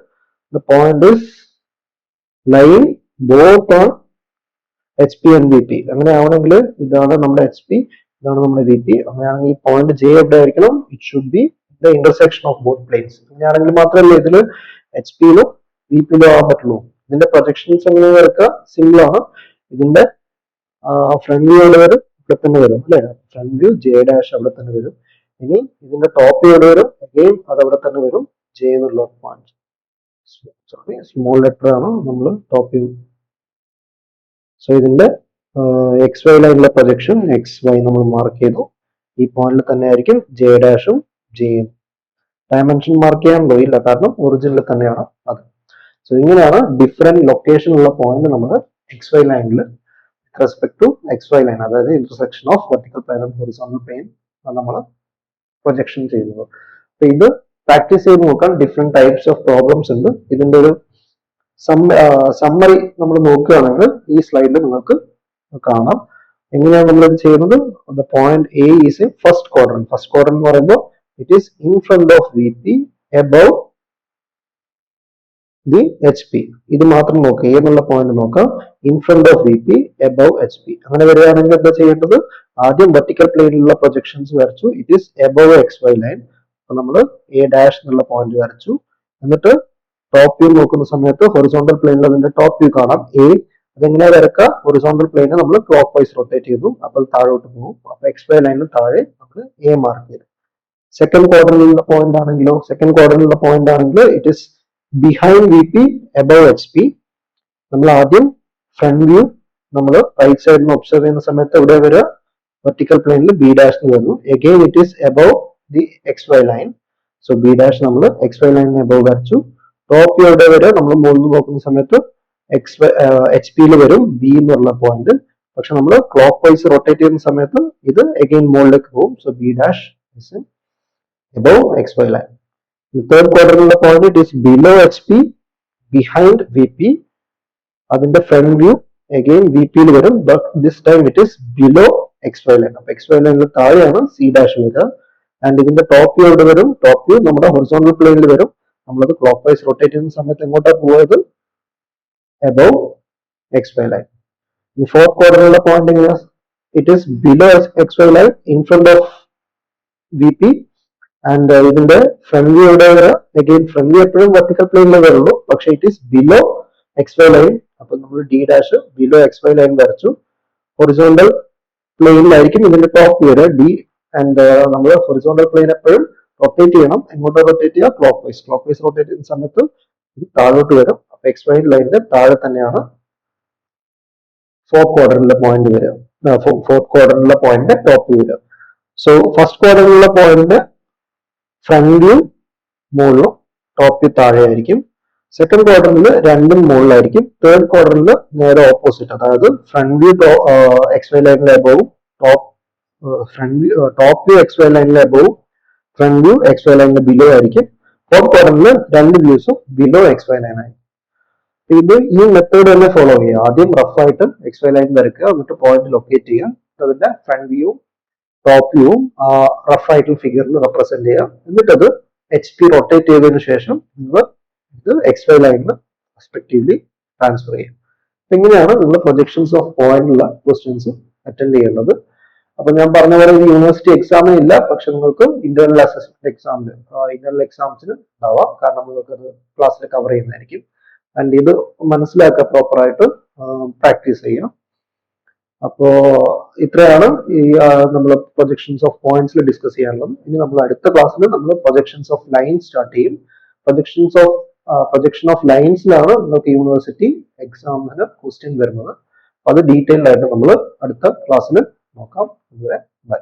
S2: the point is lying both on H P and V P. അങ്ങനെ ആവണമെങ്കിൽ ഇതാണ് നമ്മുടെ എച്ച് പി, ഇതാണ് നമ്മുടെ ബി പി. അങ്ങനെയാണെങ്കിൽ ഈ പോയിന്റ് ജെ എവിടെ ആയിരിക്കണം? It should be the intersection of both planes. അങ്ങനെയാണെങ്കിൽ മാത്രമല്ല ഇതിൽ എച്ച് പിയിലും ബി പിയിലും ആവാൻ പറ്റുള്ളൂ. ഇതിന്റെ പ്രൊജക്ഷൻസ് എങ്ങനെ വരക്കുക? സിമ്പിൾ ആണ്. ഇതിന്റെ ഫ്രണ്ട് വ്യൂ എവിടെ വരും? ഇവിടെ തന്നെ വരും അല്ലെ. ഫ്രണ്ട് വ്യൂ ജെ ഡാഷ് അവിടെ തന്നെ വരും. ഇനി ഇതിന്റെ ടോപ്പ് വ്യൂ എവിടെ വരും? അഗെയിൻ അത് അവിടെ തന്നെ വരും, ജെ എന്നുള്ള പോയിന്റ്. സോറി, സ്മോൾ ലെറ്റർ ആണ് നമ്മൾ ടോപ്പ് വ്യൂ. സോ ഇതിന്റെ എക്സ് വൈ ലൈനിലെ പ്രൊജക്ഷൻ എക്സ് വൈ നമ്മൾ മാർക്ക് ചെയ്തു. ഈ പോയിന്റിൽ തന്നെ ആയിരിക്കും ജെ ഡാഷും ജെയും. ഡയമെൻഷൻ മാർക്ക് ചെയ്യാൻ പോയില്ല, കാരണം ഒറിജിനിൽ തന്നെയാണ് അത്. സോ ഇങ്ങനെയാണ് ഡിഫറെന്റ് ലൊക്കേഷനുള്ള പോയിന്റ് നമ്മൾ എക്സ് വൈ ലൈനിൽ respect to X Y line, അതായത് intersection of vertical plane and horizontal plane നമ്മൾ പ്രൊജക്ഷൻ ചെയ്യുന്നത്. അപ്പൊ ഇത് പ്രാക്ടീസ് ചെയ്ത് നോക്കാൻ ഡിഫറെന്റ് ടൈപ്സ് ഓഫ് പ്രോബ്ലംസ് ഉണ്ട്. ഇതിന്റെ ഒരു സമ്മറി നമ്മൾ നോക്കുകയാണെങ്കിൽ ഈ സ്ലൈഡിൽ നിങ്ങൾക്ക് കാണാം എങ്ങനെയാണ് നമ്മൾ ഇത് ചെയ്യുന്നത്. The point A is a first quadrant. First quadrant എന്ന് പറയുമ്പോൾ it is in front of V P above the H P. ഇത് മാത്രം നോക്കുക, എ എന്നുള്ള പോയിന്റ് നോക്കാം. In front of V P above H P. അങ്ങനെ വരികയാണെങ്കിൽ എന്താ ചെയ്യേണ്ടത്? ആദ്യം വെർട്ടിക്കൽ പ്ലെയിനിലുള്ള പ്രൊജക്ഷൻസ് വരച്ചു. It is above X Y line. അപ്പൊ നമ്മൾ എ ഡാഷ് എന്നുള്ള പോയിന്റ് വരച്ചു. എന്നിട്ട് ടോപ്പ് വ്യൂ നോക്കുന്ന സമയത്ത് ഹൊറിസോണ്ടൽ പ്ലെയിനിൽ അതിന്റെ ടോപ്പ് വ്യൂ കാണാം എ. അതെങ്ങനെയാ വരക്കുക? ഹൊറിസോണ്ടൽ പ്ലെയിനെ നമ്മൾ ക്ലോക്ക് വൈസ് റൊട്ടേറ്റ് ചെയ്തു. അപ്പോൾ താഴോട്ട് പോകും. അപ്പൊ എക്സ് വൈ ലൈനിന് താഴെ നമ്മൾ എ മാർക്ക് ചെയ്തു. സെക്കൻഡ് ക്വാഡ്രന്റിലുള്ള പോയിന്റ് ആണെങ്കിലോ, സെക്കൻഡ് ക്വാഡ്രന്റിലുള്ള പോയിന്റ് ആണെങ്കിൽ it is behind V P above H P. നമ്മൾ ആദ്യം ഫ്രണ്ട് വ്യൂ നമ്മൾ റൈറ്റ് സൈഡിൽ നിന്ന് ഒബ്സർവ് ചെയ്യുന്ന സമയത്ത് എവിടെ വരിക? വെർട്ടിക്കൽ പ്ലെയിനിൽ ബി ഡാഷ് വന്നു. Again it is above the X Y line. So B dash നമ്മൾ എക്സ് വൈ ലൈനിന് എബവ് വരച്ചു. ടോപ്പ് വ്യൂ എവിടെ വരിക? നമ്മൾ മുകളിൽ നോക്കുന്ന സമയത്ത് എച്ച് പിയിൽ വരും ബി എന്നുള്ള പോയിന്റ്. പക്ഷെ നമ്മൾ ക്ലോക്ക് വൈസ് റൊട്ടേറ്റ് ചെയ്യുന്ന സമയത്ത് ഇത് എഗെയിൻ മുകളിലേക്ക് പോകും. So B dash is above X Y line. Third ക്വാഡ്രന്റിലുള്ള point it is below H P behind V P. അതിന്റെ ഫ്രണ്ട് വ്യൂ അഗെയിൻ വി പിയിൽ വരും. But this time it is below X Y line. അപ്പൊ X Y ലൈനിൽ താഴെയാണ് C dash വരിക. And ഇതിന്റെ top view എവിടെ വരും? ടോപ്പ് വ്യൂ നമ്മുടെ ഹൊറിസോണ്ടൽ പ്ലെയിനിൽ വരും. നമ്മളത് ക്ലോക്ക് വൈസ് റൊട്ടേറ്റ് ചെയ്യുന്ന സമയത്ത് എങ്ങോട്ടാണ് പോയത്? Above X Y line. ഈ ഫോർത്ത് ക്വാഡ്രന്റിലുള്ള പോയിന്റ് എങ്ങനെയാ? It is below X Y line in front of V P. And ഇതിന്റെ ഫ്രണ്ട് വ്യൂ എവിടെ വരിക? അഗെയിൻ ഫ്രണ്ട് വ്യൂ എപ്പോഴും വെർട്ടിക്കൽ പ്ലെയിനിലേ വരുള്ളൂ, പക്ഷെ it is below X Y line. അപ്പൊ നമ്മൾ D dash below X Y line വരച്ചു. ഹൊറിസോണ്ടൽ പ്ലെയിനിലായിരിക്കും ഇതിന്റെ ടോപ്പ് വ്യൂ വരിക ഡി. ആൻഡ് നമ്മൾ ഹൊറിസോണ്ടൽ പ്ലെയിൻ എപ്പോഴും റൊട്ടേറ്റ് ചെയ്യണം. എങ്ങോട്ട് റൊട്ടേറ്റ് ചെയ്യുക? Clock vice. Clock vice rotate ചെയ്യുന്ന സമയത്ത് ഇത് താഴോട്ട് വരും. അപ്പൊ എക്സ് വൈ ലൈനിന്റെ താഴെ തന്നെയാണ് ഫോർത്ത് ക്വാഡ്രന്റിലെ പോയിന്റ് വരിക, ഫോർത്ത് ക്വാഡ്രന്റിലെ പോയിന്റ് ടോപ്പ് വ്യൂ വരിക. സോ ഫസ്റ്റ് ക്വാഡ്രന്റിലെ പോയിന്റ് ഫ്രണ്ട് വ്യൂ മുകളിലും ടോപ്പ് വ്യൂ താഴെയായിരിക്കും. സെക്കൻഡ് ക്വാഡ്രന്റിൽ രണ്ടും മുകളിലായിരിക്കും. തേർഡ് ക്വാഡ്രന്റിൽ നേരെ ഓപ്പോസിറ്റ്, അതായത് ഫ്രണ്ട് വ്യൂ എക്സ് വൈ ലൈനിലെ അബവും ടോപ്പ് വ്യൂ എക്സ് വൈ ലൈനിലെ അബവും ഫ്രണ്ട് വ്യൂ എക്സ് വൈ ലൈനിന്റെ ബിലോ ആയിരിക്കും. ഫോർത്ത് ക്വാഡ്രന്റിൽ രണ്ട് വ്യൂസും ബിലോ എക്സ് വൈ ലൈൻ ആയിരിക്കും. ഇത് ഈ മെത്തേഡ് തന്നെ ഫോളോ ചെയ്യുക. ആദ്യം റഫ് ആയിട്ട് എക്സ് വൈ ലൈൻ വരയ്ക്കുക, എന്നിട്ട് പോയിന്റ് ലൊക്കേറ്റ് ചെയ്യുക, അതിന്റെ ഫ്രണ്ട് വ്യൂവും ടോപ്പ് വ്യൂവും റഫ് ആയിട്ടുള്ള ഫിഗറിൽ റെപ്രസെന്റ് ചെയ്യുക. എന്നിട്ട് അത് എച്ച് പി റൊട്ടേറ്റ് ചെയ്തതിനു ശേഷം നിങ്ങൾ ഇത് എക്സ് വൈ ലൈനിൽ റെസ്പെക്റ്റീവ്ലി ട്രാൻസ്ഫർ ചെയ്യും. ഇങ്ങനെയാണ് നിങ്ങൾ പ്രൊജക്ഷൻസ് ഓഫ് പോയിന്റുള്ള ക്വസ്റ്റ്യൻസ് അറ്റൻഡ് ചെയ്യേണ്ടത്. അപ്പൊ ഞാൻ പറഞ്ഞ പോലെ ഇത് യൂണിവേഴ്സിറ്റി എക്സാമിന് ഇല്ല, പക്ഷെ നിങ്ങൾക്ക് ഇന്റേണൽ അസസ്മെന്റ് എക്സാമിന് ഇന്റേണൽ എക്സാംസിന് ഉണ്ടാവാം, കാരണം നിങ്ങൾക്ക് അത് ക്ലാസ്സിൽ കവർ ചെയ്യുന്നതായിരിക്കും. ആൻഡ് ഇത് മനസ്സിലാക്കുക, പ്രോപ്പറായിട്ട് പ്രാക്ടീസ് ചെയ്യാം. അപ്പോ ഇത്രയാണ് ഈ നമ്മൾ പ്രൊജക്ഷൻസ് ഓഫ് പോയിന്റ്സിൽ ഡിസ്കസ് ചെയ്യാനുള്ളത്. ഇനി നമ്മൾ അടുത്ത ക്ലാസ്സിൽ നമ്മൾ പ്രൊജക്ഷൻസ് ഓഫ് ലൈൻ സ്റ്റാർട്ട് ചെയ്യും. പ്രൊജക്ഷൻ ഓഫ് ലൈൻസിലാണ് നിങ്ങൾക്ക് യൂണിവേഴ്സിറ്റി എക്സാമിന് ക്വസ്റ്റ്യൻ വരുന്നത്. അപ്പൊ അത് ഡീറ്റെയിൽഡ് ആയിട്ട് നമ്മൾ അടുത്ത ക്ലാസ്സിൽ നോക്കാം. അതുവരെ ബൈ.